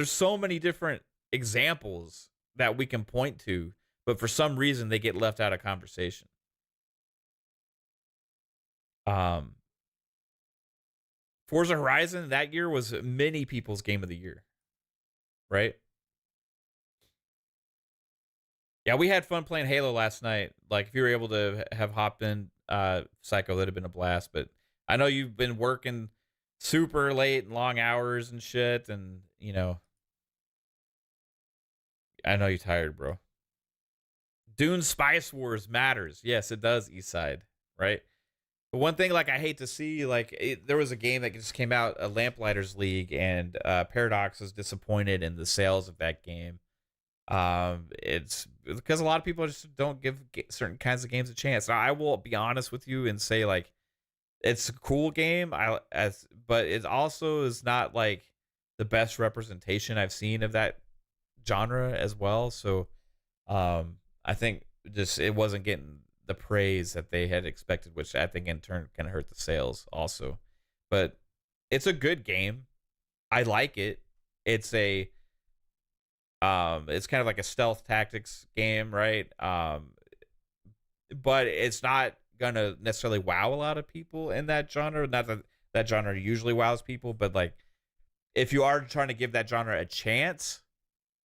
so many different examples that we can point to, but for some reason they get left out of conversation. Forza Horizon that year was many people's game of the year, right? Yeah, we had fun playing Halo last night. Like, if you were able to have hopped in, Psycho, that'd have been a blast. But I know you've been working super late and long hours and shit, and you know, I know you're tired, bro. Dune Spice Wars matters. Yes, it does, Eastside, right? But one thing, like, I hate to see, like, there was a game that just came out, a Lamplighters League, and Paradox was disappointed in the sales of that game. It's because a lot of people just don't give certain kinds of games a chance. Now, I will be honest with you and say, like, it's a cool game, but it also is not like the best representation I've seen of that genre as well. So I think just it wasn't getting the praise that they had expected, which I think in turn kind of hurt the sales also. But it's a good game. I like it. It's a it's kind of like a stealth tactics game, right? But it's not gonna necessarily wow a lot of people in that genre. Not that that genre usually wows people, but like, if you are trying to give that genre a chance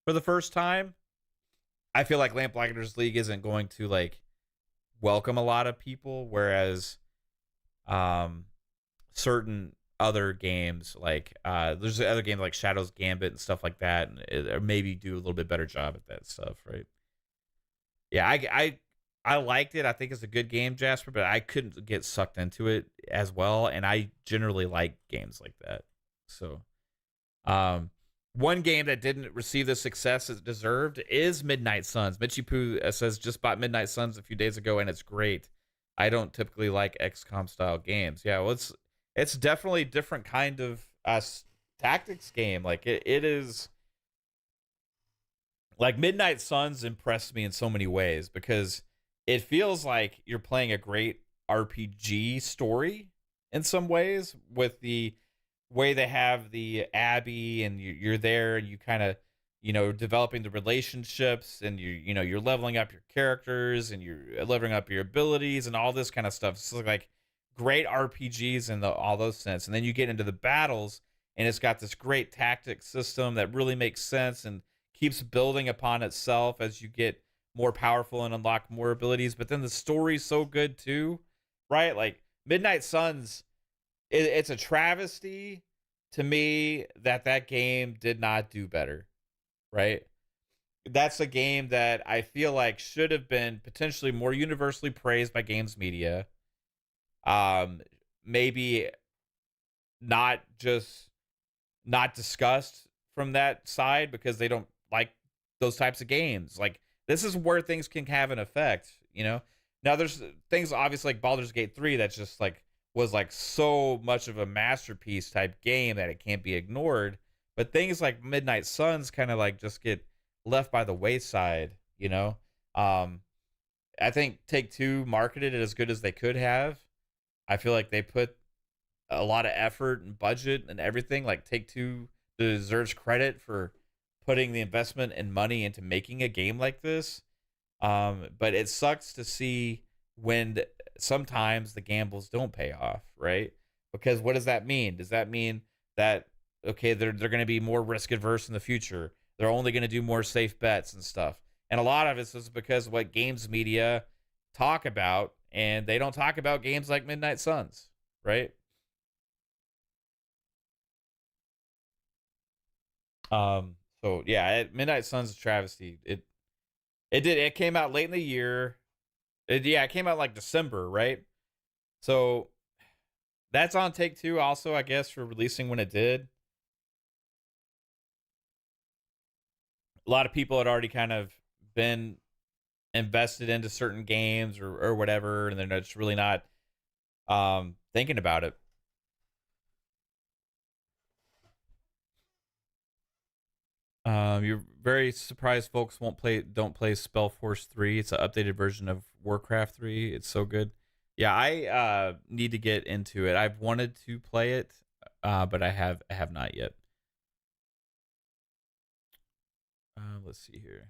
for the first time, I feel like Lamplighters League isn't going to like welcome a lot of people, whereas certain other games like there's other games like Shadow's Gambit and stuff like that, and or maybe do a little bit better job at that stuff, right? Yeah, I liked it. I think it's a good game, Jasper, but I couldn't get sucked into it as well, and I generally like games like that. So one game that didn't receive the success it deserved is Midnight Suns. Mitchy Poo says, just bought Midnight Suns a few days ago, and it's great. I don't typically like XCOM style games. Yeah, well, it's definitely a different kind of tactics game. Like, it is, like, Midnight Suns impressed me in so many ways because it feels like you're playing a great RPG story in some ways, with the way they have the Abbey, and you're there and you kind of, you know, developing the relationships, and you're leveling up your characters, and you're leveling up your abilities and all this kind of stuff. It's like great RPGs in all those sense. And then you get into the battles, and it's got this great tactic system that really makes sense and keeps building upon itself as you get more powerful and unlock more abilities. But then the story's so good too, right? Like, Midnight Suns, it's a travesty to me that game did not do better, right? That's a game that I feel like should have been potentially more universally praised by games media. Maybe not discussed from that side because they don't like those types of games. Like, this is where things can have an effect, you know? Now, there's things obviously like Baldur's Gate 3 that's just like was like so much of a masterpiece type game that it can't be ignored. But things like Midnight Suns kind of like just get left by the wayside, you know? I think Take-Two marketed it as good as they could have. I feel like they put a lot of effort and budget and everything. Like, Take-Two deserves credit for putting the investment and money into making a game like this. But it sucks to see when sometimes the gambles don't pay off, right? Because what does that mean? Does that mean that, okay, they're going to be more risk adverse in the future? They're only going to do more safe bets and stuff. And a lot of it is because of what games media talk about, and they don't talk about games like Midnight Suns, right? So yeah, Midnight Suns is a travesty. It came out late in the year. It came out like December, right? So that's on Take-Two also, I guess, for releasing when it did. A lot of people had already kind of been invested into certain games or whatever, and they're just really not thinking about it. You're very surprised folks don't play Spellforce 3. It's an updated version of Warcraft 3. It's so good. Yeah, I need to get into it. I've wanted to play it, but I have not yet. Let's see here.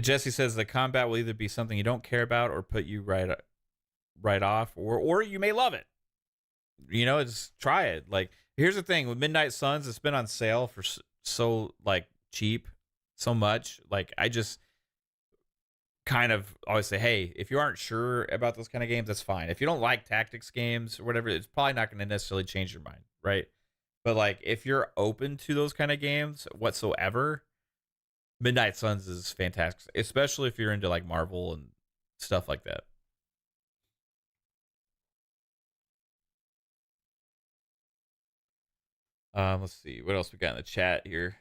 Jesse says the combat will either be something you don't care about or put you right off, or you may love it. You know, just try it. Like, here's the thing with Midnight Suns, it's been on sale for so like cheap, so much. Like, I just kind of always say, hey, if you aren't sure about those kind of games, that's fine. If you don't like tactics games or whatever, it's probably not going to necessarily change your mind, right? But like, if you're open to those kind of games whatsoever, Midnight Suns is fantastic, especially if you're into like Marvel and stuff like that. Let's see what else we got in the chat here.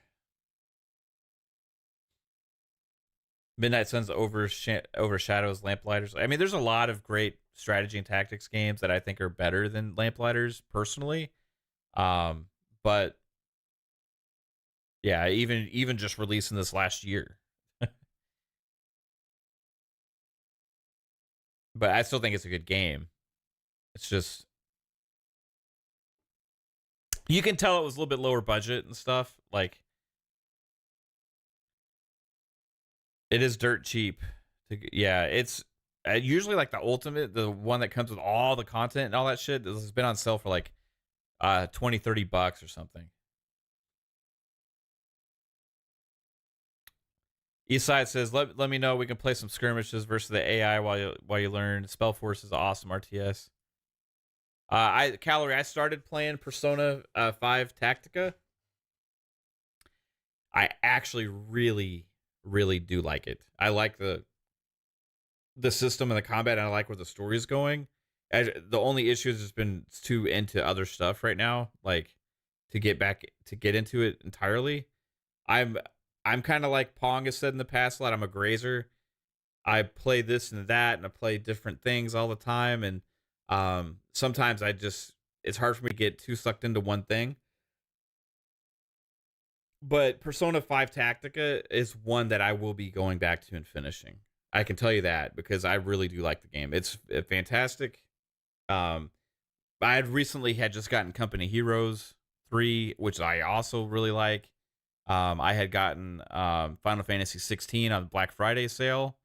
Midnight Suns overshadows Lamplighters. I mean, there's a lot of great strategy and tactics games that I think are better than Lamplighters personally. But yeah, even just releasing this last year. But I still think it's a good game. It's just, you can tell it was a little bit lower budget and stuff. Like, it is dirt cheap. Yeah, it's usually like the ultimate, the one that comes with all the content and all that shit. This has been on sale for like $20-$30 or something. Eastside says, let me know, we can play some skirmishes versus the AI while you learn. Spellforce is awesome RTS. I started playing Persona 5 Tactica. I actually really do like it. I like the system and the combat, and I like where the story is going. The only issue has just been too into other stuff right now, like to get into it entirely. I'm kind of like Pong has said in the past a lot. I'm a grazer. I play this and that, and I play different things all the time. And sometimes it's hard for me to get too sucked into one thing. But Persona 5 Tactica is one that I will be going back to and finishing. I can tell you that because I really do like the game. It's fantastic. I had recently just gotten Company Heroes 3, which I also really like. I had gotten Final Fantasy 16 on the Black Friday sale,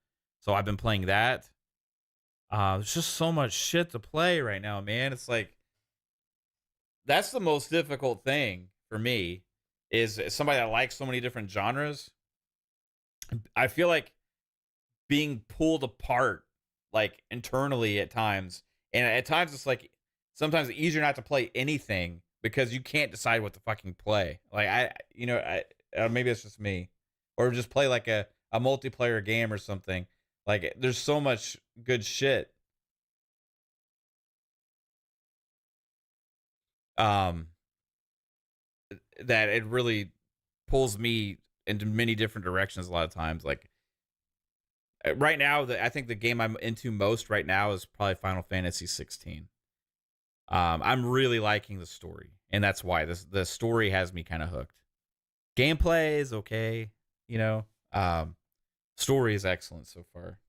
so I've been playing that. There's just so much shit to play right now, man. It's like, that's the most difficult thing for me, is somebody that likes so many different genres. I feel like being pulled apart, like internally at times, and at times it's like sometimes it's easier not to play anything because you can't decide what to fucking play. Like maybe it's just me, or just play like a multiplayer game or something. Like, there's so much good shit. That it really pulls me into many different directions a lot of times. Like, right now, I think the game I'm into most right now is probably Final Fantasy 16. I'm really liking the story, and that's why the story has me kind of hooked. Gameplay is okay, you know. Story is excellent so far.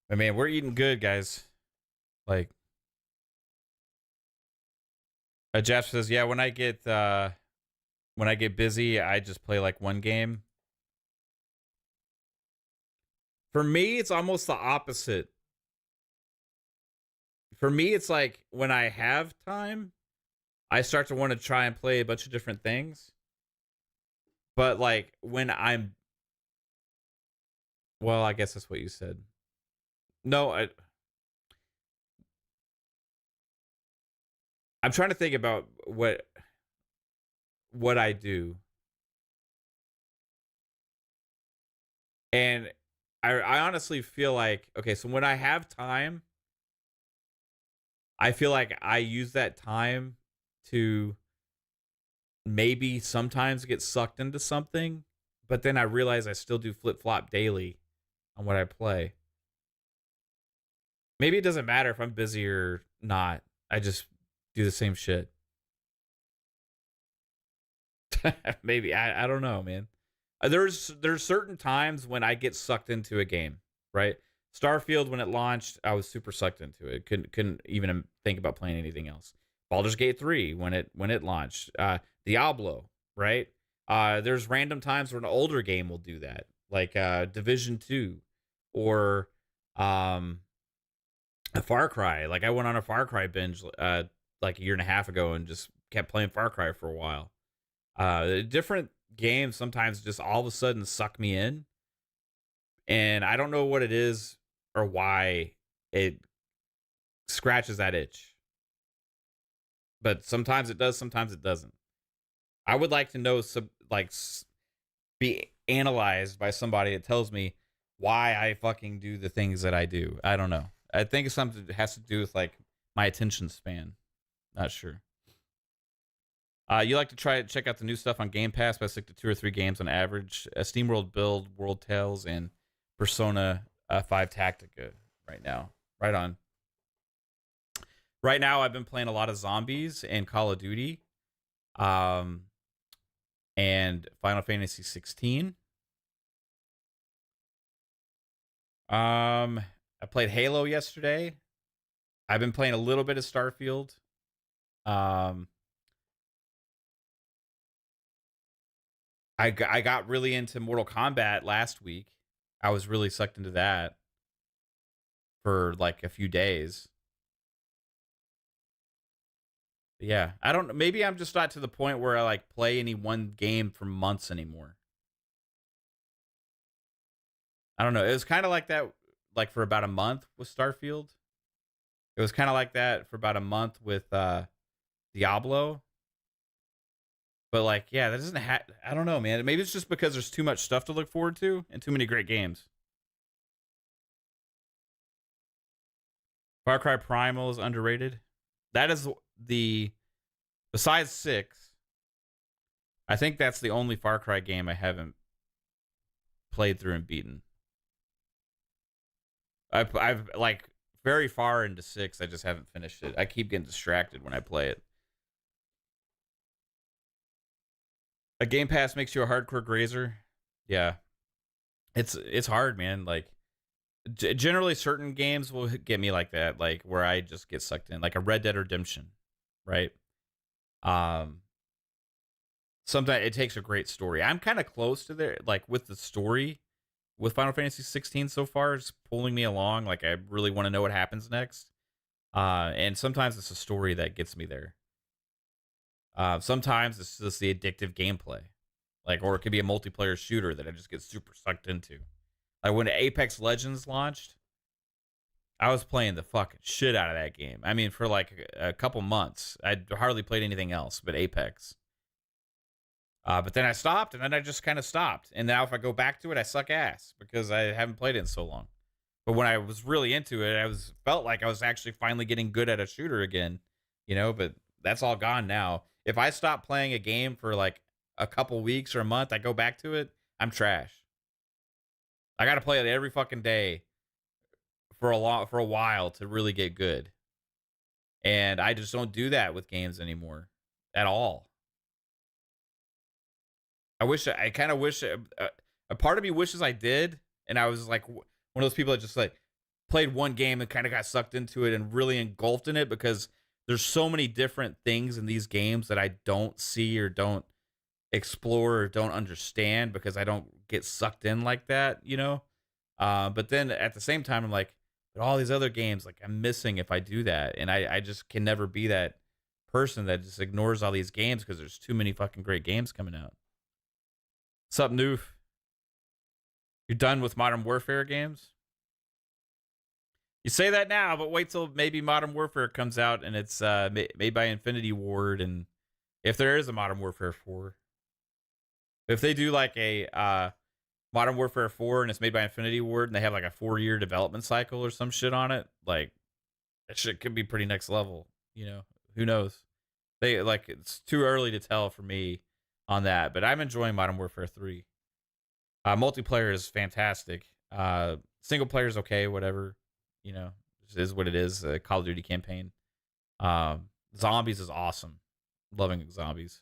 I mean, we're eating good, guys. Like, Jeff says, yeah, when I get busy, I just play like one game. For me, it's almost the opposite. For me, it's like when I have time, I start to want to try and play a bunch of different things. But like when I guess that's what you said. No, I'm trying to think about what I do. And I honestly feel like, okay, so when I have time, I feel like I use that time to maybe sometimes get sucked into something, but then I realize I still do flip-flop daily on what I play. Maybe it doesn't matter if I'm busy or not. I just do the same shit. Maybe. I don't know, man. There's certain times when I get sucked into a game, right? Starfield, when it launched, I was super sucked into it. Couldn't even think about playing anything else. Baldur's Gate 3, when it launched. Diablo, right? There's random times where an older game will do that, like Division 2 or a Far Cry. Like I went on a Far Cry binge like a year and a half ago and just kept playing Far Cry for a while. Different games sometimes just all of a sudden suck me in, and I don't know what it is or why it scratches that itch. But sometimes it does, sometimes it doesn't. I would like to know, be analyzed by somebody that tells me why I fucking do the things that I do. I don't know. I think it's something that has to do with like my attention span. Not sure. You like to check out the new stuff on Game Pass, but I stick to 2 or 3 games on average. SteamWorld Build, World Tales, and Persona 5 Tactica right now. Right on. Right now, I've been playing a lot of zombies and Call of Duty. And Final Fantasy 16. I played Halo yesterday. I've been playing a little bit of Starfield. I got really into Mortal Kombat last week. I was really sucked into that for like a few days. But yeah, I don't. Maybe I'm just not to the point where I like play any one game for months anymore. I don't know. It was kind of like that, like for about a month with Starfield. It was kind of like that for about a month with Diablo. But like, yeah, that doesn't have. I don't know, man. Maybe it's just because there's too much stuff to look forward to and too many great games. Far Cry Primal is underrated. That is besides 6. I think that's the only Far Cry game I haven't played through and beaten. I've like very far into 6. I just haven't finished it. I keep getting distracted when I play it. A Game Pass makes you a hardcore grazer. Yeah, it's hard, man. Like generally, certain games will get me like that, like where I just get sucked in, like a Red Dead Redemption, right? Sometimes it takes a great story. I'm kind of close to there, like with the story with Final Fantasy 16 so far. It's pulling me along. Like I really want to know what happens next. And sometimes it's a story that gets me there. Sometimes it's just the addictive gameplay, like, or it could be a multiplayer shooter that I just get super sucked into. Like when Apex Legends launched, I was playing the fucking shit out of that game. I mean, for like a couple months, I'd hardly played anything else but Apex. But then I stopped, and then I just kind of stopped. And now if I go back to it, I suck ass because I haven't played it in so long. But when I was really into it, felt like I was actually finally getting good at a shooter again, you know. But that's all gone now. If I stop playing a game for like a couple weeks or a month, I go back to it, I'm trash. I got to play it every fucking day for a while to really get good. And I just don't do that with games anymore at all. I kind of wish a part of me wishes I did, and I was like one of those people that just like played one game and kind of got sucked into it and really engulfed in it, because there's so many different things in these games that I don't see or don't explore or don't understand because I don't get sucked in like that, you know? But then at the same time, I'm like, but all these other games, like I'm missing if I do that. And I just can never be that person that just ignores all these games because there's too many fucking great games coming out. What's up, Noof? You're done with Modern Warfare games? You say that now, but wait till maybe Modern Warfare comes out and it's made by Infinity Ward, and if there is a Modern Warfare 4. If they do like a Modern Warfare 4 and it's made by Infinity Ward and they have like a 4-year development cycle or some shit on it, like that shit could be pretty next level, you know. Who knows? They like it's too early to tell for me on that, but I'm enjoying Modern Warfare 3. Multiplayer is fantastic. Single player is okay, whatever. You know, it is what it is. A Call of Duty campaign. Zombies is awesome. Loving zombies.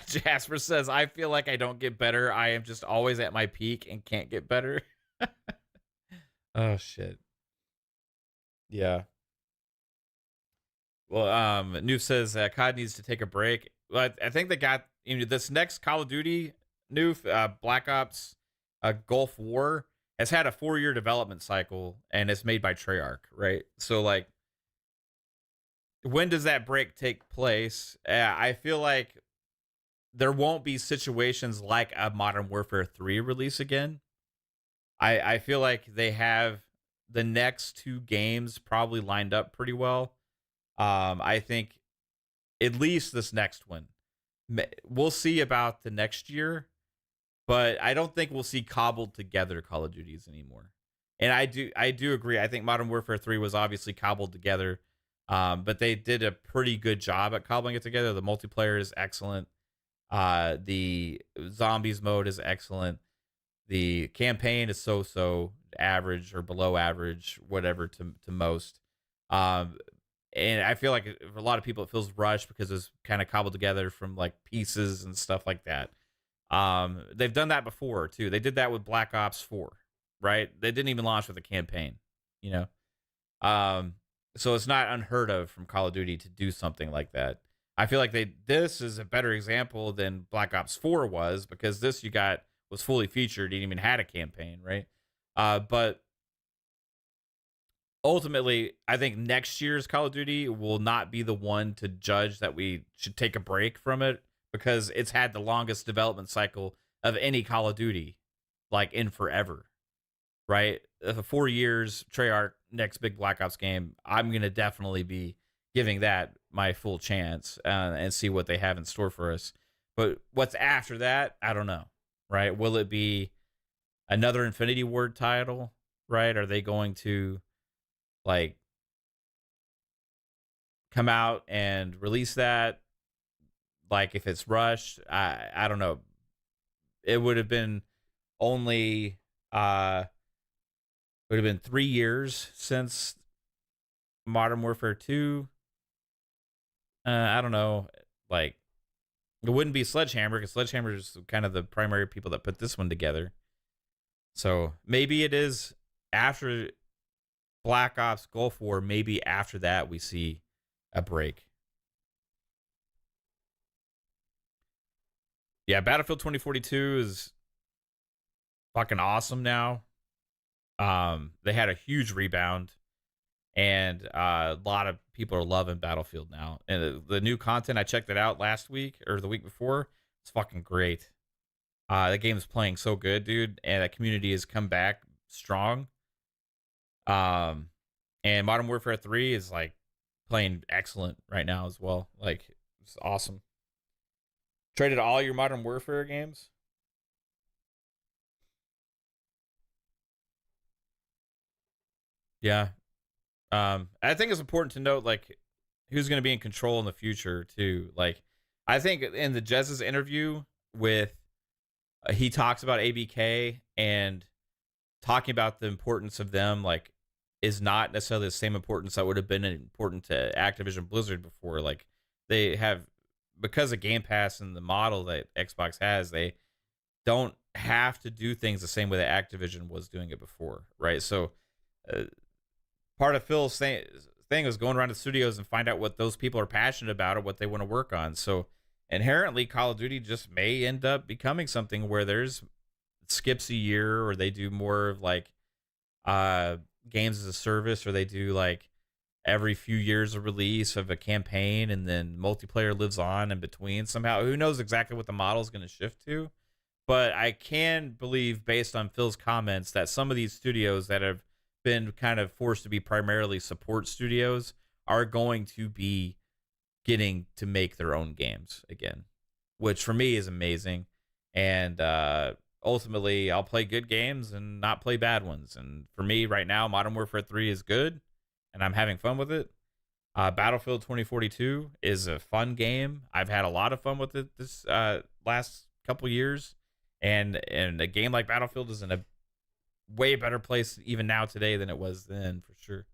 Jasper says, I feel like I don't get better. I am just always at my peak and can't get better. Oh, shit. Yeah. Well, Noof says COD needs to take a break. Well, I think they got this next Call of Duty, Noof, Black Ops, Gulf War, has had a 4-year development cycle, and it's made by Treyarch, right? So, like, when does that break take place? I feel like there won't be situations like a Modern Warfare 3 release again. I feel like they have the next 2 games probably lined up pretty well. I think at least this next one. We'll see about the next year. But I don't think we'll see cobbled together Call of Duties anymore. And I do agree. I think Modern Warfare 3 was obviously cobbled together. But they did a pretty good job at cobbling it together. The multiplayer is excellent. The zombies mode is excellent. The campaign is so average or below average, whatever to most. And I feel like for a lot of people it feels rushed because it's kind of cobbled together from like pieces and stuff like that. They've done that before too. They did that with Black Ops 4, right? They didn't even launch with a campaign, you know? So it's not unheard of from Call of Duty to do something like that. I feel like this is a better example than Black Ops 4 was, because this was fully featured, didn't even had a campaign, right? But ultimately, I think next year's Call of Duty will not be the one to judge that we should take a break from it, because it's had the longest development cycle of any Call of Duty, like in forever, right? 4 years, Treyarch, next big Black Ops game, I'm going to definitely be giving that my full chance and see what they have in store for us. But what's after that, I don't know, right? Will it be another Infinity Ward title, right? Are they going to, like, come out and release that? Like, if it's rushed, I don't know. It would have been only would have been 3 years since Modern Warfare 2. I don't know. Like, it wouldn't be Sledgehammer, because Sledgehammer is kind of the primary people that put this one together. So maybe it is after Black Ops Gulf War. Maybe after that we see a break. Yeah, Battlefield 2042 is fucking awesome now. They had a huge rebound, and a lot of people are loving Battlefield now. And the new content, I checked it out last week or the week before. It's fucking great. The game is playing so good, dude, and the community has come back strong. And Modern Warfare 3 is like playing excellent right now as well. Like, it's awesome. Traded all your Modern Warfare games? Yeah. I think it's important to note, like, who's going to be in control in the future, too. Like, I think in the Jez's interview with, he talks about ABK, and talking about the importance of them, like, is not necessarily the same importance that would have been important to Activision Blizzard before. Like, they have, because of Game Pass and the model that Xbox has, they don't have to do things the same way that Activision was doing it before, right? So part of Phil's thing was going around to studios and find out what those people are passionate about or what they want to work on. So inherently, Call of Duty just may end up becoming something where there's skips a year, or they do more of like games as a service, or they do like every few years a release of a campaign, and then multiplayer lives on in between somehow. Who knows exactly what the model is going to shift to? But I can believe, based on Phil's comments, that some of these studios that have been kind of forced to be primarily support studios are going to be getting to make their own games again, which for me is amazing. And ultimately, I'll play good games and not play bad ones. And for me right now, Modern Warfare 3 is good, and I'm having fun with it. Battlefield 2042 is a fun game. I've had a lot of fun with it this last couple years. And a game like Battlefield is in a way better place even now today than it was then, for sure.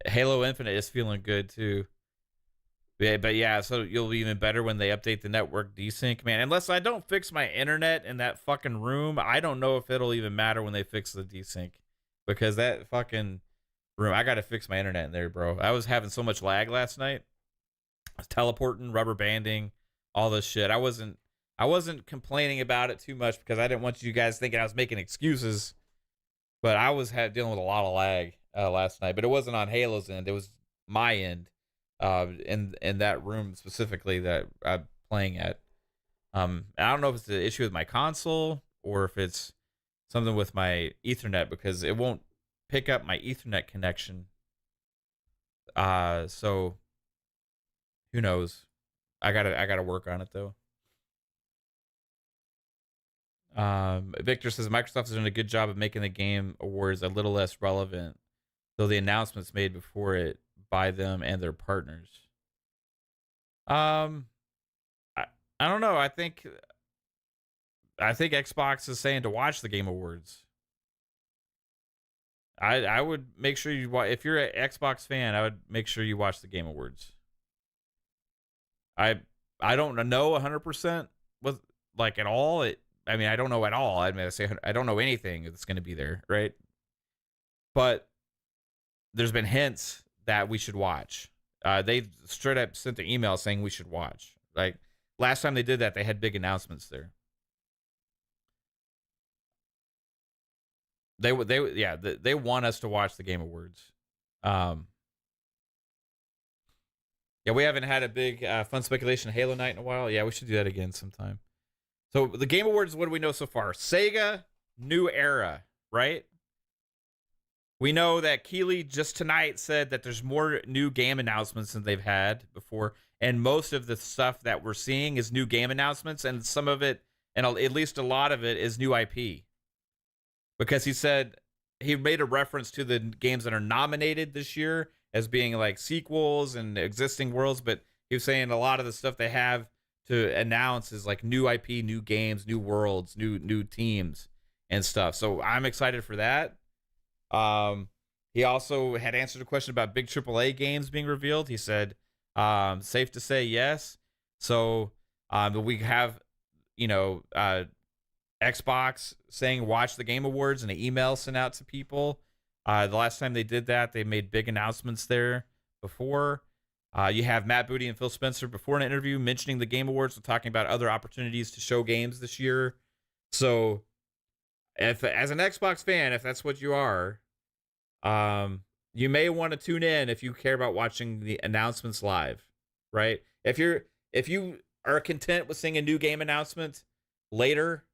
Halo Infinite is feeling good too. Yeah, but yeah, so you'll be even better when they update the network desync, man. Unless I don't fix my internet in that fucking room, I don't know if it'll even matter when they fix the desync, because that fucking room, I got to fix my internet in there, bro. I was having so much lag last night. I was teleporting, rubber banding, all this shit. I wasn't complaining about it too much because I didn't want you guys thinking I was making excuses, but I was dealing with a lot of lag last night. But it wasn't on Halo's end; it was my end. In that room specifically that I'm playing at. I don't know if it's the issue with my console or if it's something with my Ethernet, because it won't pick up my Ethernet connection. So who knows? I gotta work on it though. Victor says Microsoft is doing a good job of making the Game Awards a little less relevant, though the announcements made before it by them and their partners. I don't know. I think Xbox is saying to watch the Game Awards. I would make sure you watch. If you're an Xbox fan, I would make sure you watch the Game Awards. I don't know 100% with like at all. I mean, I don't know at all. I mean, I don't know anything that's going to be there, right? But there's been hints that we should watch. They straight up sent an email saying we should watch. Like last time they did that, they had big announcements there. They want us to watch the Game Awards. Yeah, we haven't had a big fun speculation Halo night in a while. Yeah, we should do that again sometime. So the Game Awards, what do we know so far? Sega, new era, right? We know that Keighley just tonight said that there's more new game announcements than they've had before. And most of the stuff that we're seeing is new game announcements. And some of it, and at least a lot of it, is new IP. Because he said, he made a reference to the games that are nominated this year as being like sequels and existing worlds. But he was saying a lot of the stuff they have to announce is like new IP, new games, new worlds, new teams and stuff. So I'm excited for that. He also had answered a question about big AAA games being revealed. He said, safe to say yes. So, we have, Xbox saying watch the Game Awards and an email sent out to people. The last time they did that, they made big announcements there before. You have Matt Booty and Phil Spencer before an interview mentioning the Game Awards and talking about other opportunities to show games this year. So, if as an Xbox fan, if that's what you are, you may want to tune in if you care about watching the announcements live, right? If you are content with seeing a new game announcement later,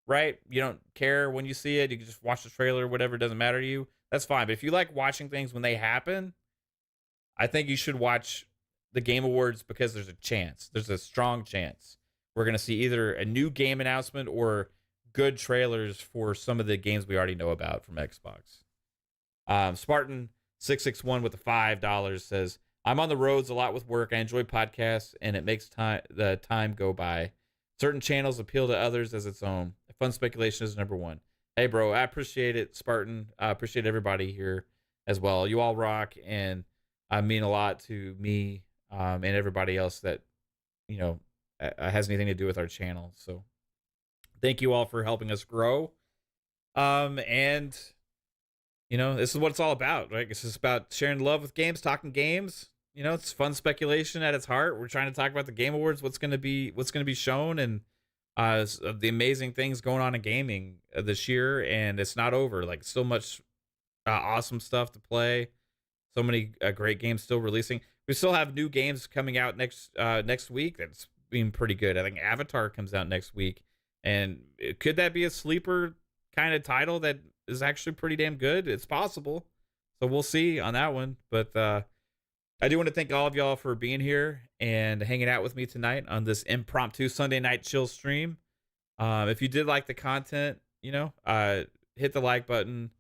right? You don't care when you see it. You can just watch the trailer, whatever. It doesn't matter to you. That's fine. But if you like watching things when they happen, I think you should watch the Game Awards, because there's a chance. There's a strong chance we're going to see either a new game announcement or good trailers for some of the games we already know about from Xbox. Spartan 661 with the $5 says, I'm on the roads a lot with work. I enjoy podcasts, and it makes the time go by. Certain channels appeal to others as its own. Fun speculation is number one. Hey, bro, I appreciate it, Spartan. I appreciate everybody here as well. You all rock, and I mean a lot to me and everybody else that, has anything to do with our channel. So thank you all for helping us grow. And, this is what it's all about, right? It's just about sharing love with games, talking games. It's fun speculation at its heart. We're trying to talk about the Game Awards, what's going to be shown, and the amazing things going on in gaming this year. And it's not over. Like, so much awesome stuff to play. So many great games still releasing. We still have new games coming out next week. That's been pretty good. I think Avatar comes out next week. And could that be a sleeper kind of title that is actually pretty damn good. It's possible. So we'll see on that one. But I do want to thank all of y'all for being here and hanging out with me tonight on this impromptu Sunday night chill stream. If you did like the content, you know, hit the like button,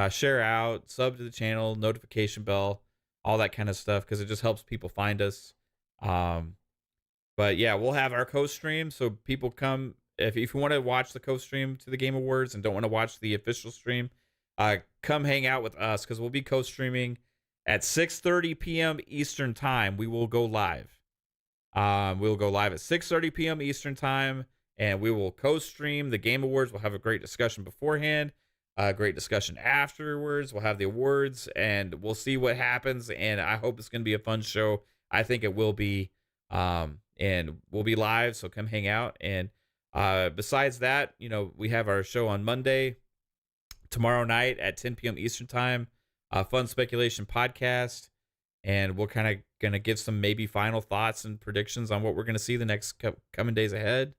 share out, sub to the channel, notification bell, all that kind of stuff, because it just helps people find us. But yeah, we'll have our co-stream, so people come. If you want to watch the co-stream to the Game Awards and don't want to watch the official stream, come hang out with us, because we'll be co-streaming at 6:30 p.m. Eastern time. We will go live. We'll go live at 6:30 p.m. Eastern time, and we will co-stream the Game Awards. We'll have a great discussion beforehand, a great discussion afterwards. We'll have the awards, and we'll see what happens. And I hope it's going to be a fun show. I think it will be. And we'll be live, so come hang out. And besides that, you know, we have our show on Monday, tomorrow night at 10 p.m. Eastern time, Fun Speculation podcast, and we're kind of going to give some maybe final thoughts and predictions on what we're going to see the next coming days ahead.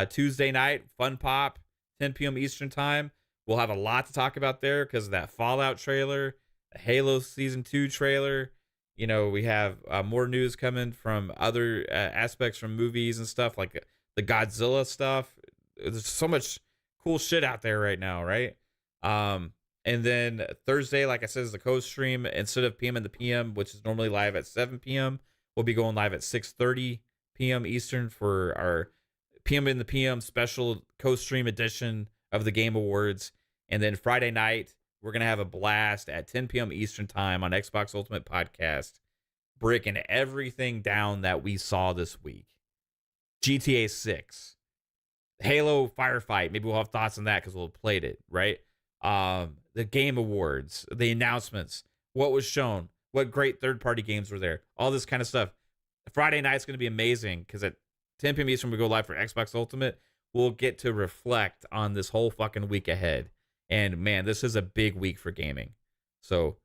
Tuesday night, Fun Pop, 10 p.m. Eastern time. We'll have a lot to talk about there because of that Fallout trailer, the Halo Season 2 trailer. You know, we have more news coming from other aspects from movies and stuff, like the Godzilla stuff. There's so much cool shit out there right now, right? And then Thursday, like I said, is the co-stream. Instead of PM and the PM, which is normally live at 7 p.m., we'll be going live at 6:30 p.m. Eastern for our PM in the PM special co-stream edition of the Game Awards. And then Friday night, we're going to have a blast at 10 p.m. Eastern time on Xbox Ultimate Podcast, breaking everything down that we saw this week. GTA 6, Halo Firefight. Maybe we'll have thoughts on that because we'll have played it, right? The Game Awards, the announcements, what was shown, what great third-party games were there, all this kind of stuff. Friday night's going to be amazing because at 10 p.m. Eastern, we go live for Xbox Ultimate. We'll get to reflect on this whole fucking week ahead. And man, this is a big week for gaming. So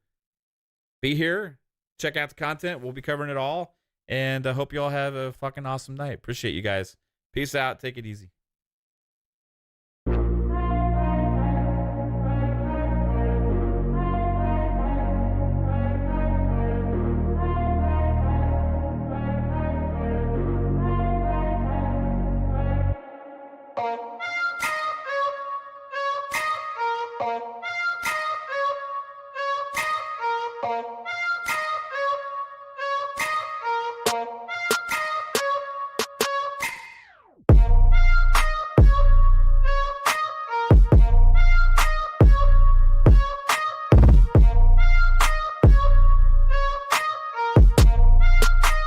be here, check out the content. We'll be covering it all. And I hope you all have a fucking awesome night. Appreciate you guys. Peace out. Take it easy.